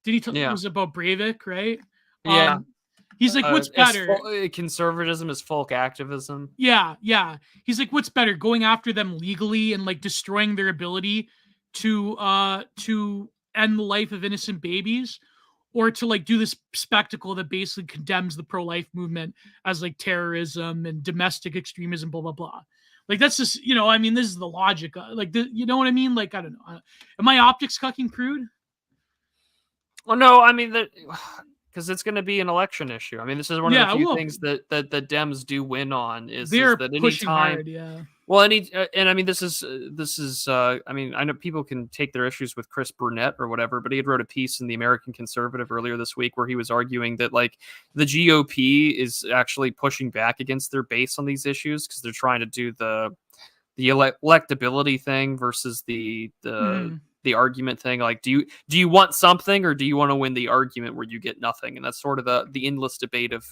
Did he it was about Breivik, right? Yeah. He's like, what's better? Conservatism is folk activism. Yeah. He's like, what's better, going after them legally and like destroying their ability to end the life of innocent babies, or to like do this spectacle that basically condemns the pro-life movement as like terrorism and domestic extremism, blah, blah, blah. Like, that's just, I mean, this is the logic. You know what I mean? Like, I don't know. Am I optics cucking, Prude? Well, no, I mean that because it's going to be an election issue. I mean, this is one of the few things that the Dems do win on is that pushing hard, yeah. Well, and I mean, this is I mean, I know people can take their issues with Chris Burnett or whatever, but he had wrote a piece in the American Conservative earlier this week where he was arguing that like the GOP is actually pushing back against their base on these issues because they're trying to do the electability thing versus the argument thing. Like, do you want something, or do you want to win the argument where you get nothing? And that's sort of the endless debate of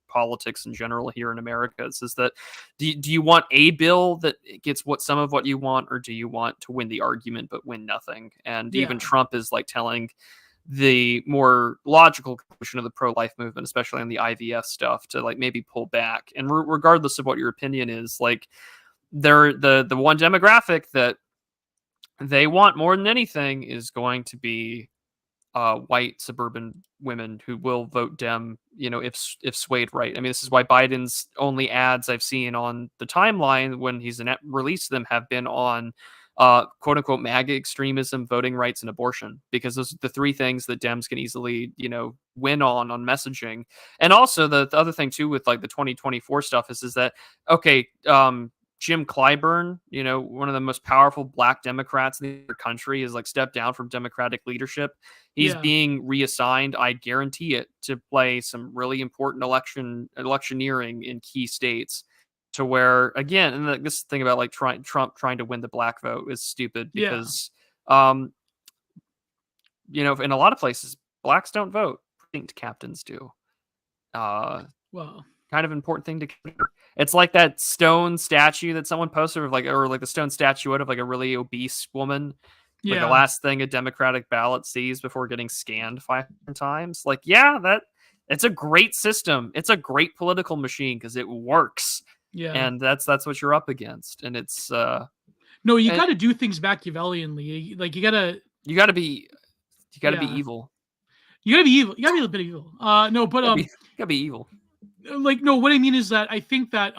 politics in general here in America. It's just that do you want a bill that gets some of what you want, or do you want to win the argument but win nothing? And even Trump is like telling the more logical conclusion of the pro-life movement, especially on the IVF stuff, to like maybe pull back. And regardless of what your opinion is, like they're the one demographic that they want more than anything is going to be white suburban women who will vote Dem, if swayed right. I mean, this is why Biden's only ads I've seen on the timeline when he's released them have been on quote unquote MAGA extremism, voting rights, and abortion, because those are the three things that Dems can easily, win on messaging. And also the other thing too with like the 2024 stuff is that okay, Jim Clyburn, one of the most powerful black Democrats in the country, is like stepped down from Democratic leadership. He's being reassigned, I guarantee it, to play some really important electioneering in key states, to where, again, and this thing about like Trump trying to win the black vote is stupid because, in a lot of places, blacks don't vote. Precinct captains do. Well, kind of important thing to consider. It's like that stone statue that someone posted of or the stone statuette of like a really obese woman. Like the last thing a Democratic ballot sees before getting scanned 500 times. Like, it's a great system. It's a great political machine because it works. Yeah. And that's what you're up against. And it's no, you got to do things Machiavellianly. Like you got to be evil. You got to be evil. You got to be a little bit evil. No, but you got to be evil. Like, no, what I mean is that I think that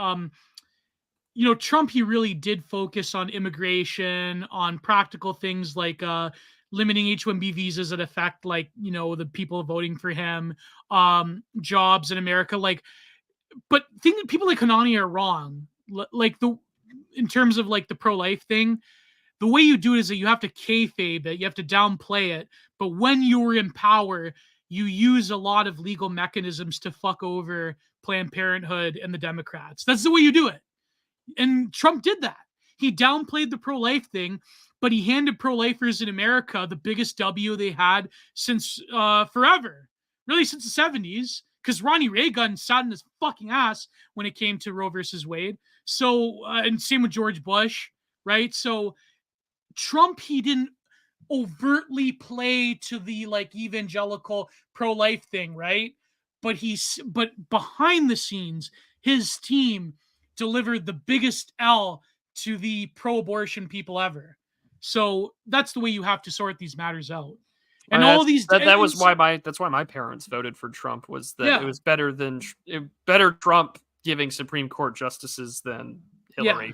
Trump, he really did focus on immigration, on practical things like limiting H-1B visas that affect the people voting for him, jobs in America. But people like Hanani are wrong. In terms of the pro-life thing, the way you do it is that you have to kayfabe it, you have to downplay it. But when you're in power, you use a lot of legal mechanisms to fuck over Planned Parenthood and the Democrats. That's the way you do it. And Trump did that. He downplayed the pro-life thing, but he handed pro-lifers in America the biggest W they had since forever. Really since the 70s, because Ronnie Reagan sat in his fucking ass when it came to Roe versus Wade. So, and same with George Bush, right? So Trump, he didn't overtly play to the evangelical pro-life thing, right? But behind the scenes, his team delivered the biggest L to the pro-abortion people ever. So that's the way you have to sort these matters out. And that's why my parents voted for Trump, was that it was better Trump giving Supreme Court justices than Hillary. Yeah.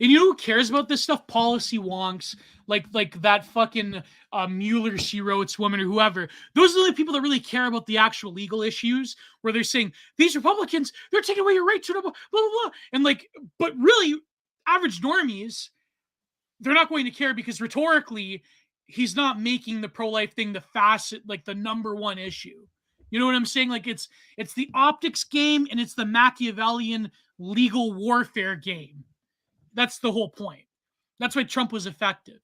And you know who cares about this stuff? Policy wonks, like that fucking Mueller, she wrote woman or whoever. Those are the only people that really care about the actual legal issues, where they're saying these Republicans, they're taking away your right to blah blah blah, and but really, average normies, they're not going to care because rhetorically, he's not making the pro-life thing the number one issue. You know what I'm saying? It's the optics game and it's the Machiavellian legal warfare game. That's the whole point. That's why Trump was effective.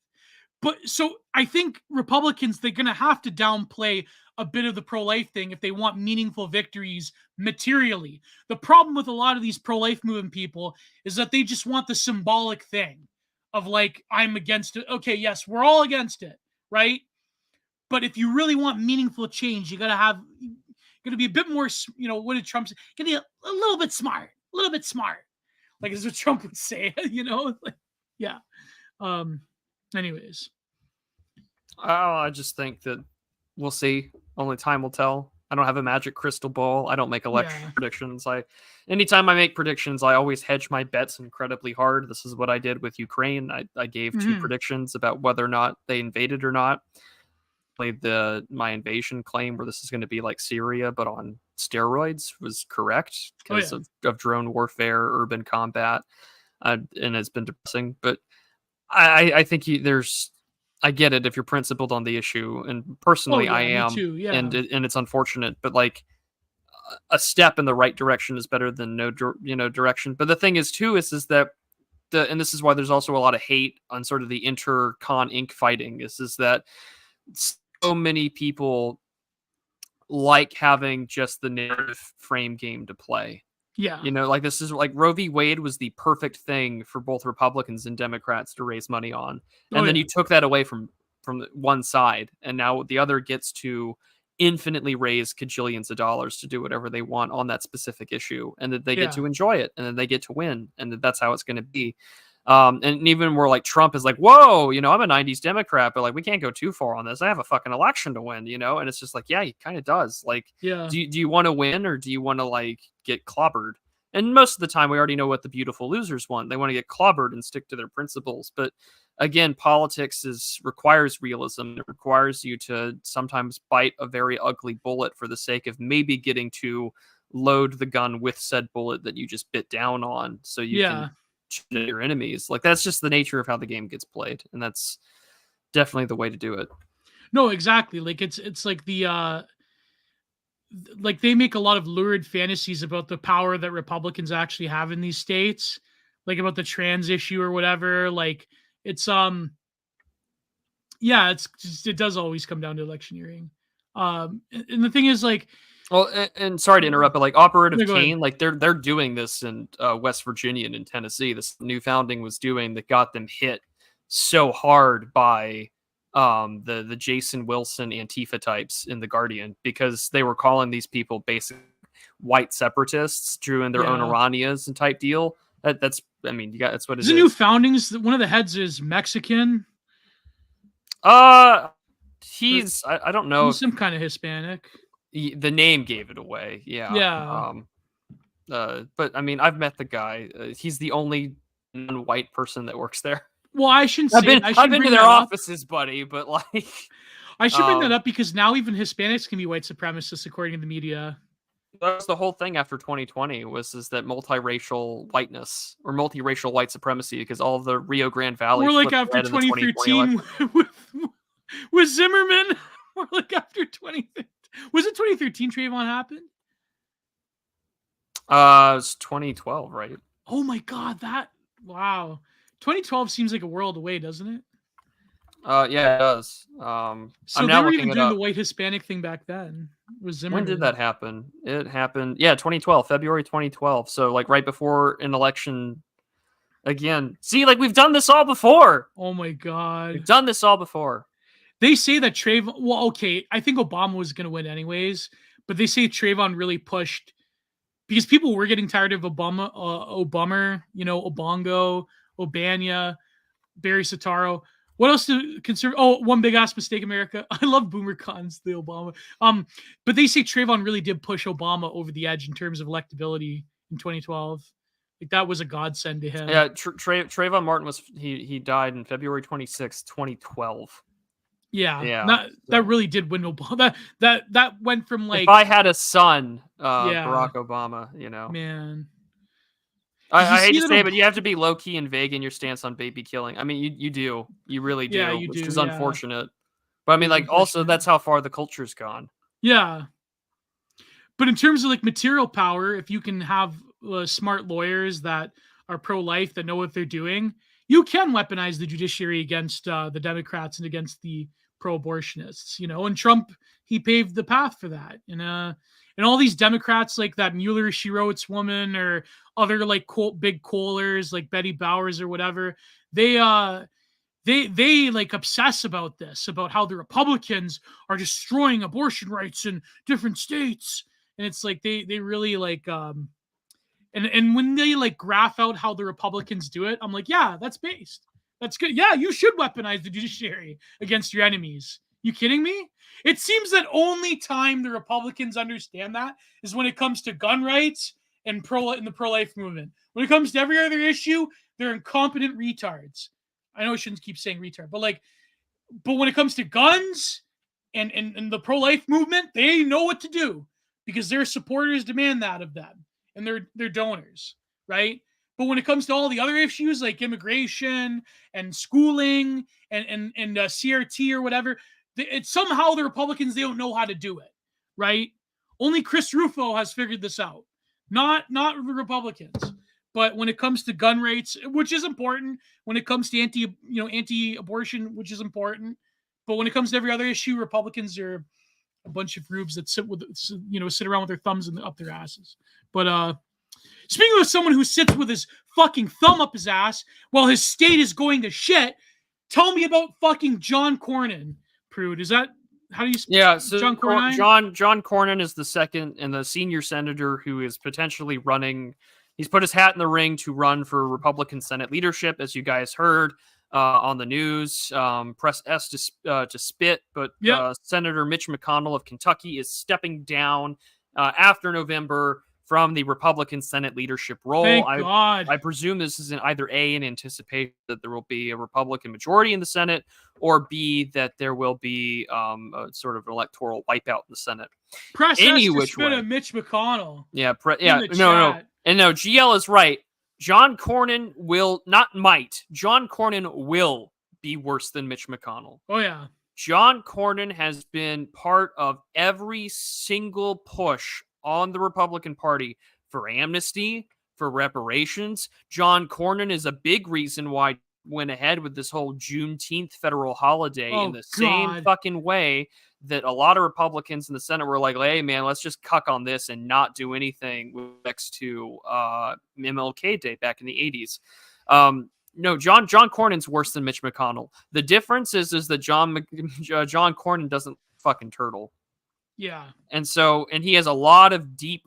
But so I think Republicans, they're going to have to downplay a bit of the pro-life thing if they want meaningful victories materially. The problem with a lot of these pro-life movement people is that they just want the symbolic thing of I'm against it. Okay, yes, we're all against it, right? But if you really want meaningful change, you got to be a bit more, what did Trump say? Got to be a little bit smart, That's what Trump would say, yeah. Anyways. I just think that we'll see. Only time will tell. I don't have a magic crystal ball. I don't make election predictions. Anytime I make predictions, I always hedge my bets incredibly hard. This is what I did with Ukraine. I gave two predictions about whether or not they invaded or not. Played my invasion claim, where this is going to be like Syria, but on steroids, was correct because of drone warfare, urban combat, and it's been depressing. But I think I get it if you're principled on the issue, and personally I am, too, and it's unfortunate, but a step in the right direction is better than no direction. But the thing is too is that and this is why there's also a lot of hate on sort of the inter-con Inc. fighting is that so many people like having just the narrative frame game to play. Yeah. This is Roe v. Wade was the perfect thing for both Republicans and Democrats to raise money on. And then you took that away from one side, and now the other gets to infinitely raise cajillions of dollars to do whatever they want on that specific issue, and that they get to enjoy it, and then they get to win, and that's how it's going to be. And even more like Trump is like, whoa, you know, I'm a 90s Democrat, but like we can't go too far on this. I have a fucking election to win, you know? And it's just like, yeah, he kind of does. Like, Yeah. do you want to win or do you want to like get clobbered? And most of the time we already know what the beautiful losers want. They want to get clobbered and stick to their principles. But again, politics requires realism. It requires you to sometimes bite a very ugly bullet for the sake of maybe getting to load the gun with said bullet that you just bit down on so you can shoot at your enemies. Like that's just the nature of how the game gets played, and that's definitely the way to do it. No, exactly. Like it's like the like they make a lot of lurid fantasies about the power that Republicans actually have in these states, like about the trans issue or whatever. Like it's yeah, it's just, it does always come down to electioneering. And the thing is, like, well, and sorry to interrupt, but like Operative go ahead. Cane, like they're doing this in West Virginia and in Tennessee. This new founding was doing that got them hit so hard by the Jason Wilson Antifa types in the Guardian because they were calling these people basically white separatists, drew in their own Iranians and type deal. That's I mean, that's what it is. The new foundings. One of the heads is Mexican. He's I don't know. He's some kind of Hispanic. The name gave it away. Yeah. Yeah. But I mean, I've met the guy. He's the only non-white person that works there. Well, I shouldn't. I've been to their offices, buddy. But like, I should bring that up because now even Hispanics can be white supremacists, according to the media. That was the whole thing after 2020 was that multiracial whiteness or multiracial white supremacy because all of the Rio Grande Valley. More like after 2013 with Zimmerman. More like after 2013. Was it 2013 Trayvon happened? It was 2012, right? Oh my God, wow. 2012 seems like a world away, doesn't it? Yeah, it does. So I'm they now were looking even doing the white Hispanic thing back then. Was Zimmerman. When did that happen? It happened, 2012, February 2012. So like right before an election. Again, see, like we've done this all before. Oh my God, we've done this all before. They say that Trayvon. Well, okay, I think Obama was going to win anyways, but they say Trayvon really pushed because people were getting tired of Obama, you know, Obongo, Obanya, Barry Soetoro. What else to consider? Oh, one big ass mistake, America. I love Boomer Cons, the Obama. But they say Trayvon really did push Obama over the edge in terms of electability in 2012. Like that was a godsend to him. Yeah, Trayvon Martin he died in February 26, 2012. Yeah. That really did win Obama. That went from like if I had a son, Barack Obama, you know. Man. I hate to say it, but you have to be low key and vague in your stance on baby killing. I mean, you do, you really do, which is unfortunate. But I mean, like, also that's how far the culture's gone. Yeah, but in terms of like material power, if you can have smart lawyers that are pro-life that know what they're doing, you can weaponize the judiciary against the Democrats and against the pro-abortionists. You know, and Trump, he paved the path for that. And all these Democrats like that Mueller she wrote woman or other like big Kohlers like Betty Bowers or whatever, they like obsess about this, about how the Republicans are destroying abortion rights in different states. And it's like they really like and when they like graph out how the Republicans do it, I'm like, yeah, that's based. That's good. Yeah, you should weaponize the judiciary against your enemies. You kidding me? It seems that only time the Republicans understand that is when it comes to gun rights and in the pro-life movement. When it comes to every other issue, they're incompetent retards. I know I shouldn't keep saying retard, but when it comes to guns and the pro-life movement, they know what to do because their supporters demand that of them and their donors, right? But when it comes to all the other issues like immigration and schooling and CRT or whatever, it's somehow the Republicans, they don't know how to do it, right? Only Chris Rufo has figured this out, not the Republicans. But when it comes to gun rights, which is important, when it comes to anti-abortion, which is important, but when it comes to every other issue, Republicans are a bunch of rubes that sit around with their thumbs up their asses. But speaking of someone who sits with his fucking thumb up his ass while his state is going to shit, tell me about fucking John Cornyn. Prude, is that how do you? Yeah, so John Cornyn. John Cornyn is the second and the senior senator who is potentially running. He's put his hat in the ring to run for Republican Senate leadership, as you guys heard on the news. Press S to spit, but Senator Mitch McConnell of Kentucky is stepping down after November from the Republican Senate leadership role. Thank God. I presume this is either A, in anticipation that there will be a Republican majority in the Senate, or B, that there will be a sort of electoral wipeout in the Senate. Press S to spit at Mitch McConnell. Yeah, no. And no, GL is right. John Cornyn John Cornyn will be worse than Mitch McConnell. Oh, yeah. John Cornyn has been part of every single push on the Republican Party for amnesty, for reparations. John Cornyn is a big reason why went ahead with this whole Juneteenth federal holiday in the same fucking way that a lot of Republicans in the Senate were like, hey, man, let's just cuck on this and not do anything next to MLK Day back in the 80s. No, John Cornyn's worse than Mitch McConnell. The difference is that John Cornyn doesn't fucking turtle. Yeah. And he has a lot of deep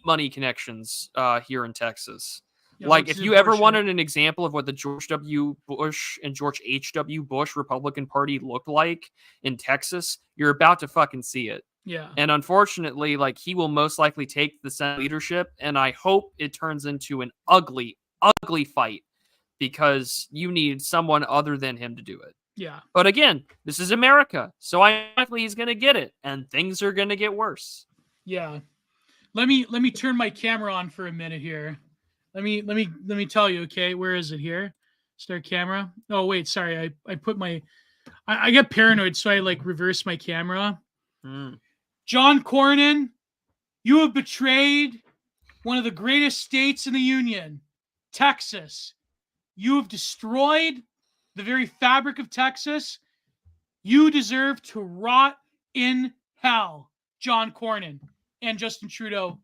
money connections here in Texas. Yeah, like, if you ever wanted an example of what the George W. Bush and George H.W. Bush Republican Party looked like in Texas, you're about to fucking see it. Yeah. And unfortunately, like, he will most likely take the Senate leadership, and I hope it turns into an ugly, ugly fight, because you need someone other than him to do it. Yeah. But again, this is America, so likely he's going to get it, and things are going to get worse. Yeah. Let me turn my camera on for a minute here. Let me tell you, okay? Where is it here? Start camera. Oh, wait, sorry. I put I get paranoid, so I like reverse my camera. John Cornyn, you have betrayed one of the greatest states in the Union, Texas. You have destroyed the very fabric of Texas. You deserve to rot in hell, John Cornyn and Justin Trudeau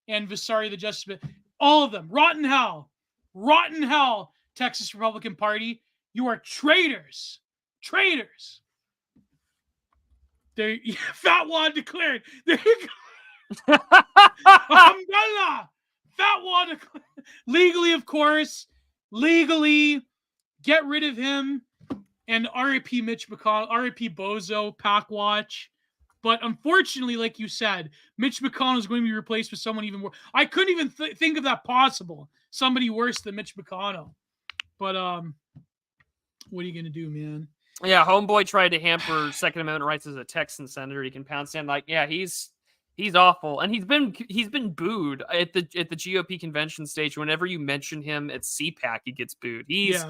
and Vasari the Justice. All of them. Rotten hell. Rotten hell, Texas Republican Party. You are traitors. Traitors. There, Fatwa declared. There you go. Alhamdulillah. Fatwa declared. Legally, of course. Legally. Get rid of him. And RIP Mitch McConnell. RIP Bozo. Pack Watch. But unfortunately, like you said, Mitch McConnell is going to be replaced with someone even worse. I couldn't even think of that possible. Somebody worse than Mitch McConnell. But what are you going to do, man? Yeah, homeboy tried to hamper Second Amendment rights as a Texan senator. He can pound sand like, yeah, he's awful, and he's been booed at the GOP convention stage. Whenever you mention him at CPAC, he gets booed. He's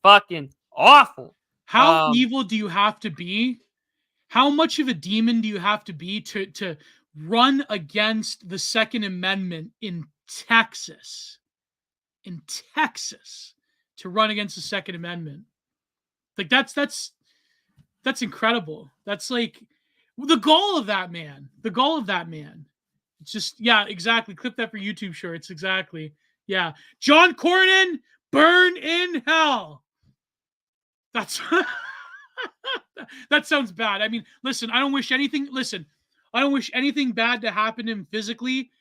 fucking awful. How evil do you have to be? How much of a demon do you have to be to run against the Second Amendment in Texas? In Texas, to run against the Second Amendment, like that's incredible. That's like the goal of that man. The goal of that man. It's just exactly. Clip that for YouTube shorts. Exactly. Yeah, John Cornyn, burn in hell. That's. That sounds bad. I mean, listen, I don't wish anything bad to happen to him physically,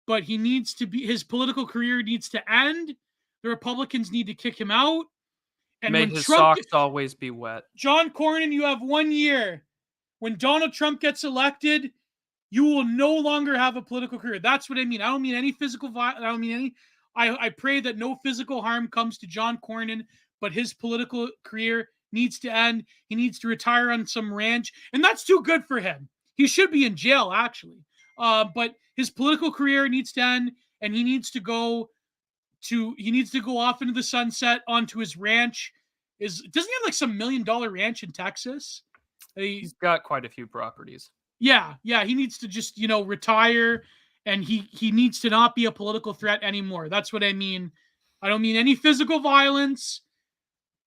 but his political career needs to end. The Republicans need to kick him out. And may his socks always be wet. John Cornyn, you have 1 year. When Donald Trump gets elected, you will no longer have a political career. That's what I mean. I don't mean any physical violence. I don't mean any. I pray that no physical harm comes to John Cornyn, but his political career needs to end. He needs to retire on some ranch, and that's too good for him. He should be in jail, actually. But his political career needs to end, and he needs to go off into the sunset onto his ranch. Doesn't he have like some $1 million ranch in Texas? He's got quite a few properties. Yeah. He needs to just retire, and he needs to not be a political threat anymore. That's what I mean. I don't mean any physical violence.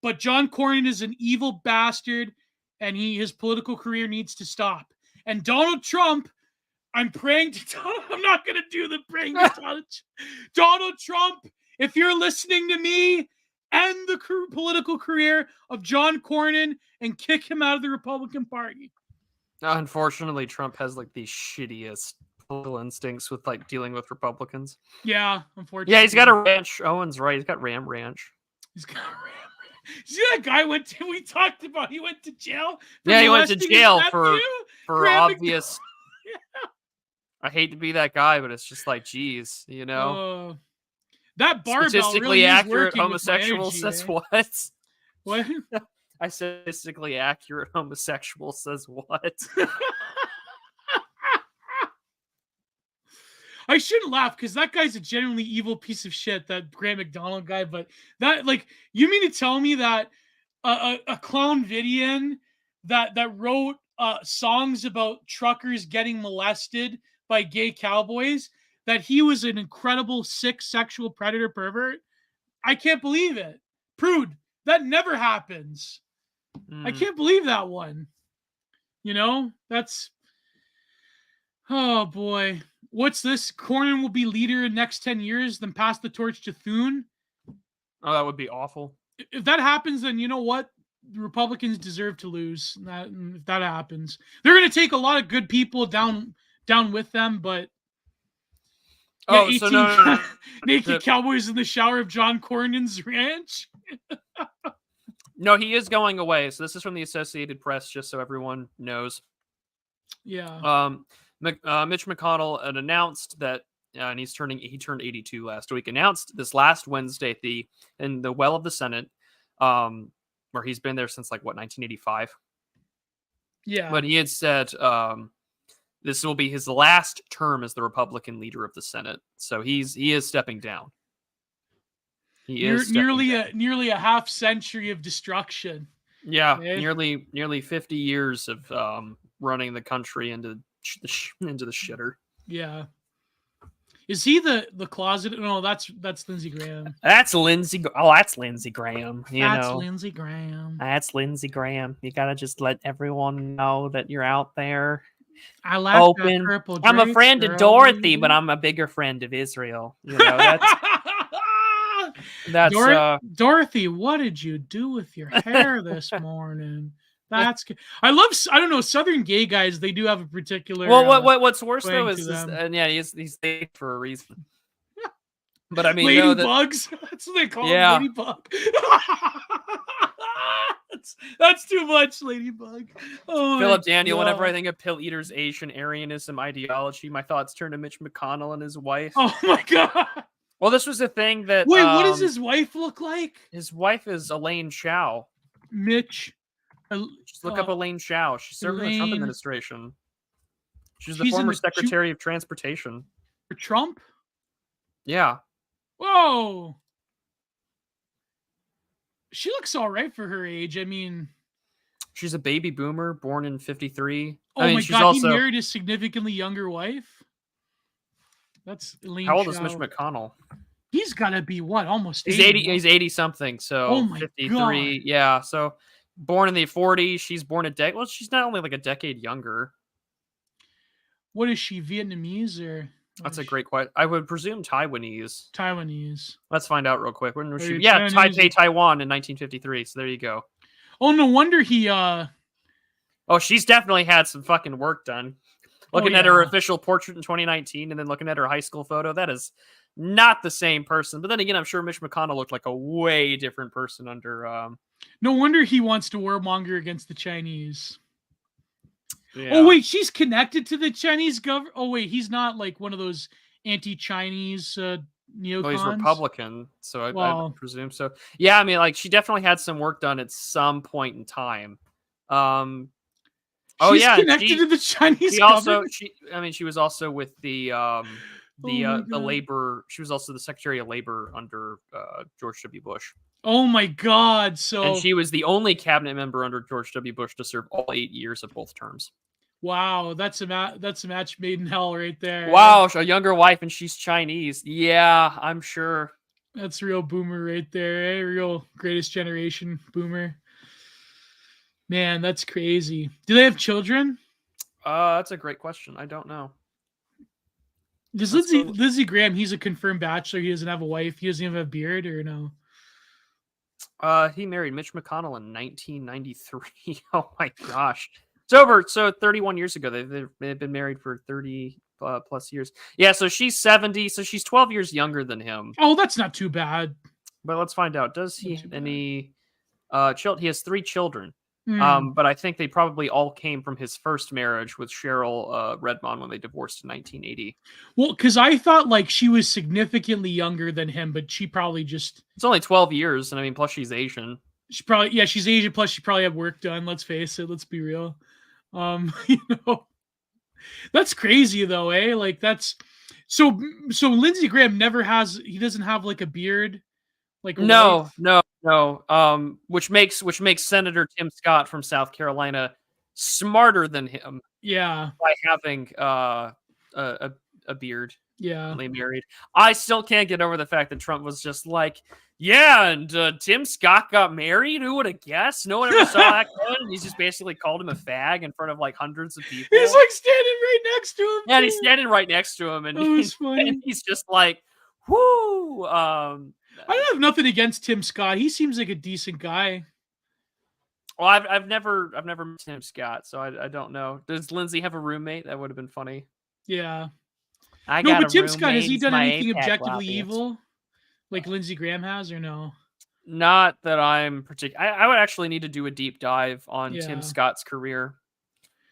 But John Cornyn is an evil bastard, and his political career needs to stop. And Donald Trump, I'm praying to Donald. I'm not going to do the praying to Donald. Donald Trump, if you're listening to me, end the political career of John Cornyn and kick him out of the Republican Party. Unfortunately, Trump has like the shittiest political instincts with like dealing with Republicans. Yeah, unfortunately. Yeah, he's got a ranch. Owen's right. He's got Ram Ranch. He's got a ram. See that guy we talked about? He went to jail. Yeah, he went to jail for Graham obvious. I hate to be that guy, but it's just like, geez, you know. That barbell Statistically really accurate is homosexual says what? What? I said statistically accurate homosexual says what? I shouldn't laugh because that guy's a genuinely evil piece of shit, that Graham McDonald guy. But that, like, you mean to tell me that a clown Vidian that wrote songs about truckers getting molested by gay cowboys, that he was an incredible sick sexual predator pervert? I can't believe it. Prude, that never happens. I can't believe that one. You know, that's, oh boy. What's this? Cornyn will be leader in next 10 years, then pass the torch to Thune. Oh, that would be awful. If that happens, then you know what? The Republicans deserve to lose. If that happens, they're going to take a lot of good people down with them, but oh, 18 so no. naked cowboys in the shower of John Cornyn's ranch. No, he is going away. So this is from the Associated Press, just so everyone knows. Yeah. Mitch McConnell had announced that, and he turned 82 last week. Announced this last Wednesday in the well of the Senate, where he's been there since 1985. Yeah. But he had said this will be his last term as the Republican leader of the Senate. So he is stepping down. Nearly a half century of destruction. Yeah, nearly 50 years of running the country into the shitter. Yeah. Is he the closet? No, that's Lindsey Graham. That's Lindsey Graham. Lindsey Graham. That's Lindsey Graham. You gotta just let everyone know that you're out there. I like open. That purple drapes, I'm a friend of Dorothy, but I'm a bigger friend of Israel. You know, that's Dorothy. What did you do with your hair this morning? That's I don't know, Southern gay guys, they do have a particular. Well, what's worse though is he's there for a reason. But I mean, ladybugs. That's what they call them, ladybug. That's too much, ladybug. Oh, Philip Daniel. Whenever I think of pill eaters, Asian Aryanism ideology, my thoughts turn to Mitch McConnell and his wife. Oh my god. Well, this was a thing that. Wait, what does his wife look like? His wife is Elaine Chao. Mitch. Just look up Elaine Chao. She served in the Trump administration. She's the former Secretary of Transportation. For Trump? Yeah. Whoa. She looks all right for her age. I mean, she's a baby boomer, born in 1953. Oh my god, he married a significantly younger wife? That's Elaine How old is Mitch McConnell? He's got to be what? Almost 80. He's 80. He's 80 something. So oh my 53. God. Yeah. So born in the 40s. She's born a decade. Well, she's not only like a decade younger. What is she? Vietnamese or? That's a great question. I would presume Taiwanese. Taiwanese. Let's find out real quick. When was she? Yeah, Taipei, Taiwan in 1953. So there you go. Oh, no wonder he. Oh, she's definitely had some fucking work done. Looking at her official portrait in 2019 and then looking at her high school photo, that is not the same person. But then again, I'm sure Mitch McConnell looked like a way different person under. No wonder he wants to warmonger against the Chinese. Yeah. Oh wait, she's connected to the Chinese government. Oh wait, he's not like one of those anti-Chinese neocons. Well, he's Republican, so I presume so. Yeah, I mean, like she definitely had some work done at some point in time. She's connected to the Chinese government. She was also with the labor. She was also the Secretary of Labor under George W. Bush. Oh my God! And she was the only cabinet member under George W. Bush to serve all 8 years of both terms. Wow, that's a match made in hell right there. Wow, a younger wife and she's Chinese. Yeah, I'm sure. That's real boomer right there. Eh? Real greatest generation boomer. Man, that's crazy. Do they have children? That's a great question. I don't know. Does Lindsey Graham, he's a confirmed bachelor. He doesn't have a wife. He doesn't even have a beard or no? He married Mitch McConnell in 1993. Oh my gosh. It's over. So 31 years ago, they've been married for 30 plus years. Yeah, so she's 70, so she's 12 years younger than him. Oh, that's not too bad. But let's find out. Does he Not have too bad. any children? He has 3 children. Hmm. But I think they probably all came from his first marriage with Cheryl Redmond when they divorced in 1980. Well, because I thought like she was significantly younger than him, but she probably just It's only 12 years, and I mean, plus she's Asian. she's Asian, plus she probably had work done. Let's face it, let's be real. You know, that's crazy though, eh? Like that's so Lindsey Graham he doesn't have like a beard, like a wife. No. Which makes Senator Tim Scott from South Carolina smarter than him Yeah, by having a beard. yeah. They married. I still can't get over the fact that Trump was just like, yeah, and Tim Scott got married. Who would have guessed? No one ever saw that coming. He's just basically called him a fag in front of like hundreds of people. He's like standing right next to him. Yeah, and he's standing right next to him, and, and he's just like, whoo. I don't have nothing against Tim Scott. He seems like a decent guy. Well, I've never met Tim Scott, so I don't know. Does Lindsay have a roommate? That would have been funny. Yeah. But Tim Scott, has he done anything objectively evil like Lindsey Graham has, or no? Not that I'm particular. I would actually need to do a deep dive on Tim Yeah. Scott's career.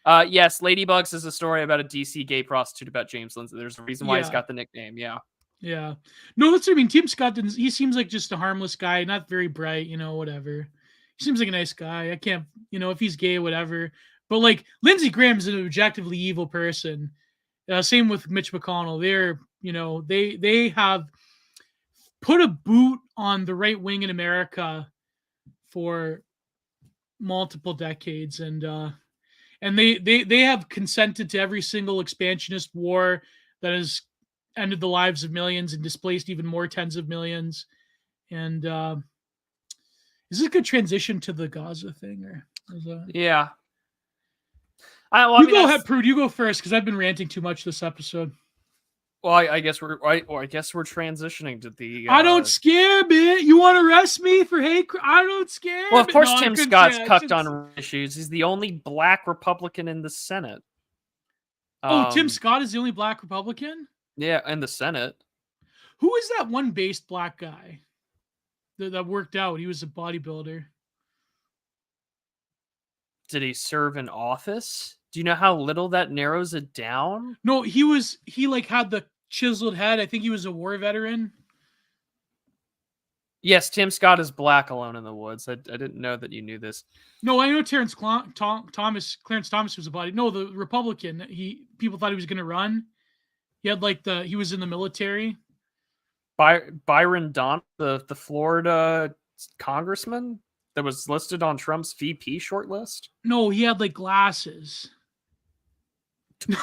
Yes, Ladybugs is a story about a DC gay prostitute about James Lindsay. There's a reason why he's got the nickname. Yeah. Yeah. No, that's what I mean. Tim Scott he seems like just a harmless guy, not very bright, whatever. He seems like a nice guy. I can't, if he's gay, whatever. But like Lindsey Graham is an objectively evil person. Same with Mitch McConnell. They're, they have put a boot on the right wing in America for multiple decades, and they have consented to every single expansionist war that has ended the lives of millions and displaced even more tens of millions. And is this a good transition to the Gaza thing, or yeah? Go ahead, Prude. You go first because I've been ranting too much this episode. Well, I guess we're transitioning to the. I don't scare me. You want to arrest me for hate? I don't scare. Well, of course, Tim Scott's cucked on issues. He's the only Black Republican in the Senate. Tim Scott is the only Black Republican. Yeah, in the Senate. Who is that one based Black guy that worked out? He was a bodybuilder. Did he serve in office? Do you know how little that narrows it down? No, he had the chiseled head. I think he was a war veteran. Yes, Tim Scott is Black, Alone in the Woods. I didn't know that you knew this. No, I know Clarence Thomas was a body. No, the Republican. People thought he was going to run. He had he was in the military. Byron Don, the Florida congressman that was listed on Trump's VP shortlist. No, he had glasses.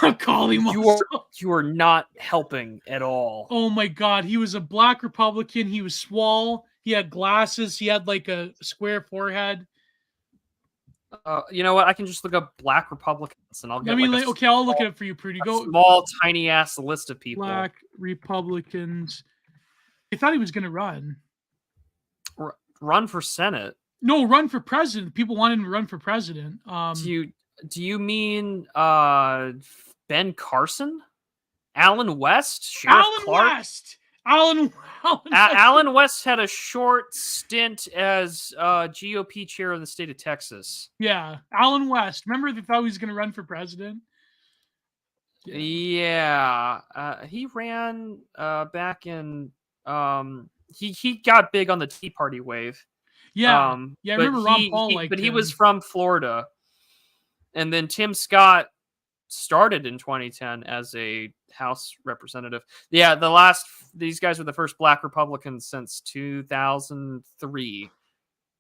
Not call him. You are not helping at all. Oh my God, he was a Black Republican. He was swole. He had glasses. He had a square forehead. You know what? I can just look up Black Republicans, and I'll get. I'll look it up for you, Prudy. Go small, tiny ass list of people. Black Republicans. They thought he was going to run. Run for Senate? No, run for president. People wanted him to run for president. Do you mean Ben Carson? Alan West? Sheriff Clark? West. Alan West had a short stint as GOP chair in the state of Texas. Yeah, Alan West. Remember they thought he was going to run for president? Yeah. He ran back in... he got big on the Tea Party wave. Yeah, I remember Ron Paul but he was from Florida. And then Tim Scott started in 2010 as a House representative. Yeah, these guys were the first Black Republicans since 2003.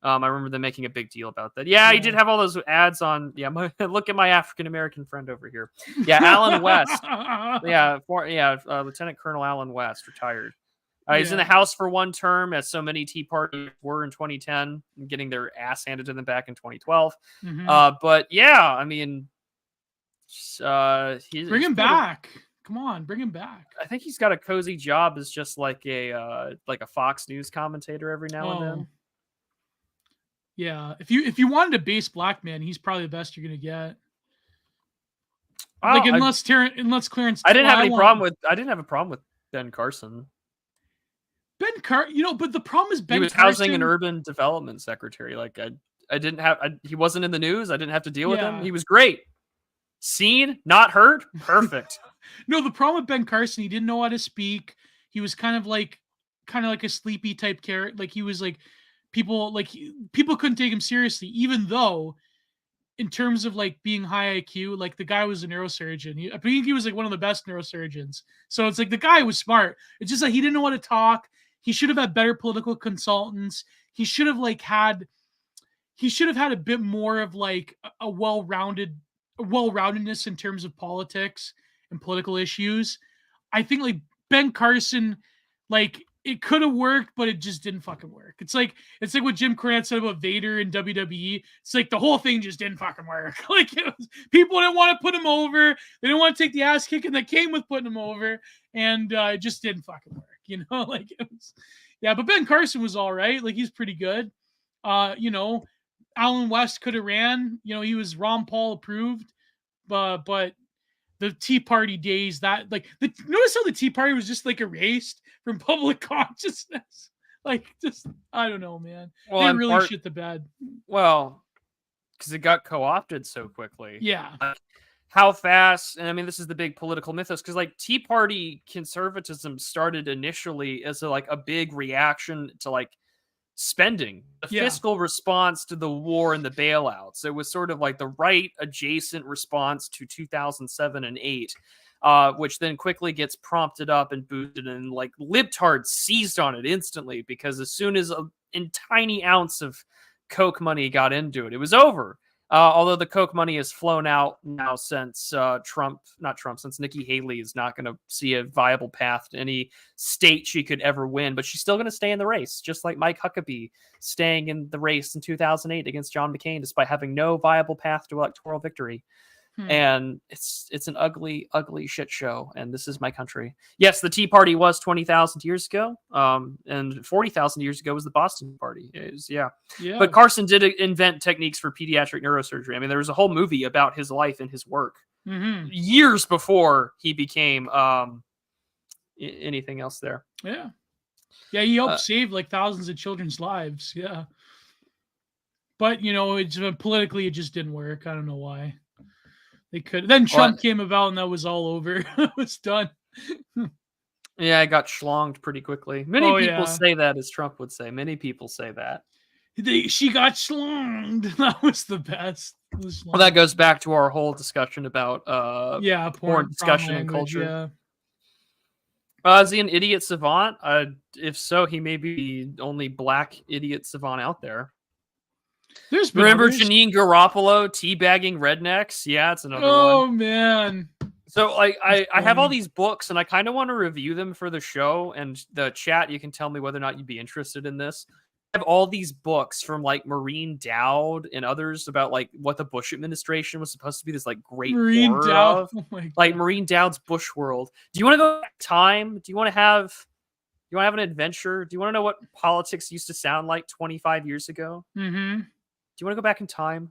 I remember them making a big deal about that. Yeah, he did have all those ads on. Yeah, look at my African American friend over here. Yeah, Alan West. Lieutenant Colonel Alan West, retired. He's in the House for one term, as so many Tea Party were in 2010, getting their ass handed to them back in 2012. Mm-hmm. But yeah, I mean, bring him back. Come on, bring him back. I think he's got a cozy job as just like a Fox News commentator every now and then. Yeah, if you wanted a base Black man, he's probably the best you're gonna get. Like Well, unless Clarence, I didn't well, have any problem with. I didn't have a problem with Ben Carson. But the problem is He Ben was Housing and Carson. Urban Development Secretary. Like I didn't have. He wasn't in the news. I didn't have to deal with him. Yeah. He was great. Seen, not heard. Perfect. No, the problem with Ben Carson, he didn't know how to speak. He was kind of like a sleepy type character. Like he was like people couldn't take him seriously, even though in terms of like being high IQ, like the guy was a neurosurgeon. I think he was like one of the best neurosurgeons. So it's like the guy was smart. It's just like he didn't know how to talk. He should have had better political consultants. He should have had a bit more of like a well-roundedness in terms of politics and political issues. I think like Ben Carson, like it could have worked, but it just didn't fucking work. It's like what Jim Cornette said about Vader in WWE. It's like the whole thing just didn't fucking work. Like people didn't want to put him over. They didn't want to take the ass kicking that came with putting him over, and it just didn't fucking work. Like it was, yeah. But Ben Carson was all right. Like he's pretty good. Alan West could have ran. He was Ron Paul approved, but the Tea Party days notice how the Tea Party was just like erased from public consciousness. Like just I don't know, man. Well, they really shit the bed. Well, because it got co-opted so quickly. Yeah. How fast? And I mean, this is the big political mythos because like Tea Party conservatism started initially as a big reaction to like spending, the fiscal response to the war and the bailouts. It was sort of like the right adjacent response to 2007 and 8, which then quickly gets prompted up and boosted, and like libtards seized on it instantly because as soon as a tiny ounce of Coke money got into it, it was over. Although the Coke money has flown out now since since Nikki Haley is not going to see a viable path to any state she could ever win, but she's still going to stay in the race, just like Mike Huckabee staying in the race in 2008 against John McCain, despite having no viable path to electoral victory. And it's an ugly, ugly shit show. And this is my country. Yes, the Tea Party was 20,000 years ago. And 40,000 years ago was the Boston Party. Yeah. But Carson did invent techniques for pediatric neurosurgery. I mean, there was a whole movie about his life and his work years before he became anything else there. Yeah. Yeah, he helped save like thousands of children's lives. Yeah. But, politically, it just didn't work. I don't know why. They could. Then Trump came about, and that was all over. It was done. Yeah, I got schlonged pretty quickly. Many people say that, as Trump would say. Many people say that. She got schlonged. That was the best. Well, that goes back to our whole discussion about porn discussion and culture. Yeah. Is he an idiot savant? If so, he may be the only black idiot savant out there. Remember Janine Garoppolo teabagging rednecks? Yeah, it's another one. Oh man. So like I have all these books and I kind of want to review them for the show, and the chat, you can tell me whether or not you'd be interested in this. I have all these books from like Maureen Dowd and others about like what the Bush administration was supposed to be this like great horror of. Like Maureen Dowd's Bush World. Do you want to go back in time? Do you want to have an adventure? Do you want to know what politics used to sound like 25 years ago? Mm-hmm. Do you want to go back in time?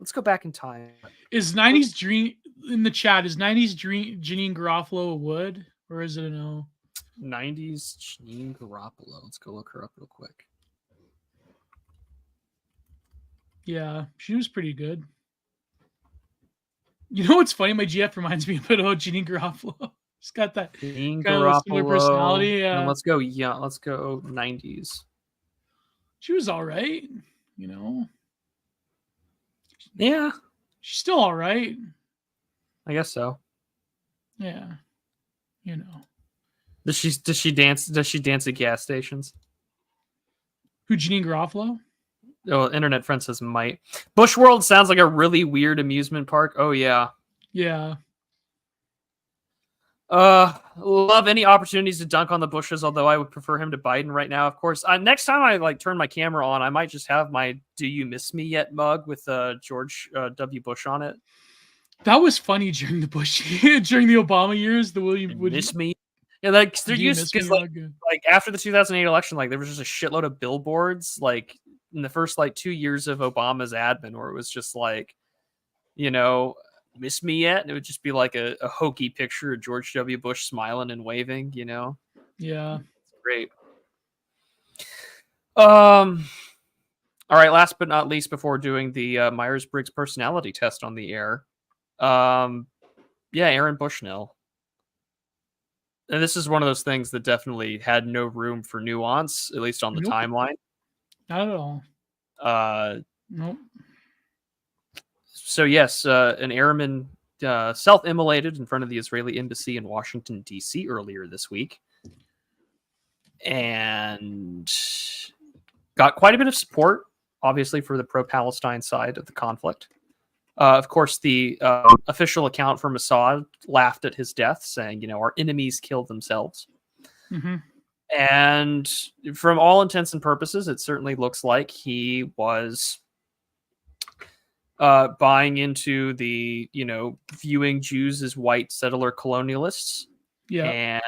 Let's go back in time. Is 90s Dream in the chat? Is 90s Dream Janine Garofalo a wood or is it a no? 90s Janine Garoppolo. Let's go look her up real quick. Yeah, she was pretty good. You know what's funny? My GF reminds me a bit about Janine Garofalo. She's got that Janine kind of similar personality. Yeah. Let's go 90s. She was all right, Yeah. She's still all right. I guess so. Yeah. Does she dance at gas stations? Who, Janine Garofalo? Oh, internet friend says might. Bush World sounds like a really weird amusement park. Oh yeah. Yeah. Love any opportunities to dunk on the Bushes, although I would prefer him to Biden right now, of course. Next time I like turn my camera on, I might just have my "Do You Miss Me Yet" mug with George W. Bush on it. That was funny during the during the Obama years. The William would miss me. Yeah, like they're used because like after the 2008 election, like there was just a shitload of billboards like in the first like 2 years of Obama's admin, where it was just like, miss me yet? And it would just be like a hokey picture of George W. Bush smiling and waving, you know? Yeah. It's great. All right, last but not least, before doing the Myers-Briggs personality test on the air, yeah, Aaron Bushnell. And this is one of those things that definitely had no room for nuance, at least on the Nope. timeline. Not at all. Nope. So yes, an airman self-immolated in front of the Israeli embassy in Washington, D.C. earlier this week. And got quite a bit of support, obviously, for the pro-Palestine side of the conflict. Of course, the official account from Assad laughed at his death, saying, our enemies killed themselves. Mm-hmm. And from all intents and purposes, it certainly looks like he was buying into the, viewing Jews as white settler colonialists. Yeah.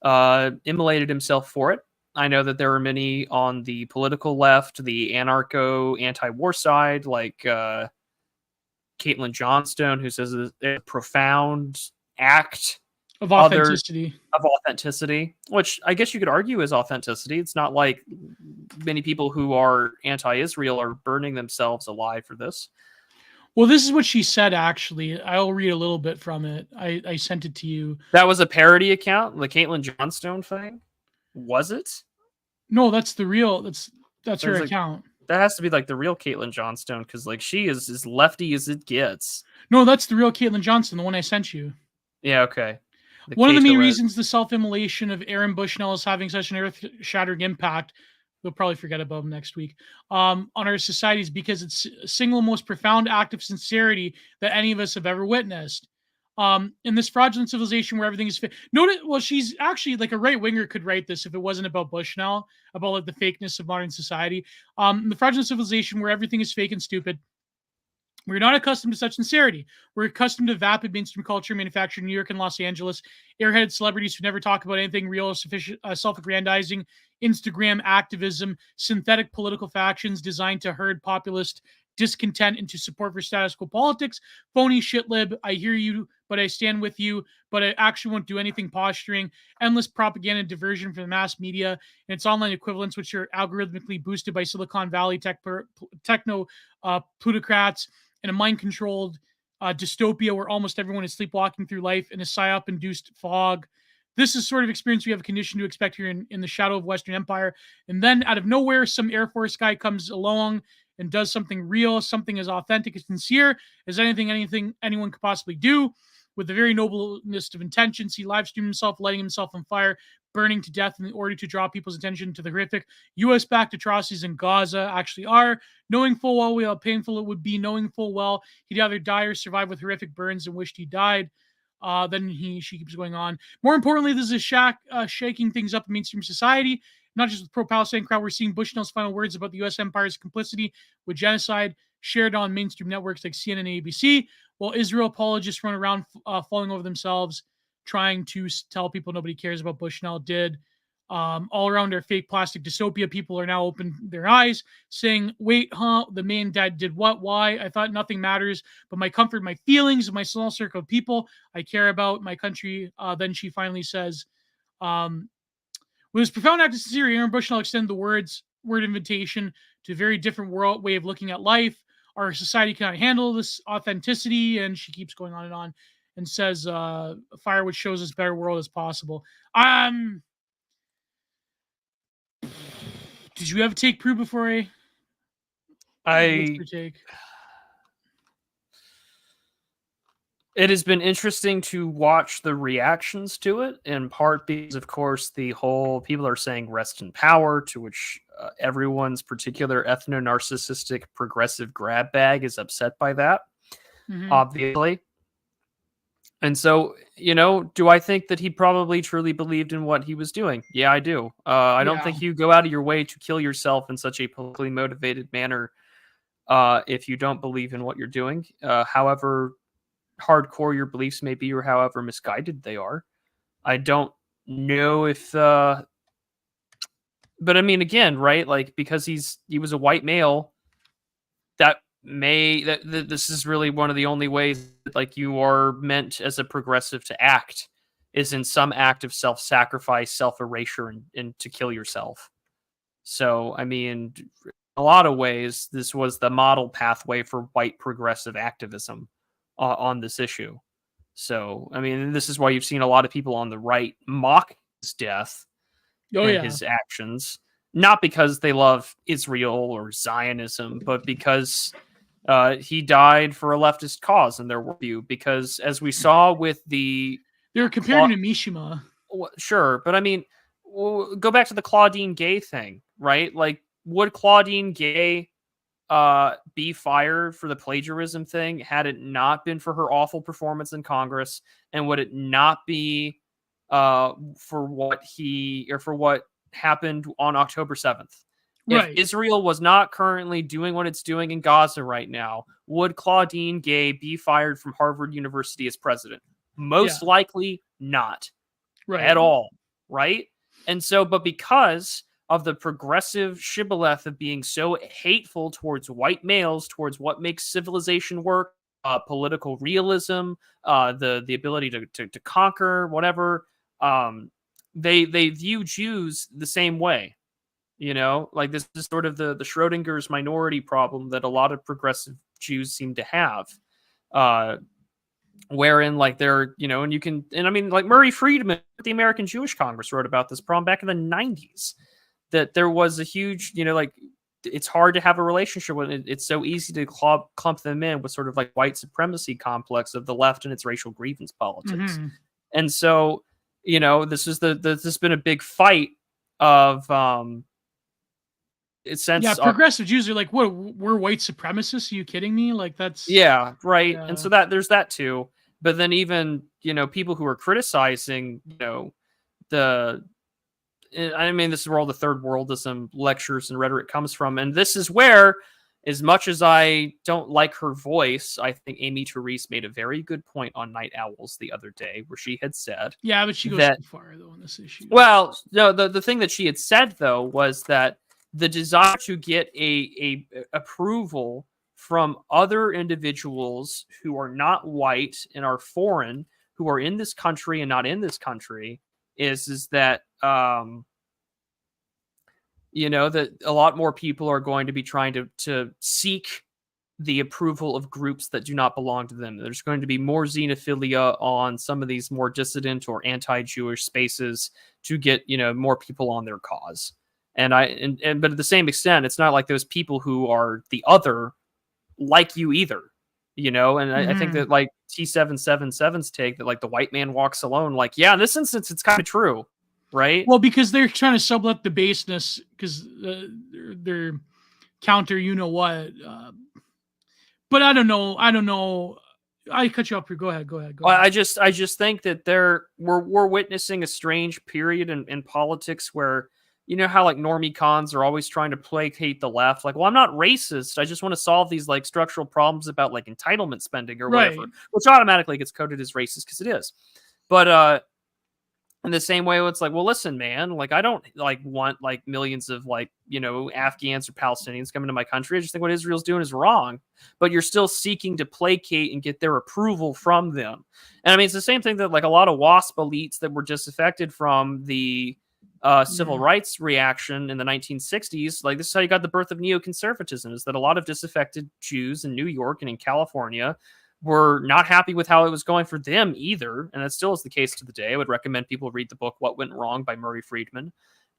And immolated himself for it. I know that there are many on the political left, the anarcho anti-war side, like Caitlin Johnstone, who says it's a profound act Of authenticity. Of authenticity, which I guess you could argue is authenticity. It's not like many people who are anti-Israel are burning themselves alive for this. Well, this is what she said, actually. I'll read a little bit from it. I sent it to you. That was a parody account, the Caitlin Johnstone thing? Was it? No, that's the real. That's her account. That has to be like the real Caitlin Johnstone, because like she is as lefty as it gets. No, that's the real Caitlin Johnstone, the one I sent you. Yeah, okay. One of the main reasons the self-immolation of Aaron Bushnell is having such an earth-shattering impact, we'll probably forget about him next week, on our society is because it's the single most profound act of sincerity that any of us have ever witnessed. In this fraudulent civilization where everything is she's actually like a right-winger could write this if it wasn't about Bushnell, about like the fakeness of modern society. In the fraudulent civilization where everything is fake and stupid, we're not accustomed to such sincerity. We're accustomed to vapid mainstream culture manufactured in New York and Los Angeles, airheaded celebrities who never talk about anything real or sufficient, self-aggrandizing, Instagram activism, synthetic political factions designed to herd populist discontent into support for status quo politics, phony shit lib, I hear you, but I stand with you, but I actually won't do anything posturing, endless propaganda and diversion from the mass media and its online equivalents, which are algorithmically boosted by Silicon Valley techno plutocrats, in a mind-controlled dystopia where almost everyone is sleepwalking through life in a psyop-induced fog. This is sort of experience we have a condition to expect here in the shadow of Western Empire. And then out of nowhere, some Air Force guy comes along and does something real, something as authentic and sincere as anything anyone could possibly do. With the very nobleness of intentions, he live streamed himself, lighting himself on fire, burning to death in order to draw people's attention to the horrific U.S.-backed atrocities in Gaza actually are, knowing full well how painful it would be, knowing full well he'd either die or survive with horrific burns and wished he died. Then she keeps going on. More importantly, this is shaking things up in mainstream society, not just with pro-Palestine crowd. We're seeing Bushnell's final words about the U.S. empire's complicity with genocide shared on mainstream networks like CNN and ABC, while Israel apologists run around falling over themselves, trying to tell people nobody cares about Bushnell did. All around our fake plastic dystopia, people are now open their eyes, saying, wait, the man dad did what? Why? I thought nothing matters but my comfort, my feelings, my small circle of people I care about, my country. Then she finally says, with this profound act of sincerity, Aaron Bushnell extended the word invitation to a very different way of looking at life. Our society cannot handle this authenticity. And she keeps going on and says, fire which shows us a better world as possible. Did you ever take Prue before I take? It has been interesting to watch the reactions to it, in part because, of course, the whole people are saying rest in power, to which everyone's particular ethno-narcissistic progressive grab bag is upset by that, obviously. And so, do I think that he probably truly believed in what he was doing? Yeah, I do. I don't think you go out of your way to kill yourself in such a politically motivated manner if you don't believe in what you're doing. However hardcore your beliefs may be or however misguided they are. I don't know if... but I mean, again, right? Like, because he was a white male, that this is really one of the only ways that, like, you are meant as a progressive to act is in some act of self-sacrifice, self-erasure, and to kill yourself. So, I mean, in a lot of ways, this was the model pathway for white progressive activism on this issue. So, I mean, this is why you've seen a lot of people on the right mock his death Oh and yeah. his actions, not because they love Israel or Zionism, but because he died for a leftist cause in their worldview. Because as we saw with the They were comparing him to Mishima. sure, but I mean, go back to the Claudine Gay thing, right? Like, would Claudine Gay be fired for the plagiarism thing had it not been for her awful performance in Congress, and would it not be for what happened on October 7th? If Right. Israel was not currently doing what it's doing in Gaza right now, would Claudine Gay be fired from Harvard University as president? Most Yeah. likely not Right. at all, right? And so, but because of the progressive shibboleth of being so hateful towards white males, towards what makes civilization work, political realism, the ability to conquer whatever, they view Jews the same way. You know, like, this is sort of the Schrodinger's minority problem that a lot of progressive Jews seem to have. Wherein, like, they're, you know, and I mean, like, Murray Friedman, the American Jewish Congress, wrote about this problem back in the 90s, that there was a huge, you know, like, it's hard to have a relationship when it's so easy to clump them in with sort of like white supremacy complex of the left and its racial grievance politics. Mm-hmm. And so, you know, this has been a big fight of Yeah, progressive Jews are like, what? We're white supremacists? Are you kidding me? Like, that's yeah, right. yeah. And so that there's that too. But then even, you know, people who are criticizing, you know, I mean, this is where all the third worldism lectures and rhetoric comes from. And this is where, as much as I don't like her voice, I think Amy Therese made a very good point on Night Owls the other day, where she had said, yeah, but she goes that, too far though on this issue. well, no, the thing that she had said though was that the desire to get a approval from other individuals who are not white and are foreign, who are in this country and not in this country, is that you know, that a lot more people are going to be trying to seek the approval of groups that do not belong to them. There's going to be more xenophilia on some of these more dissident or anti-Jewish spaces to get, you know, more people on their cause. And but at the same extent, it's not like those people who are the other like you either, you know. And I think that, like, T777's take that, like, the white man walks alone, like, yeah, in this instance, it's kind of true, right? Well, because they're trying to sublet the baseness because they're counter, you know what. But I don't know. I cut you off here. Go ahead. I just think that we're witnessing a strange period in politics where, you know how, like, normie cons are always trying to placate the left, like, well, I'm not racist, I just want to solve these, like, structural problems about, like, entitlement spending or whatever, Right. which automatically gets coded as racist because it is. But in the same way, it's like, well, listen, man, like, I don't, like, want, like, millions of, like, you know, Afghans or Palestinians coming to my country. I just think what Israel's doing is wrong, but you're still seeking to placate and get their approval from them. And I mean, it's the same thing that, like, a lot of WASP elites that were disaffected from the civil rights reaction in the 1960s, like, this is how you got the birth of neoconservatism, is that a lot of disaffected Jews in New York and in California were not happy with how it was going for them either. And that still is the case to the day. I would recommend people read the book What Went Wrong by Murray Friedman.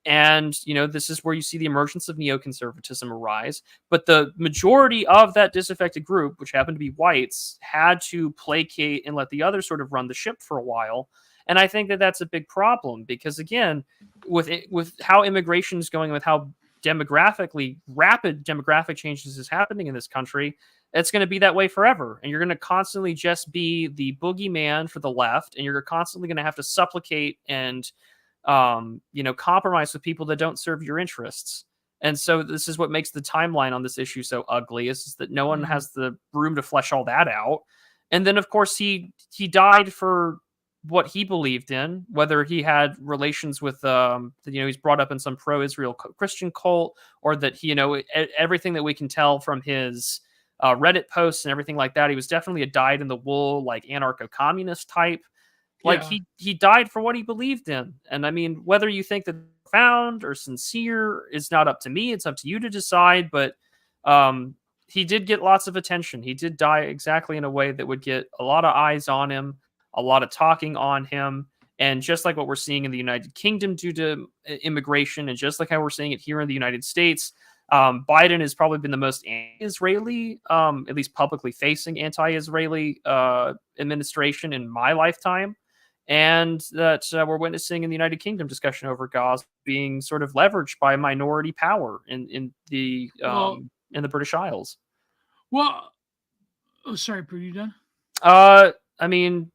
And, you know, this is where you see the emergence of neoconservatism arise. But the majority of that disaffected group, which happened to be whites, had to placate and let the others sort of run the ship for a while. And I think that that's a big problem because, again, with how immigration is going, with how rapid demographic changes is happening in this country, it's going to be that way forever. And you're going to constantly just be the boogeyman for the left, and you're constantly going to have to supplicate and, you know, compromise with people that don't serve your interests. And so this is what makes the timeline on this issue so ugly, is that no one has the room to flesh all that out. And then, of course, he died for what he believed in, whether he had relations with, you know, he's brought up in some pro-Israel Christian cult, or that he, you know, everything that we can tell from his Reddit posts and everything like that. He was definitely a dyed-in-the-wool, like, anarcho-communist type. Like, Yeah. he died for what he believed in. And I mean, whether you think that profound or sincere is not up to me. It's up to you to decide. But um, he did get lots of attention. He did die exactly in a way that would get a lot of eyes on him, a lot of talking on him. And just like what we're seeing in the United Kingdom due to immigration, and just like how we're seeing it here in the United States, Biden has probably been the most anti-Israeli, at least publicly facing anti-Israeli administration in my lifetime. And that we're witnessing in the United Kingdom discussion over Gaza being sort of leveraged by minority power Well, in the British Isles. well. Oh, sorry, Bru, you done? I mean,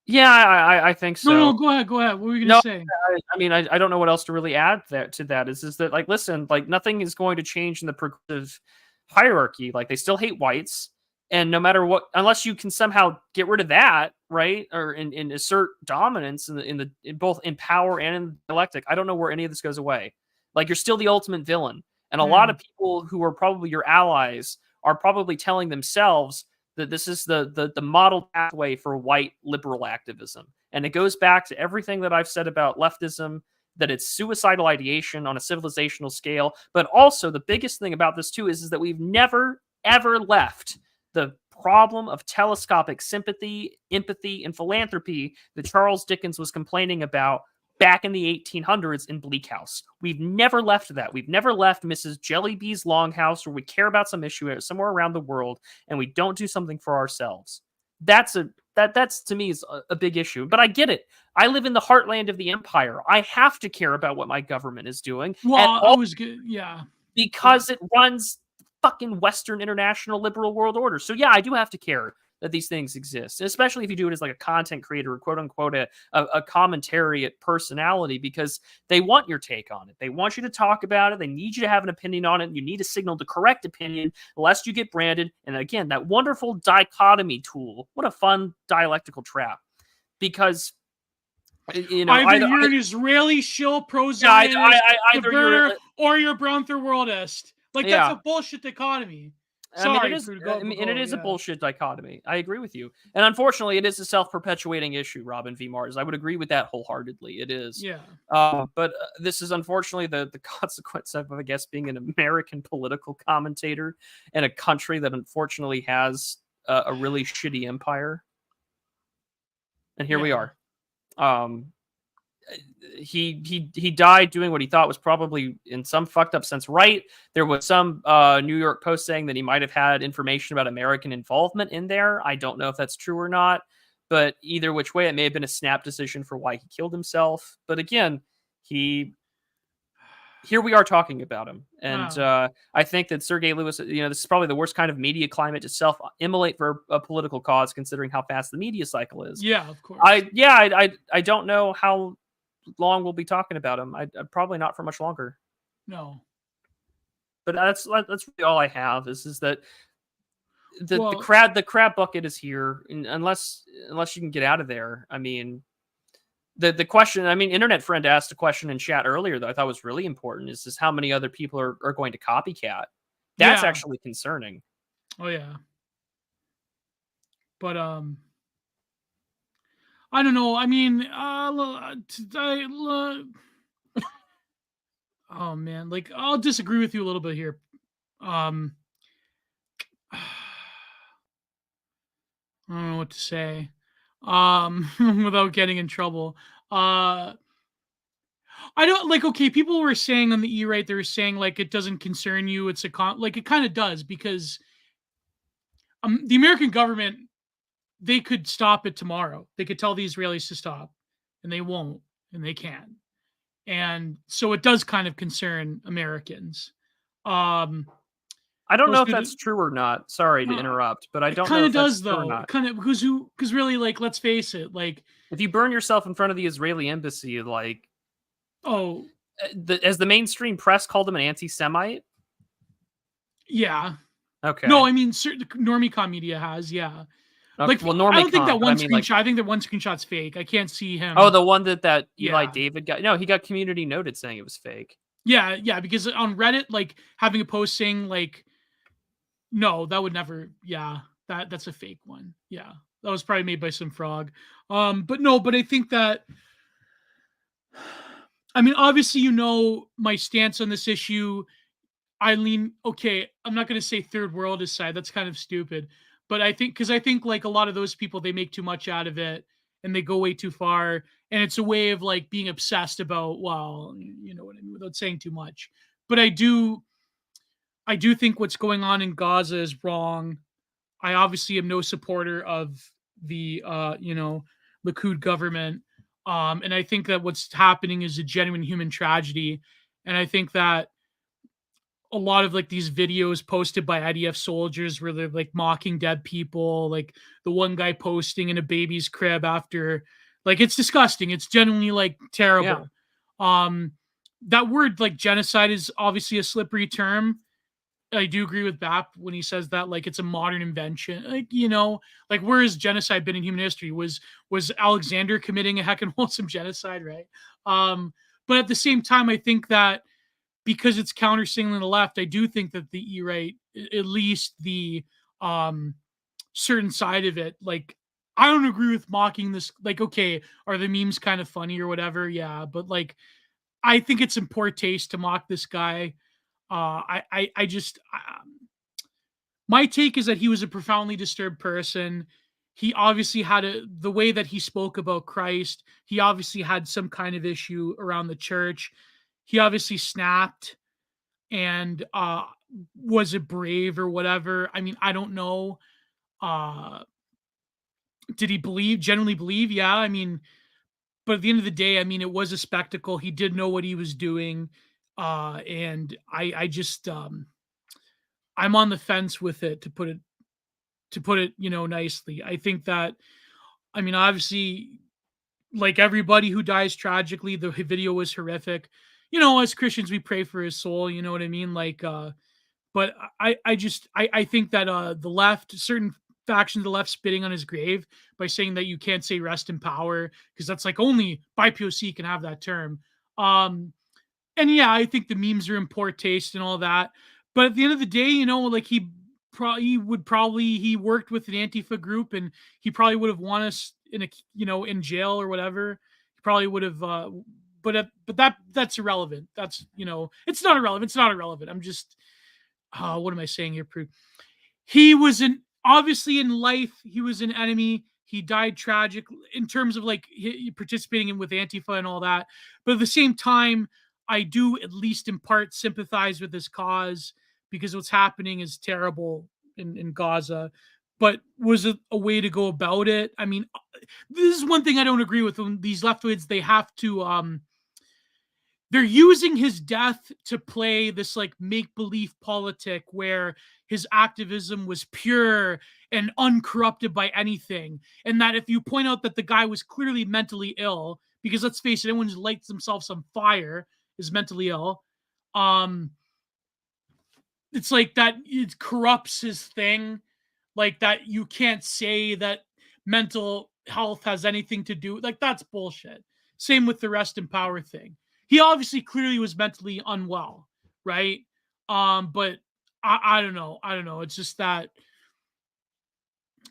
yeah, I think so. No, go ahead. Go ahead. What were you gonna No, say? I mean, I don't know what else to really add to that. Is that, like, listen, like, nothing is going to change in the progressive hierarchy. Like, they still hate whites, and no matter what, unless you can somehow get rid of that, right, or in assert dominance in both in power and in dialectic, I don't know where any of this goes away. Like, you're still the ultimate villain, and a lot of people who are probably your allies are probably telling themselves that this is the model pathway for white liberal activism. And it goes back to everything that I've said about leftism, that it's suicidal ideation on a civilizational scale. But also the biggest thing about this too is that we've never, ever left the problem of telescopic sympathy, empathy, and philanthropy that Charles Dickens was complaining about back in the 1800s in Bleak House. We've never left that. We've never left Mrs. Jellybee's longhouse where we care about some issue somewhere around the world and we don't do something for ourselves. That's to me is a big issue. But I get it. I live in the heartland of the empire. I have to care about what my government is doing. Well, I was good. Yeah. Because it runs fucking Western international liberal world order. So yeah, I do have to care that these things exist, especially if you do it as like a content creator or quote unquote a commentary at personality, because they want your take on it. They want you to talk about it. They need you to have an opinion on it. You need to signal the correct opinion lest you get branded. And again, that wonderful dichotomy tool. What a fun dialectical trap. Because either you're an Israeli shill pro-Zionist, or you're a Brown Third Worldist. Like, that's a bullshit dichotomy. Sorry, it is a bullshit dichotomy. I agree with you. And unfortunately, it is a self-perpetuating issue, Robin V. Mars. I would agree with that wholeheartedly. It is. Yeah. But this is unfortunately the consequence of, I guess, being an American political commentator in a country that unfortunately has a really shitty empire. And here we are. He died doing what he thought was probably in some fucked up sense right. There was some New York Post saying that he might have had information about American involvement in there. I don't know if that's true or not, but either which way, it may have been a snap decision for why he killed himself. But again, here we are talking about him. And I think that Sergei Lewis, this is probably the worst kind of media climate to self-immolate for a political cause, considering how fast the media cycle is. Yeah, of course. I don't know how long we'll be talking about him. I probably not for much longer. No. But that's really all I have is that the crab bucket is here, unless you can get out of there. I mean, the question, I mean, Internet Friend asked a question in chat earlier that I thought was really important, is how many other people are going to copycat. That's actually concerning. Oh yeah. But I don't know. I mean, oh man, like, I'll disagree with you a little bit here. I don't know what to say. Without getting in trouble. I don't like, okay, people were saying on the E-Right, they were saying like it doesn't concern you. It's like it kind of does, because the American government, they could stop it tomorrow. They could tell the Israelis to stop, and they won't, and they can't. And so it does kind of concern Americans. I don't know if that's true or not. Sorry to interrupt, but I don't know if that's true or not. Kind of, because really, like, let's face it, like, if you burn yourself in front of the Israeli embassy, like, as the mainstream press called him an anti-Semite. Yeah. Okay. No, I mean, Normicon media has, yeah. Okay. Like, well, Normicon, I don't think that one screenshot. Like, I think that one screenshot's fake. I can't see him. Oh, the one that Eli David got. No, he got community noted saying it was fake. Yeah, because on Reddit, like, having a post saying like No, that would never. Yeah, that's a fake one. Yeah, that was probably made by some frog. But no, but I think that. I mean, obviously, my stance on this issue. I lean. Okay, I'm not going to say third world is side. That's kind of stupid. But I think like a lot of those people, they make too much out of it and they go way too far. And it's a way of like being obsessed about, well, you know what I mean, without saying too much. But I do think what's going on in Gaza is wrong. I obviously am no supporter of the Likud government. And I think that what's happening is a genuine human tragedy. And I think that a lot of like these videos posted by IDF soldiers where they're like mocking dead people, like the one guy posting in a baby's crib after, like, it's disgusting. It's genuinely like Yeah. terrible. That word like genocide is obviously a slippery term. I do agree with Bap when he says that like it's a modern invention. Like, like where has genocide been in human history? Was Alexander committing a heckin' wholesome genocide, right? But at the same time, I think that because it's counter signaling the left, I do think that the E-right, at least the certain side of it, like I don't agree with mocking this. Like, okay, are the memes kind of funny or whatever? Yeah, but like I think it's in poor taste to mock this guy. I just my take is that he was a profoundly disturbed person. He obviously had the way that he spoke about Christ. He obviously had some kind of issue around the church. He obviously snapped and was it brave or whatever? I mean, I don't know. Uh, did he genuinely believe? Yeah, I mean, but at the end of the day, I mean, it was a spectacle. He did know what he was doing, and I just I'm on the fence with it, to put it nicely. I think that, I mean, obviously, like everybody who dies tragically, the video was horrific. As Christians, we pray for his soul. You know what I mean? Like, but I think that the left, certain factions of the left, spitting on his grave by saying that you can't say rest in power because that's like only BIPOC can have that term. And yeah, I think the memes are in poor taste and all that. But at the end of the day, like he worked with an Antifa group and he probably would have won us in jail or whatever. He probably would have. But that's irrelevant. That's it's not irrelevant. It's not irrelevant. I'm just what am I saying here, Prude? He was obviously in life, he was an enemy. He died tragic in terms of like participating in with Antifa and all that. But at the same time, I do at least in part sympathize with his cause because what's happening is terrible in Gaza. But was it a way to go about it? I mean, this is one thing I don't agree with. When these leftoids, they have to they're using his death to play this like make-believe politic where his activism was pure and uncorrupted by anything, and that if you point out that the guy was clearly mentally ill, because let's face it, anyone who lights themselves on fire is mentally ill, um it's like that it corrupts his thing, like that you can't say that mental health has anything to do, like that's bullshit. Same with the rest in power thing. He obviously clearly was mentally unwell, right? But I don't know. I don't know. It's just that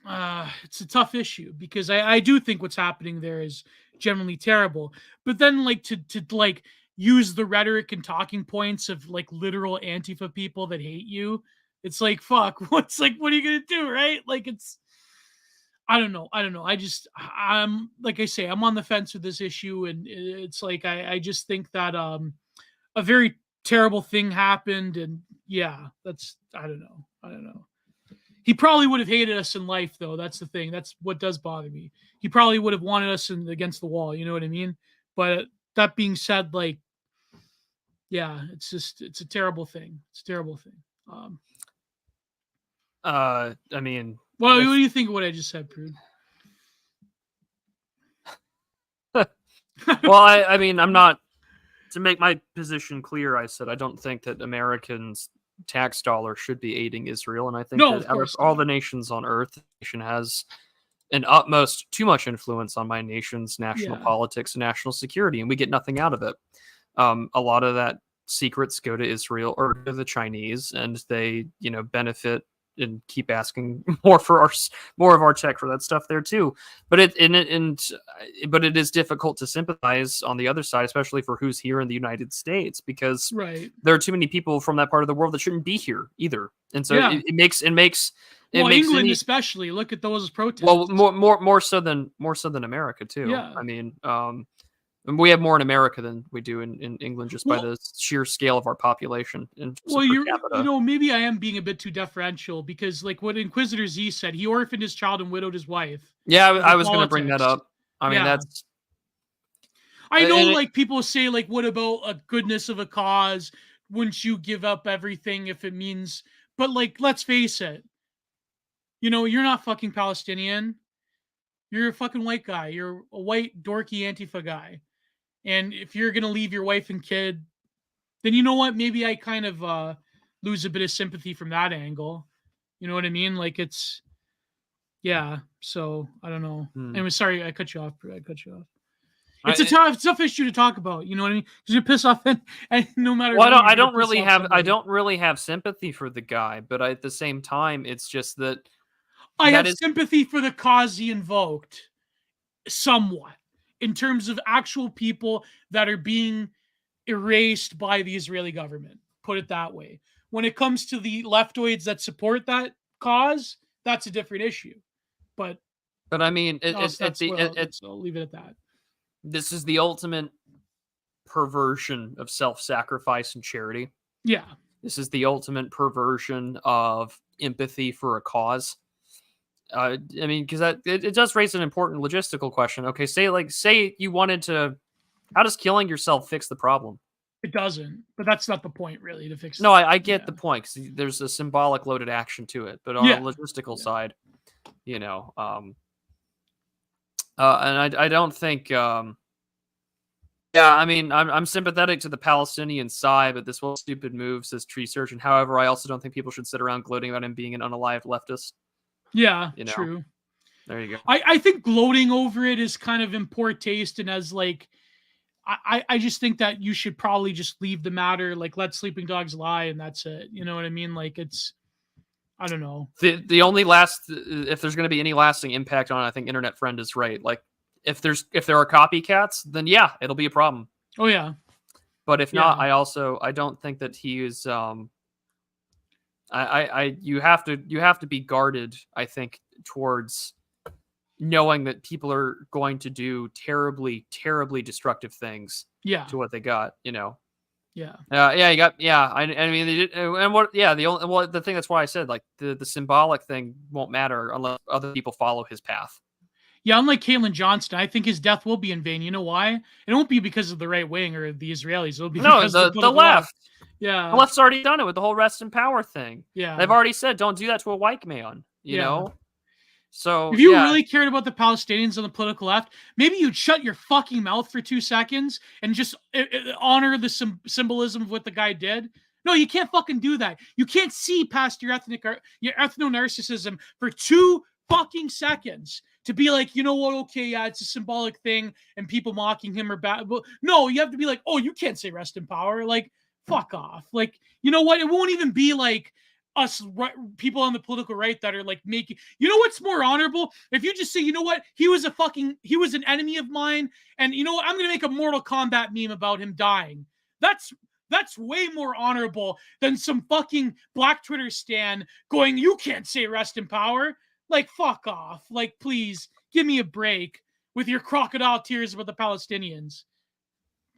it's a tough issue because I do think what's happening there is generally terrible. But then like to like use the rhetoric and talking points of like literal Antifa people that hate you, it's like fuck, what's like what are you gonna do, right? Like it's I don't know. I don't know. I'm like I say, I'm on the fence with this issue, and it's like I just think that a very terrible thing happened, and yeah, that's I don't know. I don't know. He probably would have hated us in life, though. That's the thing. That's what does bother me. He probably would have wanted us against the wall. You know what I mean? But that being said, like, yeah, it's a terrible thing. It's a terrible thing. I mean, Well, what do you think of what I just said, Prude? well, I mean, I'm not, to make my position clear, I said I don't think that Americans' tax dollar should be aiding Israel, and I think No, that of out of course all not. the nations on earth, the nation has an utmost too much influence on my nation's national Yeah, politics and national security, and we get nothing out of it. A lot of that secrets go to Israel or to the Chinese, and they, benefit and keep asking more of our tech for that stuff there too. But but it is difficult to sympathize on the other side, especially for who's here in the United States, because there are too many people from that part of the world that shouldn't be here either. And so it makes England especially, look at those protests. Well, more so than America too. Yeah. I mean, we have more in America than we do in England, just by the sheer scale of our population. Maybe I am being a bit too deferential, because like what Inquisitor Z said, he orphaned his child and widowed his wife. Yeah, I was going to bring that up. I mean, that's. I know, like people say, like, what about a goodness of a cause? Wouldn't you give up everything if it means? But like, let's face it. You're not fucking Palestinian. You're a fucking white guy. You're a white dorky Antifa guy. And if you're going to leave your wife and kid, then you know what? Maybe I kind of lose a bit of sympathy from that angle. You know what I mean? Like so I don't know. Anyway, sorry, I cut you off. It's a tough issue to talk about. You know what I mean? Because you piss off, and no matter. Well, I don't really have sympathy for the guy, but at the same time, it's just that I have sympathy for the cause he invoked, somewhat, in terms of actual people that are being erased by the Israeli government. Put it that way. When it comes to the leftoids that support that cause, that's a different issue. But I mean, I'll leave it at that. This is the ultimate perversion of self-sacrifice and charity. Yeah. This is the ultimate perversion of empathy for a cause. I mean, because it does raise an important logistical question. Okay, say you wanted to. How does killing yourself fix the problem? It doesn't, but that's not the point, really, to fix. No, I get the point, because there's a symbolic loaded action to it, but on a logistical side, and I don't think. I mean, I'm sympathetic to the Palestinian side, but this whole stupid move, says Tree Surgeon. However, I also don't think people should sit around gloating about him being an unalived leftist. Yeah, true. There you go. I think gloating over it is kind of in poor taste, and as like, I just think that you should probably just leave the matter, like let sleeping dogs lie, and that's it. You know what I mean? Like I don't know. The only if there's going to be any lasting impact on it, I think Internet Friend is right. Like if there are copycats, then yeah, it'll be a problem. Oh yeah. But if not, I don't think that he is. You have to be guarded, I think, towards knowing that people are going to do terribly, terribly destructive things to what they got, you know? Yeah. You got, I mean, they did, and what, the thing, that's why I said, like, the symbolic thing won't matter unless other people follow his path. Yeah, unlike Caitlin Johnston, I think his death will be in vain. You know why? It won't be because of the right wing or the Israelis. It'll be because of the left. Yeah. The left's already done it with the whole rest in power thing. Yeah. They've already said, don't do that to a white man, you know? So if you really cared about the Palestinians on the political left, maybe you'd shut your fucking mouth for 2 seconds and just honor the symbolism of what the guy did. No, you can't fucking do that. You can't see past your ethno-narcissism for 2 fucking seconds to be like, you know what? Okay, yeah, it's a symbolic thing, and people mocking him are bad. But no, you have to be like, oh, you can't say rest in power. Like, fuck off. Like, you know what? It won't even be like us people on the political right that are like making, you know what's more honorable? If you just say, you know what, he was an enemy of mine, and you know what, I'm gonna make a Mortal Kombat meme about him dying. That's way more honorable than some fucking black Twitter stan going, you can't say rest in power. Like, fuck off. Like, please give me a break with your crocodile tears about the Palestinians.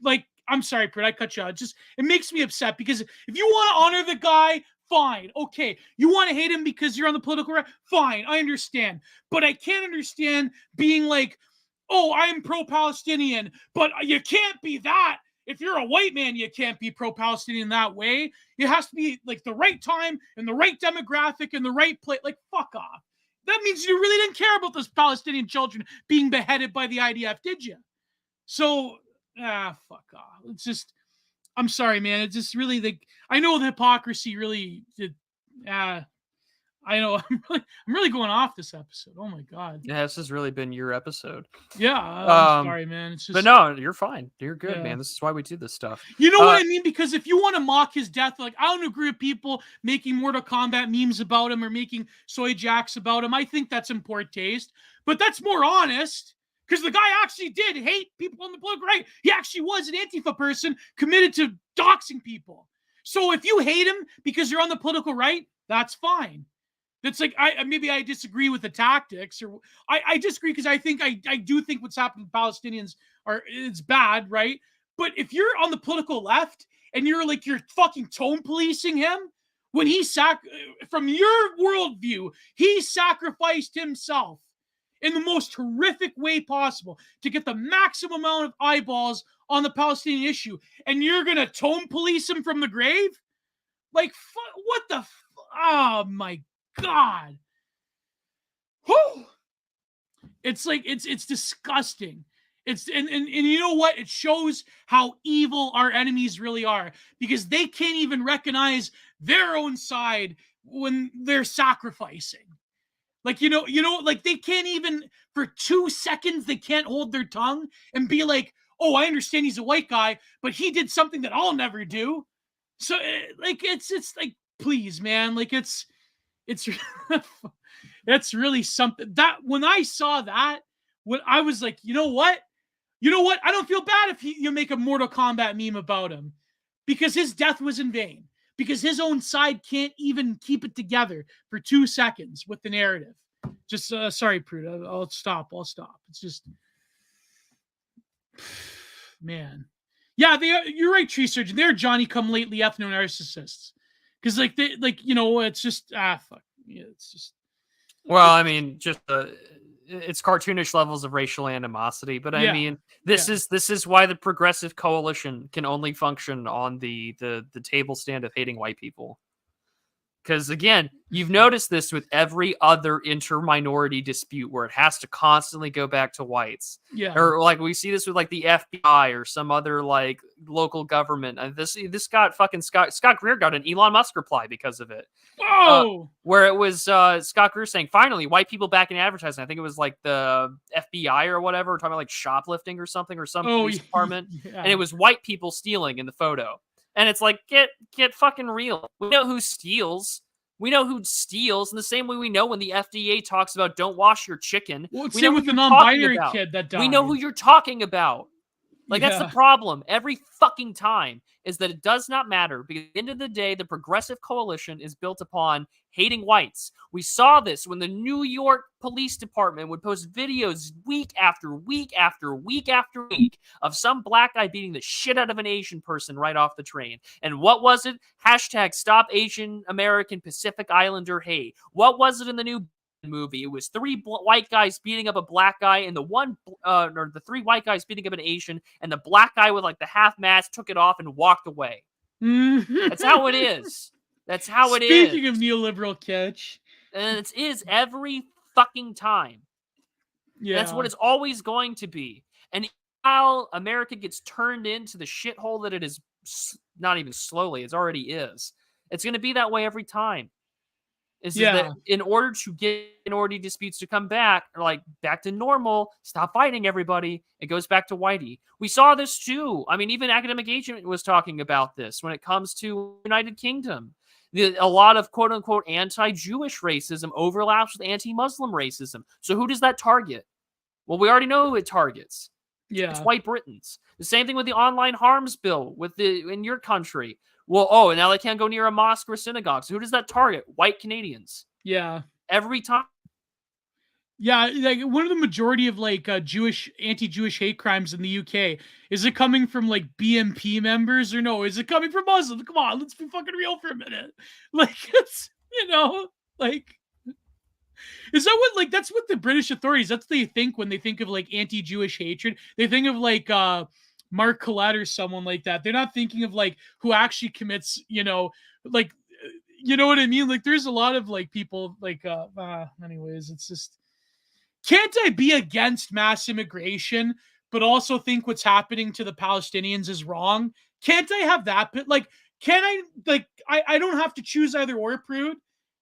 Like, I'm sorry, Prit, I cut you out. It makes me upset, because if you want to honor the guy, fine. Okay. You want to hate him because you're on the political right? Fine. I understand. But I can't understand being like, oh, I'm pro-Palestinian, but you can't be that. If you're a white man, you can't be pro-Palestinian that way. It has to be like the right time and the right demographic and the right place. Like, fuck off. That means you really didn't care about those Palestinian children being beheaded by the IDF, did you? So, fuck off. It's just, I'm sorry, man. It's just really I know the hypocrisy really, I know. I'm really going off this episode. Oh my god. Yeah, this has really been your episode. Yeah, I'm sorry, man. It's just, but no, you're fine. You're good, yeah. man. This is why we do this stuff. You know what I mean? Because if you want to mock his death, like, I don't agree with people making Mortal Kombat memes about him or making soy jacks about him. I think that's in poor taste, but that's more honest. Because the guy actually did hate people on the political right. He actually was an Antifa person committed to doxing people. So if you hate him because you're on the political right, that's fine. That's like, maybe I disagree with the tactics, or I disagree because I do think what's happened to Palestinians it's bad, right? But if you're on the political left and you're fucking tone policing him, when from your worldview, he sacrificed himself in the most horrific way possible to get the maximum amount of eyeballs on the Palestinian issue, and you're gonna tone police him from the grave? Like, what the? Oh my God! Whew. It's like it's disgusting. It's and you know what? It shows how evil our enemies really are, because they can't even recognize their own side when they're sacrificing. Like, like, they can't even, for 2 seconds, they can't hold their tongue and be like, oh, I understand he's a white guy, but he did something that I'll never do. So, like, it's like, please, man, like, it's that's really something. That when I saw that, when I was like, you know what? I don't feel bad if you make a Mortal Kombat meme about him, because his death was in vain. Because his own side can't even keep it together for 2 seconds with the narrative. Just sorry, Prude. I'll stop. It's just, man. Yeah, you're right, Tree Surgeon. They're Johnny Come Lately ethno narcissists. Because it's just fuck. Yeah, it's just. Well, I mean, just it's cartoonish levels of racial animosity, but I mean, this is why the Progressive Coalition can only function on the table stand of hating white people. Because again, you've noticed this with every other inter-minority dispute where it has to constantly go back to whites. Yeah. Or like we see this with like the FBI or some other like local government. And this got fucking Scott Greer got an Elon Musk reply because of it. Whoa! Where it was Scott Greer saying, finally, white people back in advertising. I think it was like the FBI or whatever, talking about like shoplifting or something, or some police department. Yeah. And it was white people stealing in the photo. And it's like, get fucking real. We know who steals. We know who steals in the same way we know when the FDA talks about don't wash your chicken. Well, we know with the non-binary kid that died. We know who you're talking about. Like, that's the problem. Every fucking time is that it does not matter, because at the end of the day, the Progressive Coalition is built upon hating whites. We saw this when the New York Police Department would post videos week after week after week after week of some black guy beating the shit out of an Asian person right off the train. And what was it? Hashtag Stop Asian American Pacific Islander Hate. What was it in the new movie? It was 3 white guys beating up a black guy, and the 3 white guys beating up an Asian, and the black guy with like the half mask took it off and walked away. That's how it is. That's how it is. Speaking of neoliberal kitsch. And it is every fucking time. Yeah. That's what it's always going to be. And while America gets turned into the shithole that it is, not even slowly, it already is, it's going to be that way every time. That in order to get minority disputes to come back, like back to normal, stop fighting everybody, it goes back to whitey. We saw this too. I mean, even Academic Agent was talking about this when it comes to United Kingdom. A lot of quote unquote anti-Jewish racism overlaps with anti-Muslim racism. So who does that target? Well, we already know who it targets. Yeah, it's white Britons. The same thing with the online harms bill in your country. Well, and now they can't go near a mosque or a synagogue. So who does that target? White Canadians. Yeah. Every time. Yeah, like one of the majority of like anti-Jewish hate crimes in the UK, is it coming from like BNP members or no? Is it coming from Muslims? Come on, let's be fucking real for a minute. Like, it's, like, is that what, like, that's what the British authorities, that's what they think when they think of like anti-Jewish hatred. They think of like Mark Collette or someone like that. They're not thinking of like who actually commits, like, you know what I mean? Like, there's a lot of like people like, anyways, it's just, can't I be against mass immigration, but also think what's happening to the Palestinians is wrong? Can't I have that? Like, can I, like, I don't have to choose either or, Prude.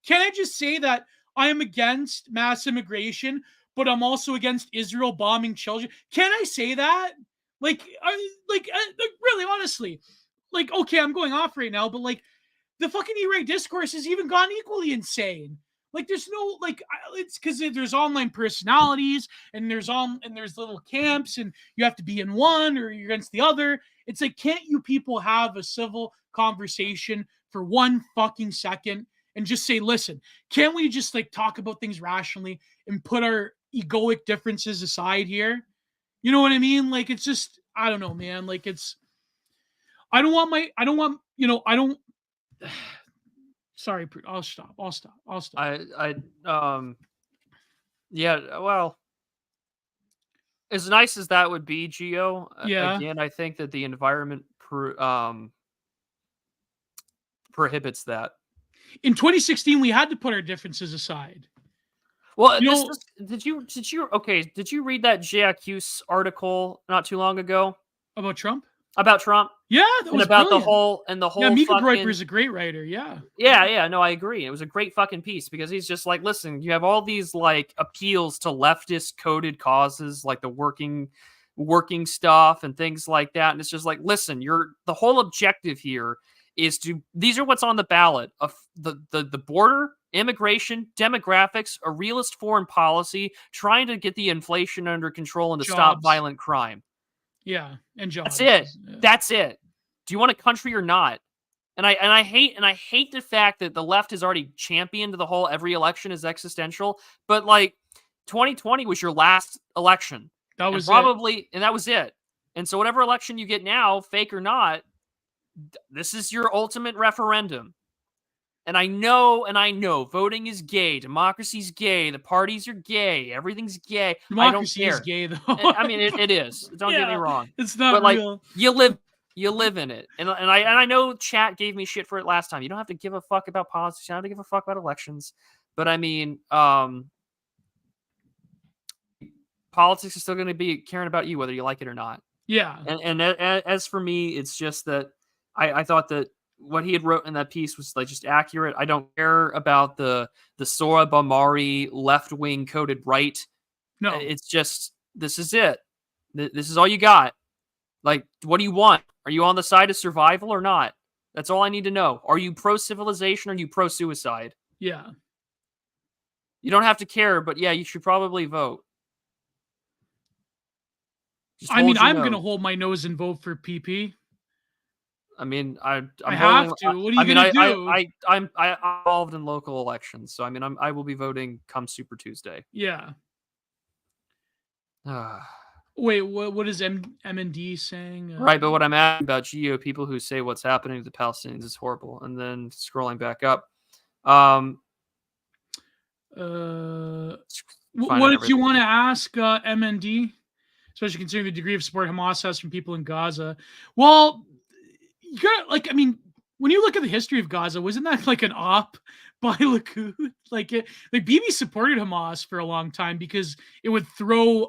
can I just say that I am against mass immigration, but I'm also against Israel bombing children? Can I say that? Like, really, honestly, like, okay, I'm going off right now, but like, the fucking E-Rate discourse has even gone equally insane. Like, there's no like, it's because there's online personalities and there's little camps, and you have to be in one or you're against the other. It's like, can't you people have a civil conversation for one fucking second and just say, listen, can't we just like talk about things rationally and put our egoic differences aside here? You know what I mean? Like, it's just, I don't know, man. Like, it's, I don't want my, I don't want, you know, I don't. Sorry, I'll stop. I yeah, well, as nice as that would be, Gio, Yeah. again, I think that the environment prohibits that. In 2016, we had to put our differences aside. Well, You this know, is did you read that JAQ's article not too long ago about Trump? about Trump Yeah, that and was about brilliant. the Yeah, whole Mika Groiper fucking is a great writer. Yeah. yeah, no, I agree. It was a great fucking piece because he's just like, listen, you have all these like appeals to leftist coded causes like the working stuff and things like that, and it's just like, listen, the whole objective here is to these are what's on the ballot of the border, immigration, demographics, a realist foreign policy, trying to get the inflation under control and to stop Jobs. violent crime. Yeah, and jobs. That's it. Yeah. That's it. Do you want a country or not? And I hate the fact that the left has already championed the whole every election is existential, but like 2020 was your last election. That And was probably and that was it. And so whatever election you get now, fake or not, this is your ultimate referendum. And I know voting is gay, democracy's gay, the parties are gay, everything's gay. Democracy I don't is care. gay, though. I mean, it is. Don't get me Yeah, wrong. it's not But like, real. you live in it, and I know chat gave me shit for it last time. You don't have to give a fuck about politics. You don't have to give a fuck about elections. But I mean, politics is still going to be caring about you whether you like it or not. Yeah. And as for me, it's just that I thought that what he had wrote in that piece was like just accurate. I don't care about the Sora Bamari left wing coded right. No. It's just this is it. This is all you got. Like, what do you want? Are you on the side of survival or not? That's all I need to know. Are you pro civilization or are you pro suicide? Yeah. You don't have to care, but yeah, you should probably vote. I mean, I'm going to hold my nose and vote for PP. I mean, I have to. What are you going to do? I'm involved in local elections, so I mean, I will be voting come Super Tuesday. Yeah. Wait, what is MND saying? Right, but what I'm asking about Gio, people who say what's happening to the Palestinians is horrible, and then scrolling back up. What did you want to ask MND? Especially considering the degree of support Hamas has from people in Gaza. Well, you got like, I mean, when you look at the history of Gaza, wasn't that like an op by Likud? Like Bibi supported Hamas for a long time because it would throw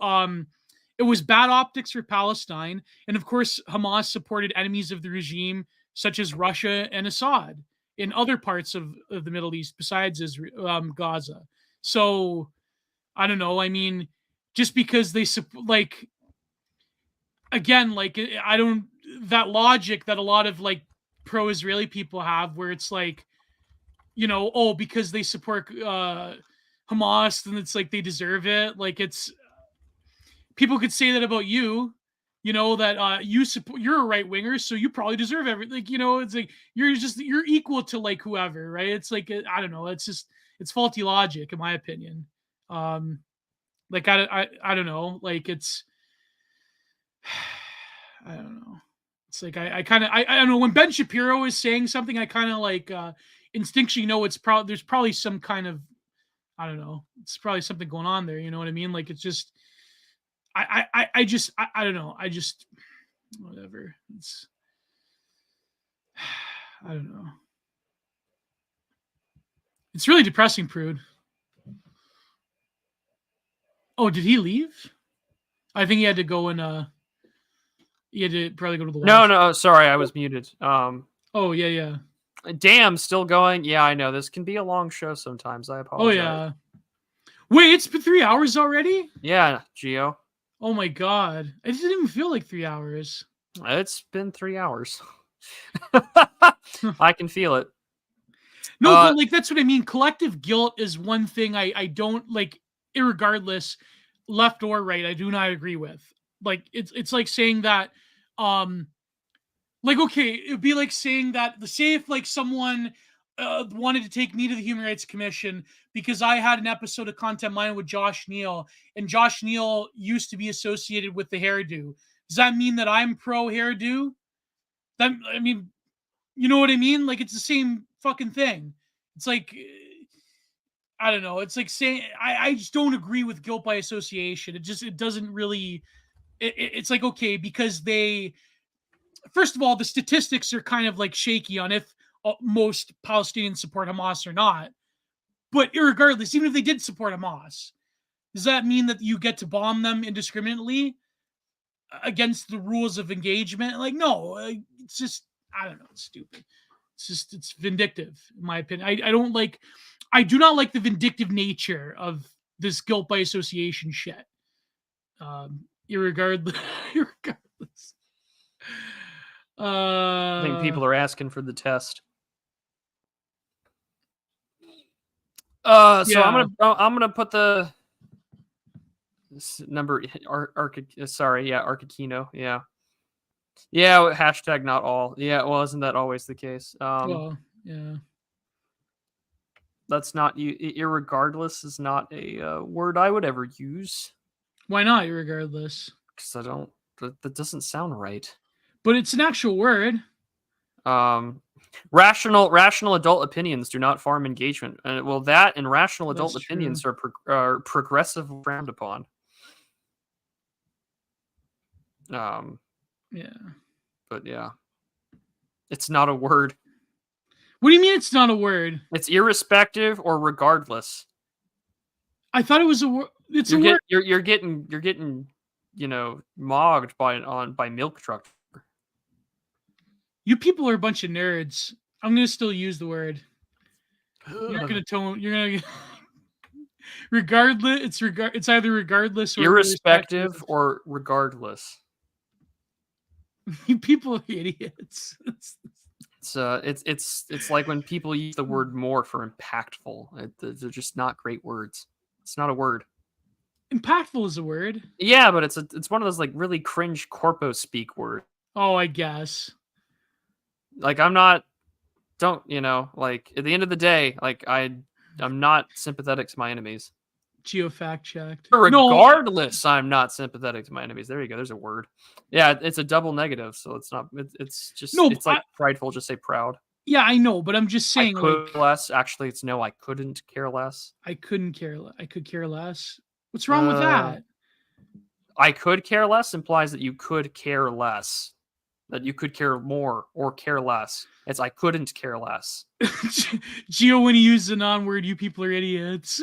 it was bad optics for Palestine, and of course Hamas supported enemies of the regime such as Russia and Assad in other parts of the Middle East besides Israel, Gaza. So I don't know. I mean, just because they like, again, like, I don't, that logic that a lot of like pro-Israeli people have where it's like, you know, oh, because they support Hamas, then it's like they deserve it. Like, it's, people could say that about you, you know, that you're a right winger, so you probably deserve everything. Like, you know, it's like you're equal to like whoever, right? It's like, I don't know, it's faulty logic in my opinion. Like, I don't know, like, it's I don't know. It's like I don't know, when Ben Shapiro is saying something, I kind of like instinctually know it's there's probably some kind of, I don't know, it's probably something going on there. You know what I mean? Like, it's just I don't know. I just, whatever. It's, I don't know. It's really depressing, Prude. Oh, did he leave? I think he had to go and he had to probably go to the washroom. No, sorry, I was muted. Oh, yeah. Damn, still going. Yeah, I know this can be a long show sometimes. I Oh apologize. yeah. Wait, it's been 3 hours already? Yeah, Gio. Oh my god. It didn't even feel like 3 hours. It's been 3 hours. I can feel it. No, but like that's what I mean. Collective guilt is one thing I don't like, irregardless, left or right, I do not agree with. Like it's like saying that like okay, it would be like saying that say if like someone wanted to take me to the Human Rights Commission because I had an episode of Content Mine with Josh Neal, and Josh Neal used to be associated with the hairdo. Does that mean that I'm pro hairdo? That I mean, you know what I mean? Like it's the same fucking thing. It's like I don't know. It's like saying I just don't agree with guilt by association. It doesn't really. It's like okay because they first of all the statistics are kind of like shaky on if most Palestinians support Hamas or not. But irregardless, even if they did support Hamas, does that mean that you get to bomb them indiscriminately against the rules of engagement? Like no, it's just I don't know. It's stupid. It's vindictive in my opinion. I do not like the vindictive nature of this guilt by association shit. Irregardless. Irregardless. I think people are asking for the test. So yeah. I'm gonna put the number Archikino. Yeah, hashtag not all. Yeah, well, isn't that always the case? Well, yeah. That's not you. Irregardless is not a word I would ever use. Why not? Irregardless. Because I don't. That doesn't sound right. But it's an actual word. Rational adult opinions do not farm engagement. Well, that and rational adult opinions are progressive frowned upon. Yeah. But yeah, it's not a word. What do you mean it's not a word? It's irrespective or regardless. I thought it was a word. It's a word. You're getting mogged by milk truck. You people are a bunch of nerds. I'm gonna still use the word. You're not gonna tone. You're gonna. Regardless, it's either regardless or irrespective or regardless. You people are idiots. It's like when people use the word more for impactful. They're just not great words. It's not a word. Impactful is a word. Yeah, but it's one of those like really cringe corpo speak words. Oh, I guess. Like I'm not. Don't like at the end of the day, like I'm not sympathetic to my enemies. Geo fact checked. Regardless, I'm not sympathetic to my enemies. There you go. There's a word. Yeah, it's a double negative, so it's not. It's just. No, it's like prideful. Just say proud. Yeah, I know, but I'm just saying. I could less. Actually, it's no. I couldn't care less. I couldn't care. I could care less. What's wrong with that? I could care less implies that you could care less. That you could care more or care less. It's I couldn't care less. Gio, when he uses a non-word, you people are idiots.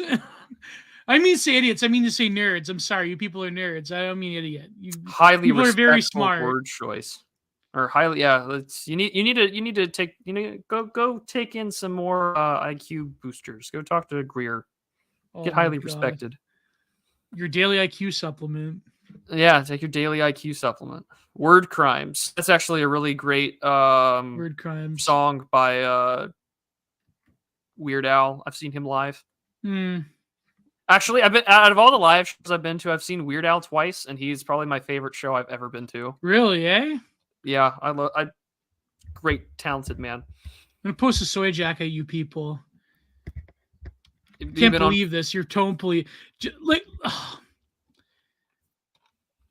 I mean say idiots. I mean to say nerds. I'm sorry, you people are nerds. I don't mean idiot. You highly people respectful are very smart. Word choice, or highly you need to take go take in some more IQ boosters. Go talk to Greer. Get highly respected. Your daily IQ supplement. Yeah, take your daily IQ supplement. Word Crimes. That's actually a really great Word Crimes song by Weird Al. I've seen him live. Actually, I've been out of all the live shows I've been to, I've seen Weird Al twice, and he's probably my favorite show I've ever been to. Really, eh? Yeah, great, talented man. I'm gonna post a soy jack at you people. Can't believe this. You're totally like.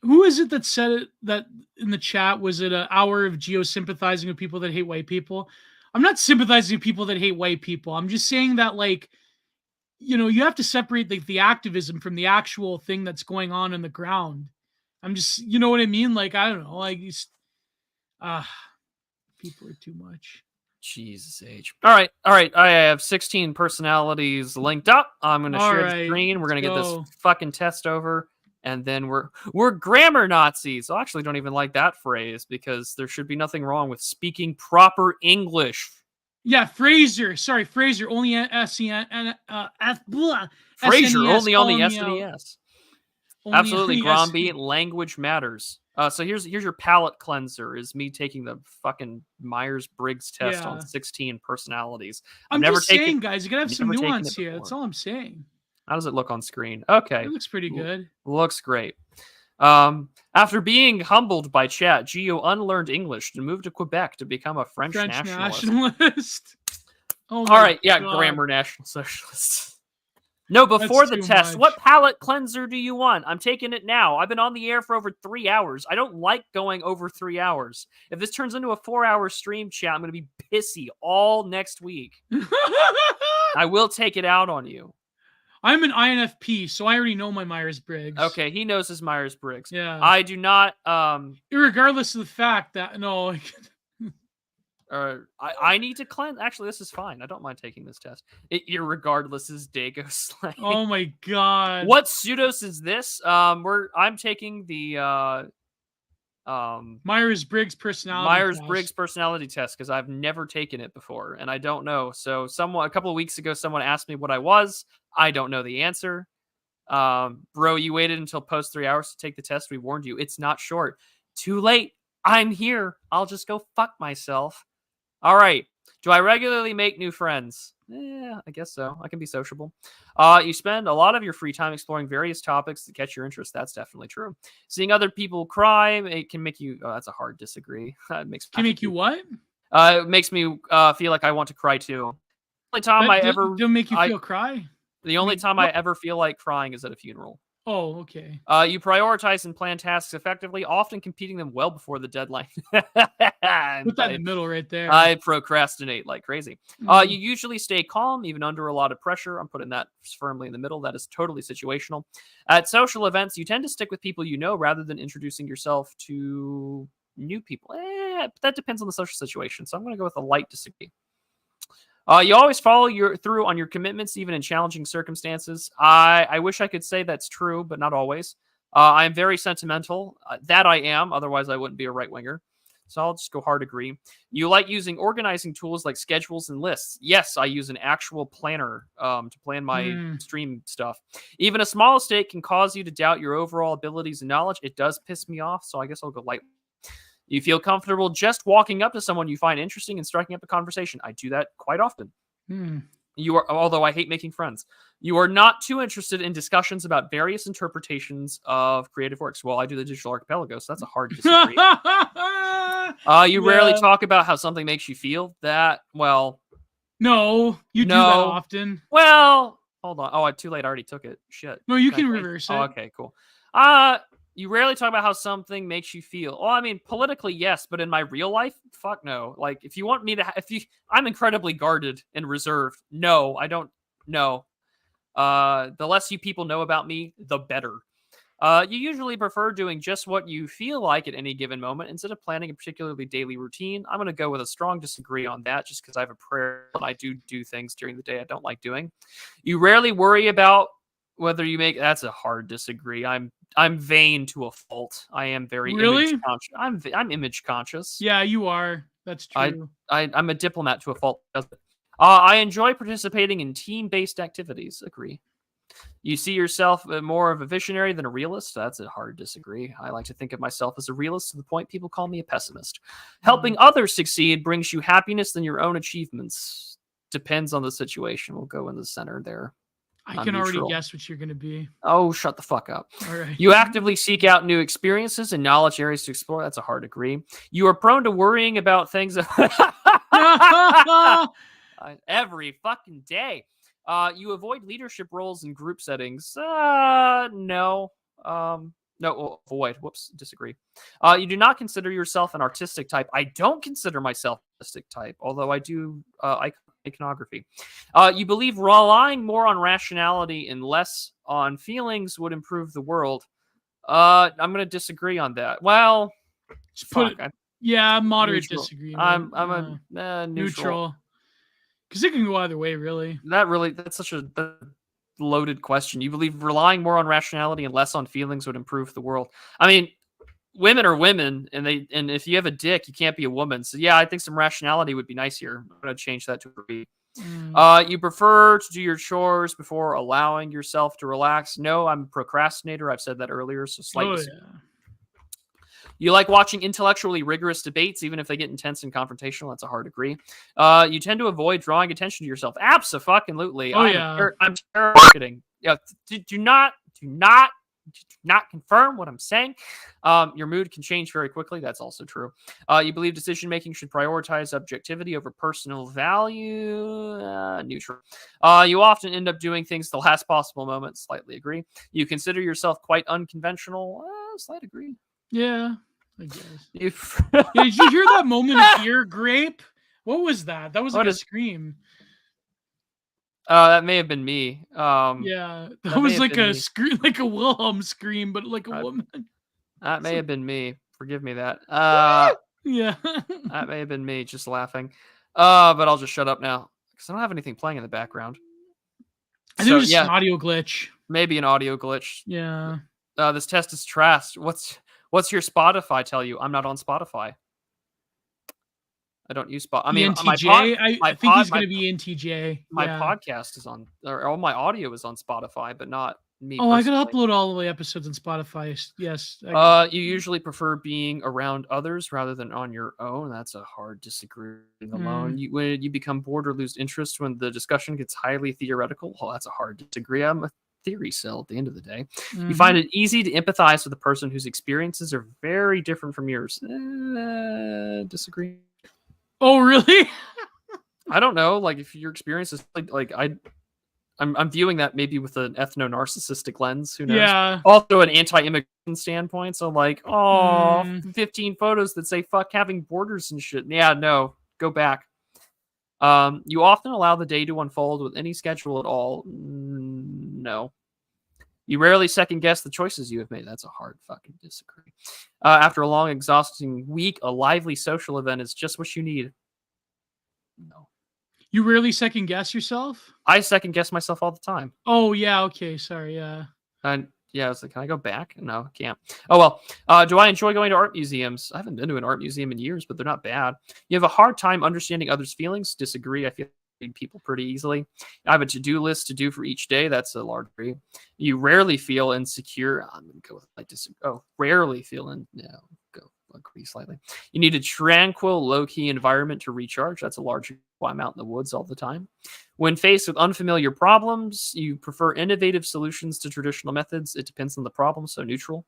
Who is it that said it? That in the chat was it an hour of Geo sympathizing with people that hate white people? I'm not sympathizing with people that hate white people. I'm just saying that like. You have to separate the activism from the actual thing that's going on in the ground. I'm just, you know what I mean? Like, I don't know, like, people are too much. Jesus H. All right. I have 16 personalities linked up. I'm going to share the screen. We're going to get this fucking test over. And then we're grammar Nazis. I actually don't even like that phrase because there should be nothing wrong with speaking proper English. Yeah, Fraser. Sorry, Fraser. Only SEN. Fraser, SNES. only on the Calling me out. SNES. Only on Absolutely, the Gromby. Language matters. So here's your palate cleanser. Is me taking the fucking Myers-Briggs test on Yeah. 16 personalities. I've I'm never just taken saying, guys, you gotta have some never taken nuance it here. That's before. all I'm saying. How does it look on screen? It Okay, looks pretty good. looks great. After being humbled by chat, Gio unlearned English and moved to Quebec to become a French French nationalist. nationalist. Oh All my right, yeah, God. grammar national socialist. No, before That's the too test, much. what palate cleanser do you want? I'm taking it now. I've been on the air for over 3 hours. I don't like going over 3 hours. If this turns into a 4-hour stream chat, I'm going to be pissy all next week. I will take it out on you. I'm an INFP, so I already know my Myers-Briggs. Okay, he knows his Myers-Briggs. Yeah. I do not. Irregardless of the fact that I need to cleanse. Actually, this is fine. I don't mind taking this test. Irregardless is Dago slang. Oh my God. What pseudos is this? I'm taking the Myers-Briggs Myers-Briggs personality test because I've never taken it before and I don't know. So a couple of weeks ago, someone asked me what I was. I don't know the answer. Bro, you waited until post 3 hours to take the test. We warned you. It's not short. Too late. I'm here. I'll just go fuck myself. All right. Do I regularly make new friends? Yeah, I guess so. I can be sociable. You spend a lot of your free time exploring various topics that catch your interest. That's definitely true. Seeing other people cry, it can make you. Oh, that's a hard disagree. It makes Can make you what? It makes me feel like I want to cry too. The only time I ever don't make you feel cry. The only time I ever feel like crying is at a funeral. Oh, okay. You prioritize and plan tasks effectively, often completing them well before the deadline. Put that in the middle right there. I procrastinate like crazy. Mm. You usually stay calm, even under a lot of pressure. I'm putting that firmly in the middle. That is totally situational. At social events, you tend to stick with people you know rather than introducing yourself to new people. That depends on the social situation. So I'm going to go with a light disagree. You always follow through on your commitments, even in challenging circumstances. I wish I could say that's true, but not always. I am very sentimental. That I am. Otherwise, I wouldn't be a right winger. So I'll just go hard agree. You like using organizing tools like schedules and lists. Yes, I use an actual planner to plan my stream stuff. Even a small mistake can cause you to doubt your overall abilities and knowledge. It does piss me off, so I guess I'll go light. You feel comfortable just walking up to someone you find interesting and striking up a conversation. I do that quite often. Although I hate making friends. You are not too interested in discussions about various interpretations of creative works. Well, I do the Digital Archipelago, so that's a hard disagree. You rarely talk about how something makes you feel. No, you do that often. Well, hold on. Oh, too late. I already took it. Shit. No, you can reverse it. Oh, okay, cool. You rarely talk about how something makes you feel. Well, I mean, politically, yes, but in my real life, fuck no. Like, if you want me to, I'm incredibly guarded and reserved. No, I don't know. The less you people know about me, the better. You usually prefer doing just what you feel like at any given moment instead of planning a particularly daily routine. I'm going to go with a strong disagree on that just because I have a prayer and I do things during the day I don't like doing. You rarely worry about whether you make. That's a hard disagree. I'm vain to a fault. I am very image conscious. I'm image conscious. Yeah, you are. That's true. I'm a diplomat to a fault. I enjoy participating in team-based activities. Agree. You see yourself more of a visionary than a realist. That's a hard disagree. I like to think of myself as a realist to the point people call me a pessimist. Helping others succeed brings you happiness than your own achievements. Depends on the situation. We'll go in the center there. I can already guess what you're going to be. Oh, shut the fuck up. All right. You actively seek out new experiences and knowledge areas to explore. That's a hard agree. You are prone to worrying about things every fucking day. You avoid leadership roles in group settings. No. No, avoid. Whoops, disagree. You do not consider yourself an artistic type. I don't consider myself an artistic type, although I do iconography. You believe relying more on rationality and less on feelings would improve the world. I'm going to disagree on that. Well, moderate neutral. disagreement. I'm a neutral. Because it can go either way, really. That's such a loaded question. You believe relying more on rationality and less on feelings would improve the world. I mean, women are women, and if you have a dick, you can't be a woman. So yeah, I think some rationality would be nice here. I'm gonna change that to a B. You prefer to do your chores before allowing yourself to relax. No, I'm a procrastinator. I've said that earlier, so slightly. You like watching intellectually rigorous debates, even if they get intense and confrontational. That's a hard agree. You tend to avoid drawing attention to yourself. Abso-fucking-lutely. I'm terrible at marketing. Yeah, do not confirm what I'm saying. Your mood can change very quickly. That's also true. You believe decision making should prioritize objectivity over personal value. Neutral. You often end up doing things the last possible moment. Slightly agree. You consider yourself quite unconventional. Slight agree. Yeah, I guess. Yeah, did you hear that moment of ear grape? What was that? That was like a scream. That may have been me. Yeah, that was like a scream, like a Wilhelm scream, but like a woman. That may have been me. Forgive me that. Yeah. That may have been me just laughing. But I'll just shut up now because I don't have anything playing in the background. I think it's an audio glitch. Maybe an audio glitch. Yeah. This test is trash. What's your Spotify tell you? I'm not on Spotify. I don't use Spotify. I mean, I think he's going to be NTJ. My podcast is on, or all my audio is on Spotify, but not me. Oh, personally. I got to upload all the episodes on Spotify. Yes. You usually prefer being around others rather than on your own. That's a hard disagreeing alone. When you become bored or lose interest when the discussion gets highly theoretical, well, that's a hard disagree. I'm a theory cell at the end of the day. You find it easy to empathize with a person whose experiences are very different from yours. Disagree. Oh, really? I don't know. Like, if your experience is I'm viewing that maybe with an ethno-narcissistic lens. Who knows? Yeah. Also an anti-immigration standpoint. So like, 15 photos that say fuck having borders and shit. Yeah, no. Go back. You often allow the day to unfold with any schedule at all. No. You rarely second guess the choices you have made. That's a hard fucking disagree. After a long, exhausting week, a lively social event is just what you need. No. You rarely second guess yourself? I second guess myself all the time. Oh, yeah. Okay. Sorry. Yeah. And yeah, I was like, can I go back? No, I can't. Oh, well. Do I enjoy going to art museums? I haven't been to an art museum in years, but they're not bad. You have a hard time understanding others' feelings. Disagree. I feel people pretty easily. I have a to-do list to do for each day. That's a large degree. You rarely feel insecure. I'm going to go with rarely feel go agree slightly. You need a tranquil, low-key environment to recharge. That's a large. I'm out in the woods all the time. When faced with unfamiliar problems, you prefer innovative solutions to traditional methods. It depends on the problem, so neutral.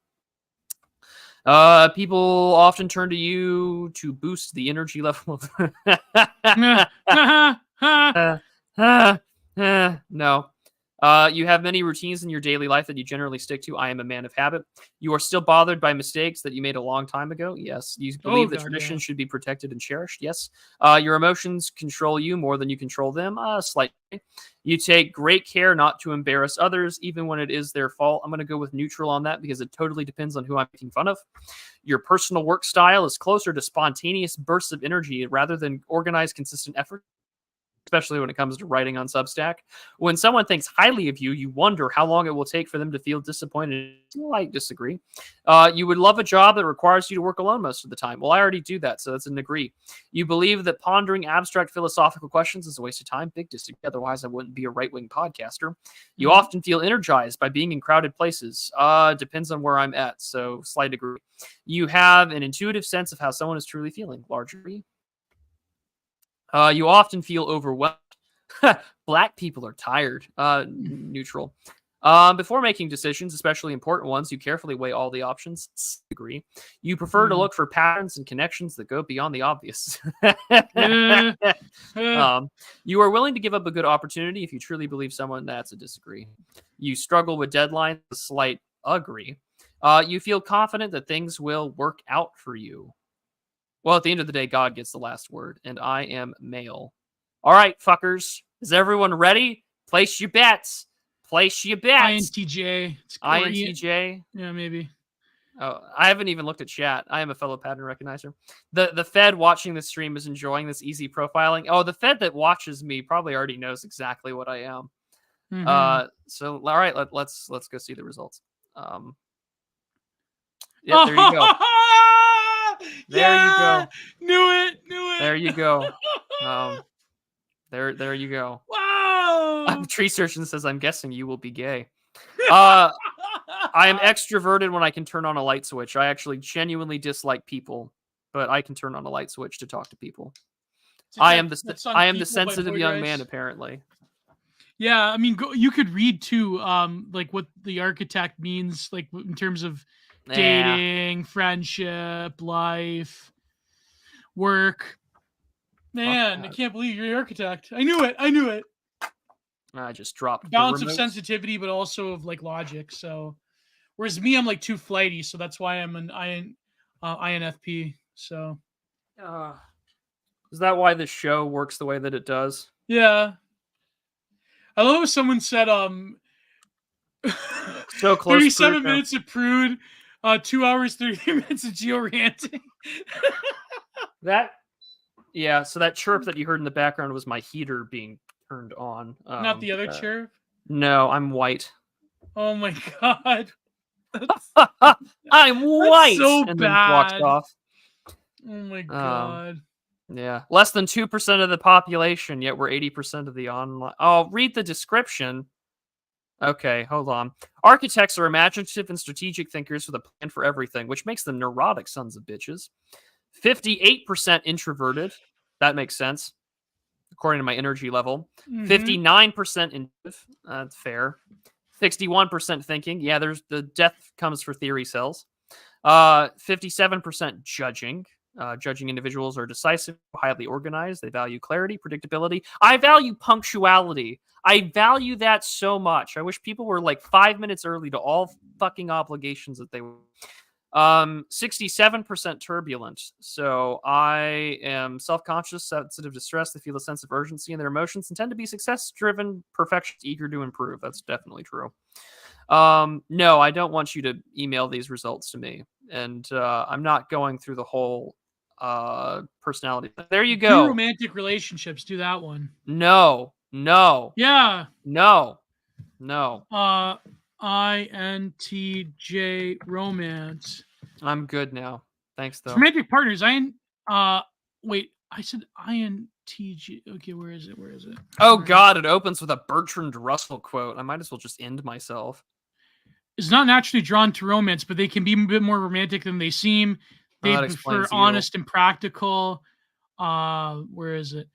People often turn to you to boost the energy level of no. You have many routines in your daily life that you generally stick to. I am a man of habit. You are still bothered by mistakes that you made a long time ago. Yes. You believe that traditions should be protected and cherished. Yes. Your emotions control you more than you control them. Slightly. You take great care not to embarrass others, even when it is their fault. I'm going to go with neutral on that because it totally depends on who I'm making fun of. Your personal work style is closer to spontaneous bursts of energy rather than organized, consistent effort, especially when it comes to writing on Substack. When someone thinks highly of you, you wonder how long it will take for them to feel disappointed. Slight disagree. You would love a job that requires you to work alone most of the time. Well, I already do that, so that's an agree. You believe that pondering abstract philosophical questions is a waste of time. Big disagree. Otherwise, I wouldn't be a right-wing podcaster. You often feel energized by being in crowded places. Depends on where I'm at, so slight agree. You have an intuitive sense of how someone is truly feeling. Large agree. You often feel overwhelmed. Black people are tired. Neutral. Before making decisions, especially important ones, you carefully weigh all the options. Agree. You prefer to look for patterns and connections that go beyond the obvious. You are willing to give up a good opportunity if you truly believe someone. That's a disagree. You struggle with deadlines. A slight agree. You feel confident that things will work out for you. Well, at the end of the day, God gets the last word, and I am male. All right, fuckers. Is everyone ready? Place your bets. Place your bets. INTJ. INTJ? Yeah, maybe. Oh, I haven't even looked at chat. I am a fellow pattern recognizer. The Fed watching the stream is enjoying this easy profiling. Oh, the Fed that watches me probably already knows exactly what I am. So, all right, let's go see the results. Yep, there you go. There you Yeah, go. knew it. There you go. There you go. Wow. Tree Surgeon says, I'm guessing you will be gay. I am extroverted when I can turn on a light switch. I actually genuinely dislike people, but I can turn on a light switch to talk to people. I am the sensitive young man, apparently. Yeah, I mean, you could read too, like what the architect means, like in terms of dating, friendship, life, work. Man, I can't believe you're the architect. I knew it. I just dropped balance of sensitivity, but also of like logic. So, whereas me, I'm like too flighty, so that's why I'm an INFP. So, is that why this show works the way that it does? Yeah. I love how someone said, so close. 37 minutes of Prude, 2 hours, 30 minutes of Gio ranting. Yeah, so that chirp that you heard in the background was my heater being turned on. Not the other chirp? No, I'm white. Oh my god. I'm white! So and bad. then walks off. Oh my god. Yeah. Less than 2% of the population, yet we're 80% of the online. Oh, read the description. Okay, hold on. Architects are imaginative and strategic thinkers with a plan for everything, which makes them neurotic sons of bitches. 58% introverted. That makes sense, according to my energy level. 59% intuitive. That's fair. 61% thinking. Yeah, there's the death comes for theory cells. 57% judging. Judging individuals are decisive, highly organized. They value clarity, predictability. I value punctuality. I value that so much. I wish people were like 5 minutes early to all fucking obligations that they were. 67% turbulent. So I am self-conscious, sensitive to stress. They feel a sense of urgency in their emotions and tend to be success-driven, perfectionist, eager to improve. That's definitely true. No, I don't want you to email these results to me. And I'm not going through the whole personality. There you go. Do romantic relationships. Do that one. No. Yeah. No. INTJ romance. I'm good now. Thanks, though. Romantic partners. Wait, I said INTJ. Okay, where is it? Oh, God, it opens with a Bertrand Russell quote. I might as well just end myself. Is not naturally drawn to romance, but they can be a bit more romantic than they seem. They prefer honest and practical. Where is it?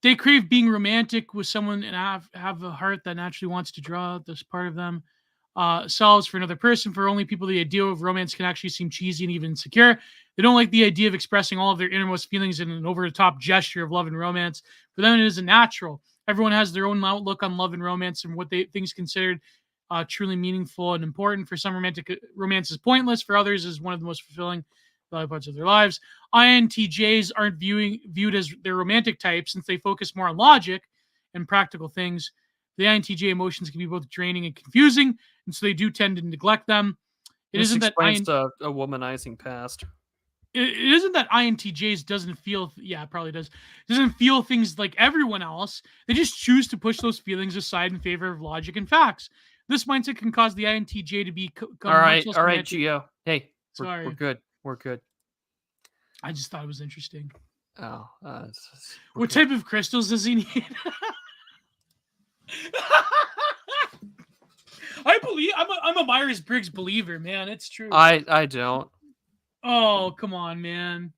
They crave being romantic with someone and have a heart that naturally wants to draw this part of them. Selves for another person. For only people, the idea of romance can actually seem cheesy and even insecure. They don't like the idea of expressing all of their innermost feelings in an over-the-top gesture of love and romance. For them, it isn't natural. Everyone has their own outlook on love and romance and what things considered truly meaningful and important. For some, romance is pointless. For others, is one of the most fulfilling parts of their lives. INTJs aren't viewed as their romantic type since they focus more on logic and practical things. The INTJ emotions can be both draining and confusing, and so they do tend to neglect them. This explains a womanizing past. It isn't that INTJs doesn't feel. Yeah, it probably does. Doesn't feel things like everyone else. They just choose to push those feelings aside in favor of logic and facts. This mindset can cause the INTJ to become all right, Gio. Hey, sorry, we're good. I just thought it was interesting. Oh, what type of crystals does he need? I believe I'm a Myers-Briggs believer, man. It's true. I don't. Oh, come on, man.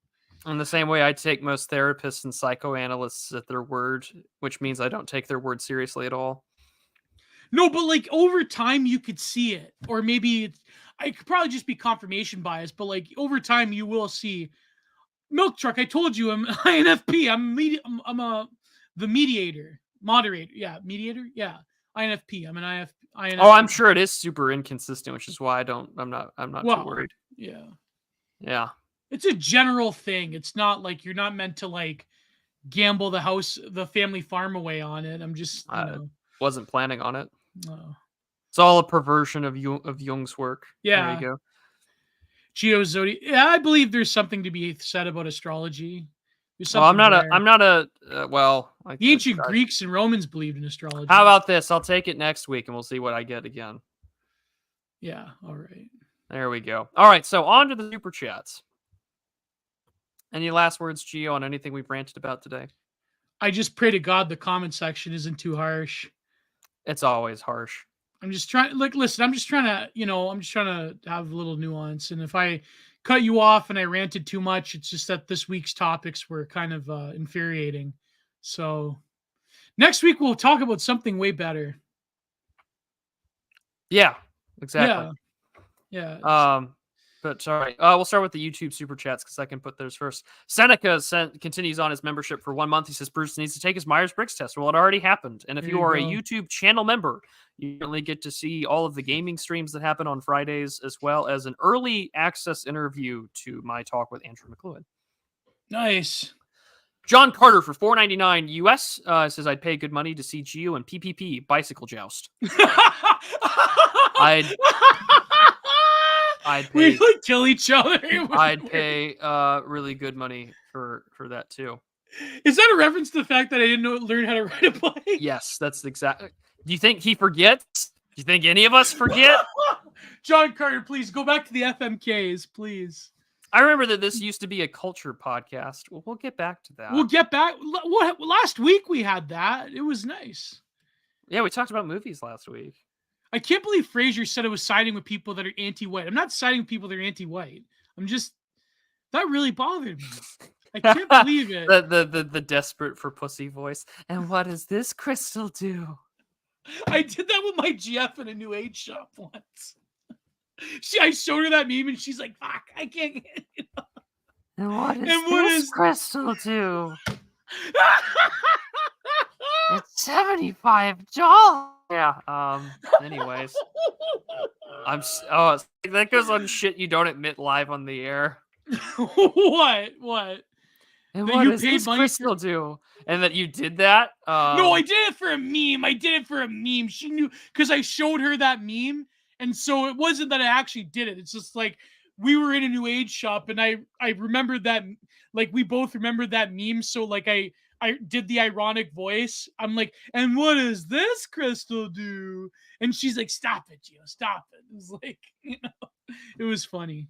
In the same way I take most therapists and psychoanalysts at their word, which means I don't take their word seriously at all. No, but like over time you could see it. Or maybe I could probably just be confirmation bias, but like over time you will see. Milk Truck, I told you I'm INFP. I'm the mediator. Moderator. Yeah, mediator? Yeah. INFP. I'm an INFP. Oh, I'm sure it is super inconsistent, which is why I'm not too worried. Yeah. Yeah. It's a general thing. It's not like you're not meant to like gamble the family farm away on it. I'm just, wasn't planning on it. No. It's all a perversion of Jung's work. Yeah. There you go. Geo Zodiac. Yeah, I believe there's something to be said about astrology. Well, I'm not a the ancient Greeks and Romans believed in astrology. How about this? I'll take it next week and we'll see what I get again. Yeah, all right. There we go. All right, so on to the super chats. Any last words, Gio, on anything we've ranted about today? I just pray to God the comment section isn't too harsh. It's always harsh. I'm just trying, like, listen, I'm just trying to have a little nuance. And if I cut you off and I ranted too much, it's just that this week's topics were kind of infuriating. So next week we'll talk about something way better. Yeah, exactly. Yeah. But sorry. We'll start with the YouTube super chats because I can put those first. Seneca continues on his membership for 1 month. He says Bruce needs to take his Myers-Briggs test. Well, it already happened. And if you are a YouTube channel member, you only get to see all of the gaming streams that happen on Fridays, as well as an early access interview to my talk with Andrew McLuhan. Nice. John Carter for $4.99 US says I'd pay good money to see Gio and PPP bicycle joust. I'd pay, we would kill each other. I'd pay really good money for that too. Is that a reference to the fact that I didn't learn how to ride a bike? Yes, that's exactly. Do you think he forgets? Do you think any of us forget? John Carter, please go back to the FMKs, please. I remember that this used to be a culture podcast. Well, we'll get back to that. We'll get back. What last week we had that. It was nice. Yeah, we talked about movies last week. I can't believe Fraser said it was siding with people that are anti-white. I'm not siding with people that are anti-white. That really bothered me. I can't believe it. The desperate for pussy voice. And what does this crystal do? I did that with my GF in a new age shop once. I showed her that meme and she's like, fuck, I can't get it. And what does this crystal do? It's $75. Yeah. Anyways, that goes on shit you don't admit live on the air. What? And what does this crystal do? And that you did that? No, I did it for a meme. She knew because I showed her that meme, and so it wasn't that I actually did it. It's just like we were in a new age shop, and I remembered that, like we both remembered that meme. So like I did the ironic voice. I'm like, and what does this crystal do? And she's like, stop it, Gio, stop it. It was like, it was funny.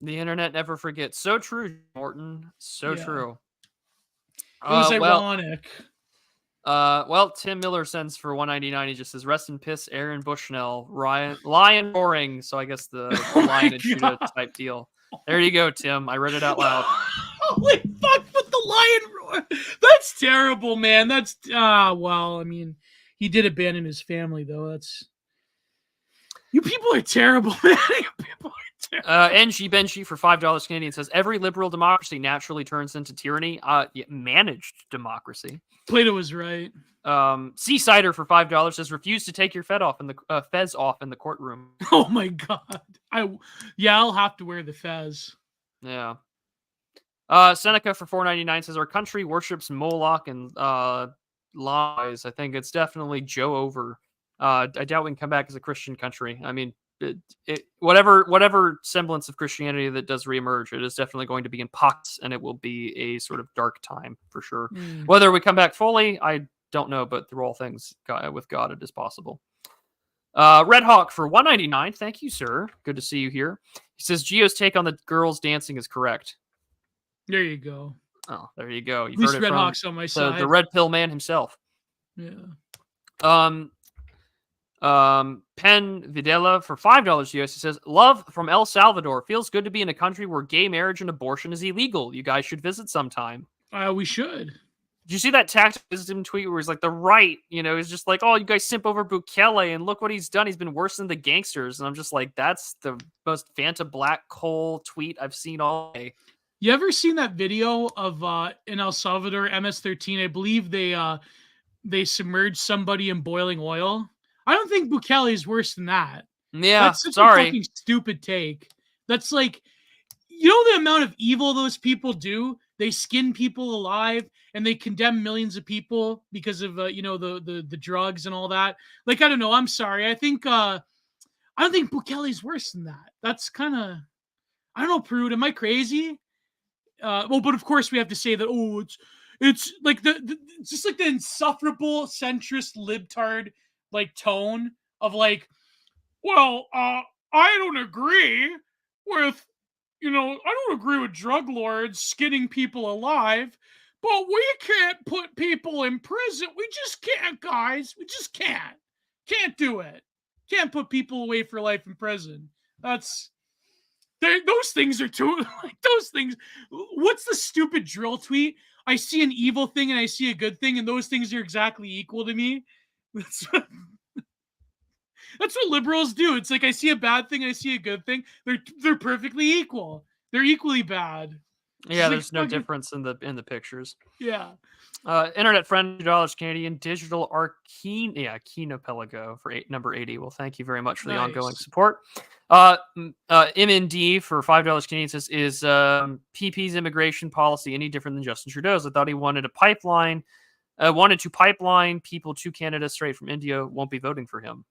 The internet never forgets. So true, Morton. So true. It was ironic. Well, Tim Miller sends for $1.99. He just says, rest in piss, Aaron Bushnell, lion roaring. So I guess the lion and Judah type deal. There you go, Tim. I read it out loud. Holy fuck with the lion roar. That's terrible, man. That's well, I mean, he did abandon his family though. You people are terrible, man. You people are terrible. NG Benji for $5 Canadian says every liberal democracy naturally turns into tyranny. Managed democracy. Plato was right. Seasider for $5 says refuse to take your fez off in the courtroom. Oh my god. I'll have to wear the fez. Yeah. Seneca for $4.99 says our country worships Moloch and lies. I think it's definitely Joe over. I doubt we can come back as a Christian country. I mean, whatever semblance of Christianity that does reemerge, it is definitely going to be in pockets, and it will be a sort of dark time for sure. Whether we come back fully, I don't know, but through all things with God, it is possible. Red Hawk for $1.99. Thank you, sir. Good to see you here. He says Gio's take on the girls dancing is correct. There you go. Oh, there you go. You've heard it Red Hawk's on my side. The red pill man himself. Yeah. Pen Videla for $5 US. He says, love from El Salvador. Feels good to be in a country where gay marriage and abortion is illegal. You guys should visit sometime. We should. Did you see that tactical wisdom tweet where he's like, the right, he's just like, oh, you guys simp over Bukele and look what he's done. He's been worse than the gangsters. And I'm just like, that's the most Fanta Black Coal tweet I've seen all day. You ever seen that video of in El Salvador, MS-13? I believe they submerged somebody in boiling oil. I don't think Bukele is worse than that. Yeah, that's such a fucking stupid take. That's like, the amount of evil those people do. They skin people alive and they condemn millions of people because of the drugs and all that. Like, I don't know. I'm sorry. I don't think Bukele's worse than that. That's kind of, I don't know, Prude. Am I crazy? But of course we have to say that. It's like it's just like the insufferable centrist libtard like tone of like, well, I don't agree with, I don't agree with drug lords skinning people alive, but we can't put people in prison. We just can't, guys. We just can't. Can't do it. Can't put people away for life in prison. Those things are too, like, those things. What's the stupid drill tweet? I see an evil thing and I see a good thing, and those things are exactly equal to me. That's what liberals do. It's like I see a bad thing, I see a good thing. They're perfectly equal. They're equally bad. Yeah, Like there's no fucking, difference in the pictures. yeah. Internet friend $2 Canadian digital Archipelago for number 80. Well, thank you very much for the ongoing Nice. support. MND for $5 Canadian says, is PP's immigration policy any different than Justin Trudeau's? I thought he wanted to pipeline people to Canada straight from India. Won't be voting for him.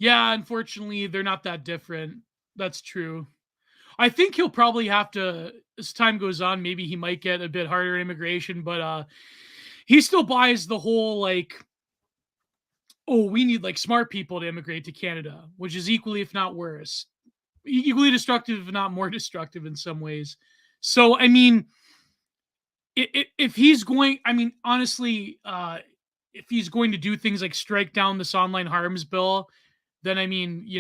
Yeah, unfortunately, they're not that different. That's true. I think he'll probably have to, as time goes on, maybe he might get a bit harder immigration, but he still buys the whole, like, oh, we need, like, smart people to immigrate to Canada, which is equally, if not worse, equally destructive, if not more destructive in some ways. So, I mean, if he's going, I mean, honestly, if he's going to do things like strike down this online harms bill, then I mean, yeah,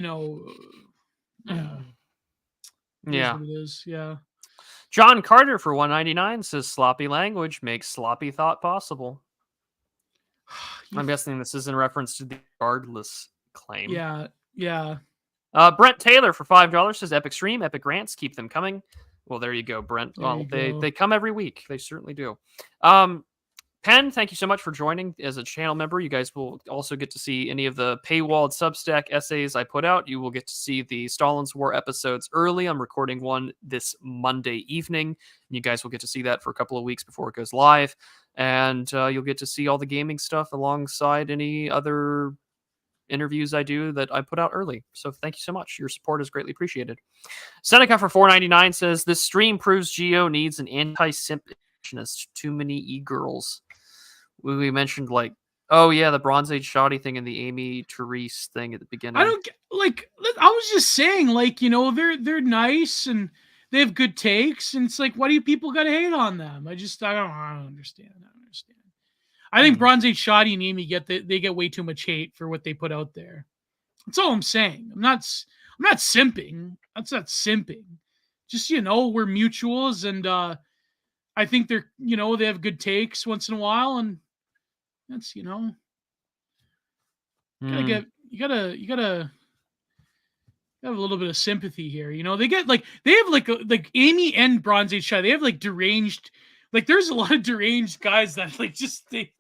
it is what it is. Yeah. John Carter for $1.99 says, sloppy language makes sloppy thought possible. I'm guessing this is in reference to the regardless claim. Yeah, yeah. Brent Taylor for $5 says, epic stream, epic rants, keep them coming. Well, there you go, Brent. Well, they come every week. They certainly do. Penn, thank you so much for joining as a channel member. You guys will also get to see any of the paywalled Substack essays I put out. You will get to see the Stalin's War episodes early. I'm recording one this Monday evening. You guys will get to see that for a couple of weeks before it goes live. And you'll get to see all the gaming stuff alongside any other interviews I do that I put out early. So thank you so much. Your support is greatly appreciated. Seneca for $4.99 says, this stream proves Gio needs an anti-simp. Too many e-girls. We mentioned, like, oh yeah, the Bronze Age shoddy thing and the Amy Therese thing at the beginning. I don't like. I was just saying, like, they're nice and they have good takes, and it's like, why do you people got to hate on them? I don't understand. I think Bronze Age shoddy and Amy they get way too much hate for what they put out there. That's all I'm saying. I'm not simping. That's not simping. Just, we're mutuals, and I think they're, they have good takes once in a while, and that's, you gotta have a little bit of sympathy here. They have Amy and Bronze Age Shy. They have like deranged, like there's a lot of deranged guys that like just they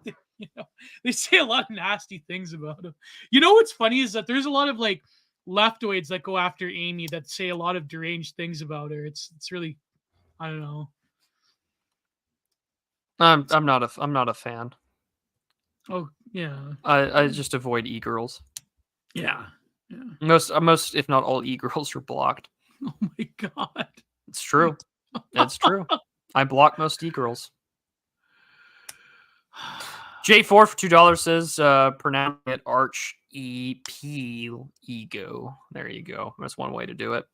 say a lot of nasty things about him. What's funny is that there's a lot of like leftoids that go after Amy that say a lot of deranged things about her. It's really, I don't know. I'm not a fan. Oh yeah. I just avoid e-girls. Yeah. Most, if not all, e-girls are blocked. Oh my god. It's true. That's true. I block most e-girls. J4 for $2 says, pronounce it ego. There you go. That's one way to do it.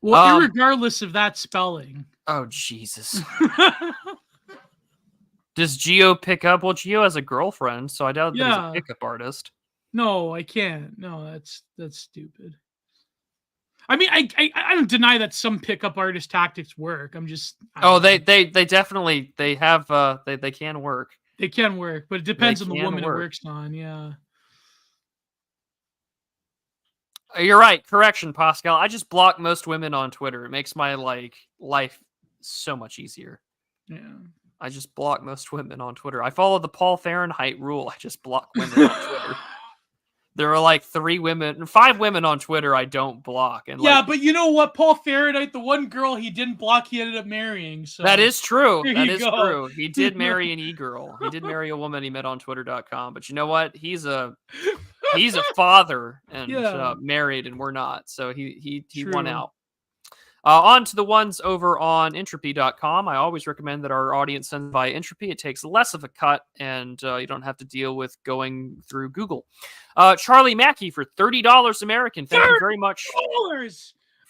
Well, regardless of that spelling. Oh Jesus. Does Gio pick up? Well, Gio has a girlfriend, so I doubt that he's a pickup artist. No, I can't. No, that's stupid. I mean, I don't deny that some pickup artist tactics work. I'm just. They definitely have they can work. They can work, but it depends on the woman it works on. Yeah. You're right. Correction, Pascal. I just block most women on Twitter. It makes my life so much easier. Yeah. I just block most women on Twitter. I follow the Paul Fahrenheit rule. I just block women on Twitter. There are like 5 women on Twitter I don't block. And yeah, but you know what? Paul Fahrenheit, the one girl he didn't block, he ended up marrying. So that is true. That is true. He did marry an e-girl. He did marry a woman he met on Twitter.com. But you know what? He's a father and married, and we're not. So he won out. On to the ones over on entropy.com. I always recommend that our audience send via Entropy. It takes less of a cut, and you don't have to deal with going through Google. Charlie Mackey for $30 American. Thank you very much for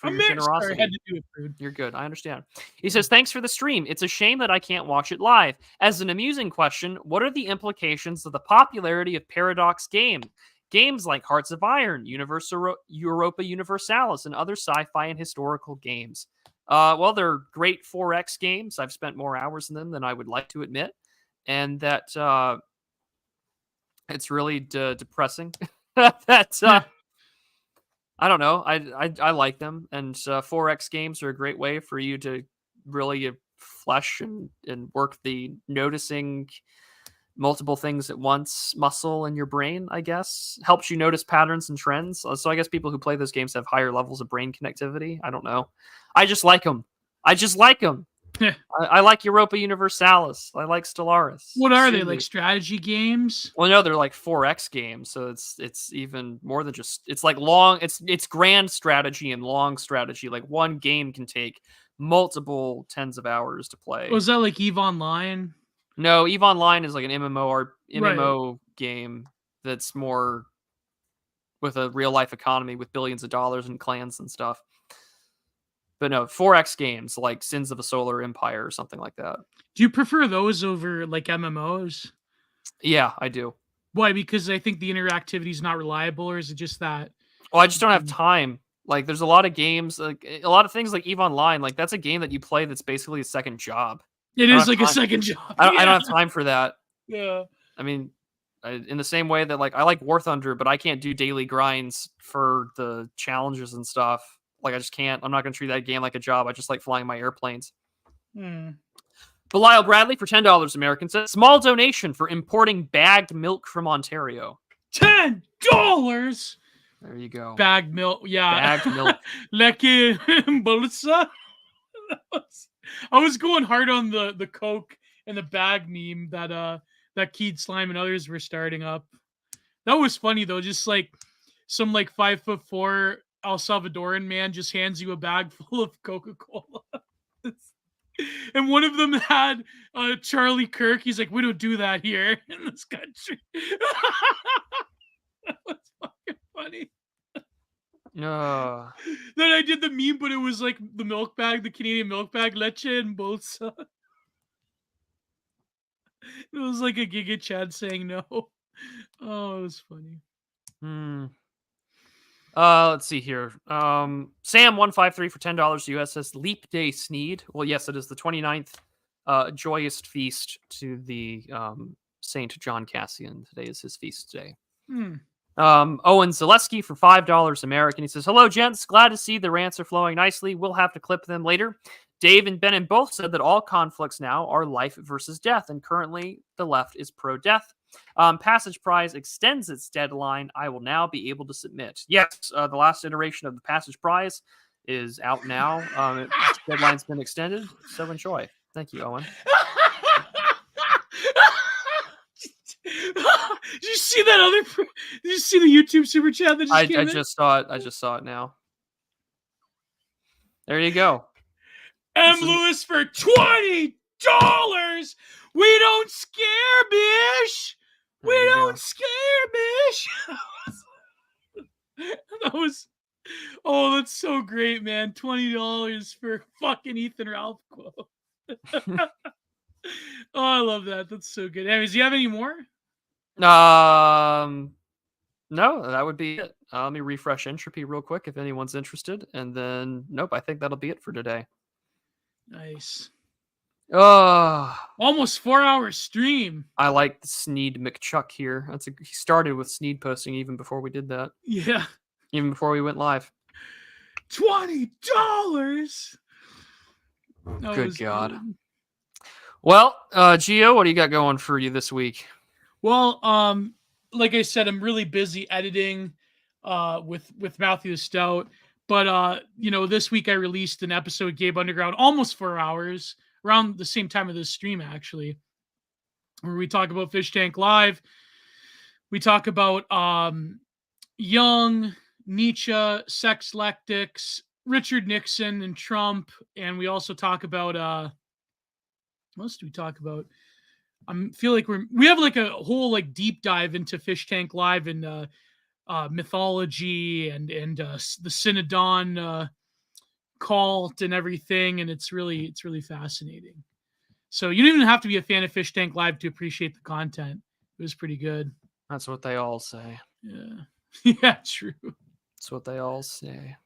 your generosity. Sorry, I had to do it, Prude. You're good. I understand. He says, thanks for the stream. It's a shame that I can't watch it live. As an amusing question, what are the implications of the popularity of Paradox games? Games like Hearts of Iron, Europa Universalis, and other sci-fi and historical games. Well, they're great 4X games. I've spent more hours in them than I would like to admit. And that it's really depressing. that I don't know. I like them. And 4X games are a great way for you to really flesh and work the noticing multiple things at once muscle in your brain, I guess. Helps you notice patterns and trends. So I guess people who play those games have higher levels of brain connectivity. I don't know. I just like them. I like Europa Universalis. I like Stellaris. What are they, like strategy games? Well, no, they're like 4X games, so it's even more than just. It's like long. It's grand strategy and long strategy. Like one game can take multiple tens of hours to play. Was that like EVE Online? No, EVE Online is like an MMO game that's more with a real life economy with billions of dollars and clans and stuff. But no, 4X games like Sins of a Solar Empire or something like that. Do you prefer those over like MMOs? Yeah, I do. Why? Because I think the interactivity is not reliable, or is it just that? Well, I just don't have time. Like, there's a lot of games, like a lot of things like EVE Online. Like, that's a game that you play that's basically a second job. It is like a second job. I don't have time for that. Yeah. I mean, in the same way that like I like War Thunder, but I can't do daily grinds for the challenges and stuff. Like I just can't. I'm not going to treat that game like a job. I just like flying my airplanes. Belial Bradley for $10 American says, small donation for importing bagged milk from Ontario. $10. There you go. Bagged milk. Yeah. Bagged milk. Leche bolsa. I was going hard on the Coke and the bag meme that Keed Slime and others were starting up. That was funny though. Just like some like 5'4" El Salvadoran man just hands you a bag full of Coca-Cola. And one of them had Charlie Kirk. He's like, we don't do that here in this country. That was fucking funny. Then I did the meme, but it was like the milk bag, the Canadian milk bag, leche and bolsa. It was like a Giga Chad saying no. Oh, it was funny. Let's see here. Sam153 for $10 US says Leap Day Sneed. Well, yes, it is the 29th joyous feast to the Saint John Cassian. Today is his feast day. Owen Zaleski for $5 American. He says, hello, gents. Glad to see the rants are flowing nicely. We'll have to clip them later. Dave and Ben both said that all conflicts now are life versus death, and currently the left is pro-death. Passage Prize extends its deadline. I will now be able to submit. Yes, the last iteration of the Passage Prize is out now. Its deadline's been extended, so enjoy. Thank you, Owen. Did you see that other? Did you see the YouTube super chat that just came in? I just saw it. I just saw it now. There you go. M. Lewis for $20. We don't scare, bish. We don't scare, bish. That was. Oh, that's so great, man. $20 for fucking Ethan Ralph quote. Oh, I love that. That's so good. Anyways, do you have any more? No, that would be it. Let me refresh Entropy real quick if anyone's interested, and then nope, I think that'll be it for today. Nice. Almost 4-hour stream. I like the Sneed McChuck here. He started with Sneed posting even before we did that. Yeah. Even before we went live. $20. Good God. Good. Well, Gio, what do you got going for you this week? Well, like I said, I'm really busy editing with Matthew the Stout. But, this week I released an episode of Gabe Underground, almost 4 hours, around the same time of this stream, actually, where we talk about Fish Tank Live. We talk about Jung, Nietzsche, sex lectics, Richard Nixon and Trump, and we also talk about what else do we talk about? I feel like we have like a whole like deep dive into Fish Tank Live and mythology and the Synodon cult and everything, and it's really fascinating. So you don't even have to be a fan of Fish Tank Live to appreciate the content. It was pretty good. That's what they all say. Yeah, yeah, true. That's what they all say.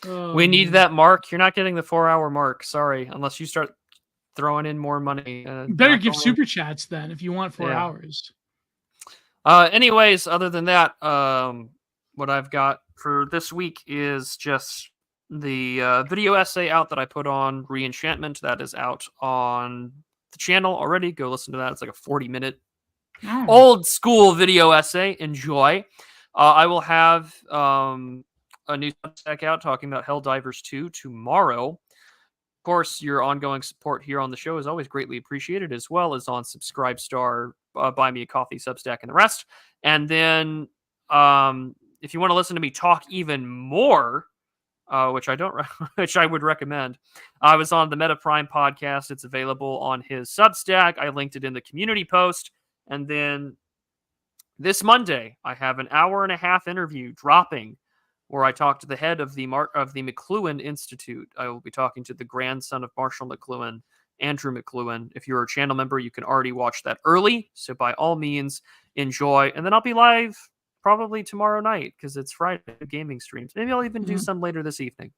Oh, We need man. that mark. You're not getting the 4-hour mark. Sorry, unless you start throwing in more money. You better give super chats then if you want 4 hours. Anyways, other than that, what I've got for this week is just the video essay out that I put on Reenchantment. That is out on the channel already. Go listen to that. It's like a 40-minute old school video essay. Enjoy. I will have a new Substack out talking about Helldivers 2 tomorrow. Of course, your ongoing support here on the show is always greatly appreciated, as well as on Subscribestar, Buy Me a Coffee, Substack, and the rest. And then, if you want to listen to me talk even more, which I would recommend, I was on the Meta Prime podcast. It's available on his Substack. I linked it in the community post. And then this Monday, I have an 1.5-hour interview dropping, where I talk to the head of the McLuhan Institute. I will be talking to the grandson of Marshall McLuhan, Andrew McLuhan. If you're a channel member, you can already watch that early. So by all means, enjoy. And then I'll be live probably tomorrow night because it's Friday gaming streams. Maybe I'll even do some later this evening.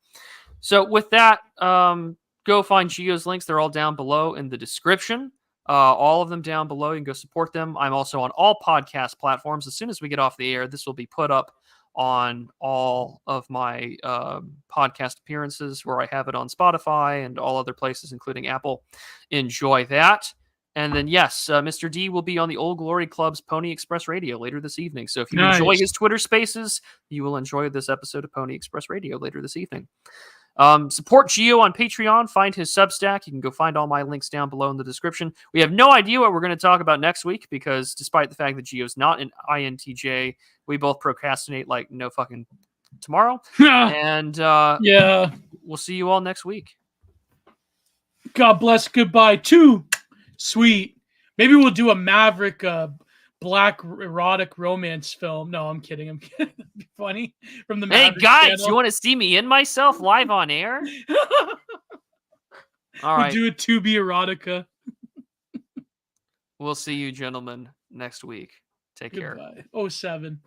So with that, go find Gio's links. They're all down below in the description. All of them down below. You can go support them. I'm also on all podcast platforms. As soon as we get off the air, this will be put up on all of my podcast appearances, where I have it on Spotify and all other places, including Apple. Enjoy that. And then, yes, Mr. D will be on the Old Glory Club's Pony Express Radio later this evening. So if you enjoy his Twitter spaces, you will enjoy this episode of Pony Express Radio later this evening. Support Gio on Patreon. Find his Substack. You can go find all my links down below in the description. We have no idea what we're going to talk about next week because despite the fact that Gio's not an INTJ, we both procrastinate like no fucking tomorrow. And yeah, we'll see you all next week. God bless. Goodbye. Too sweet. Maybe we'll do a Maverick black erotic romance film. No, I'm kidding. That'd be funny. From the Maverick Hey guys, channel. You want to see me in myself live on air? All right. We'll do a to be erotica. We'll see you gentlemen next week. Take care. Goodbye. 07.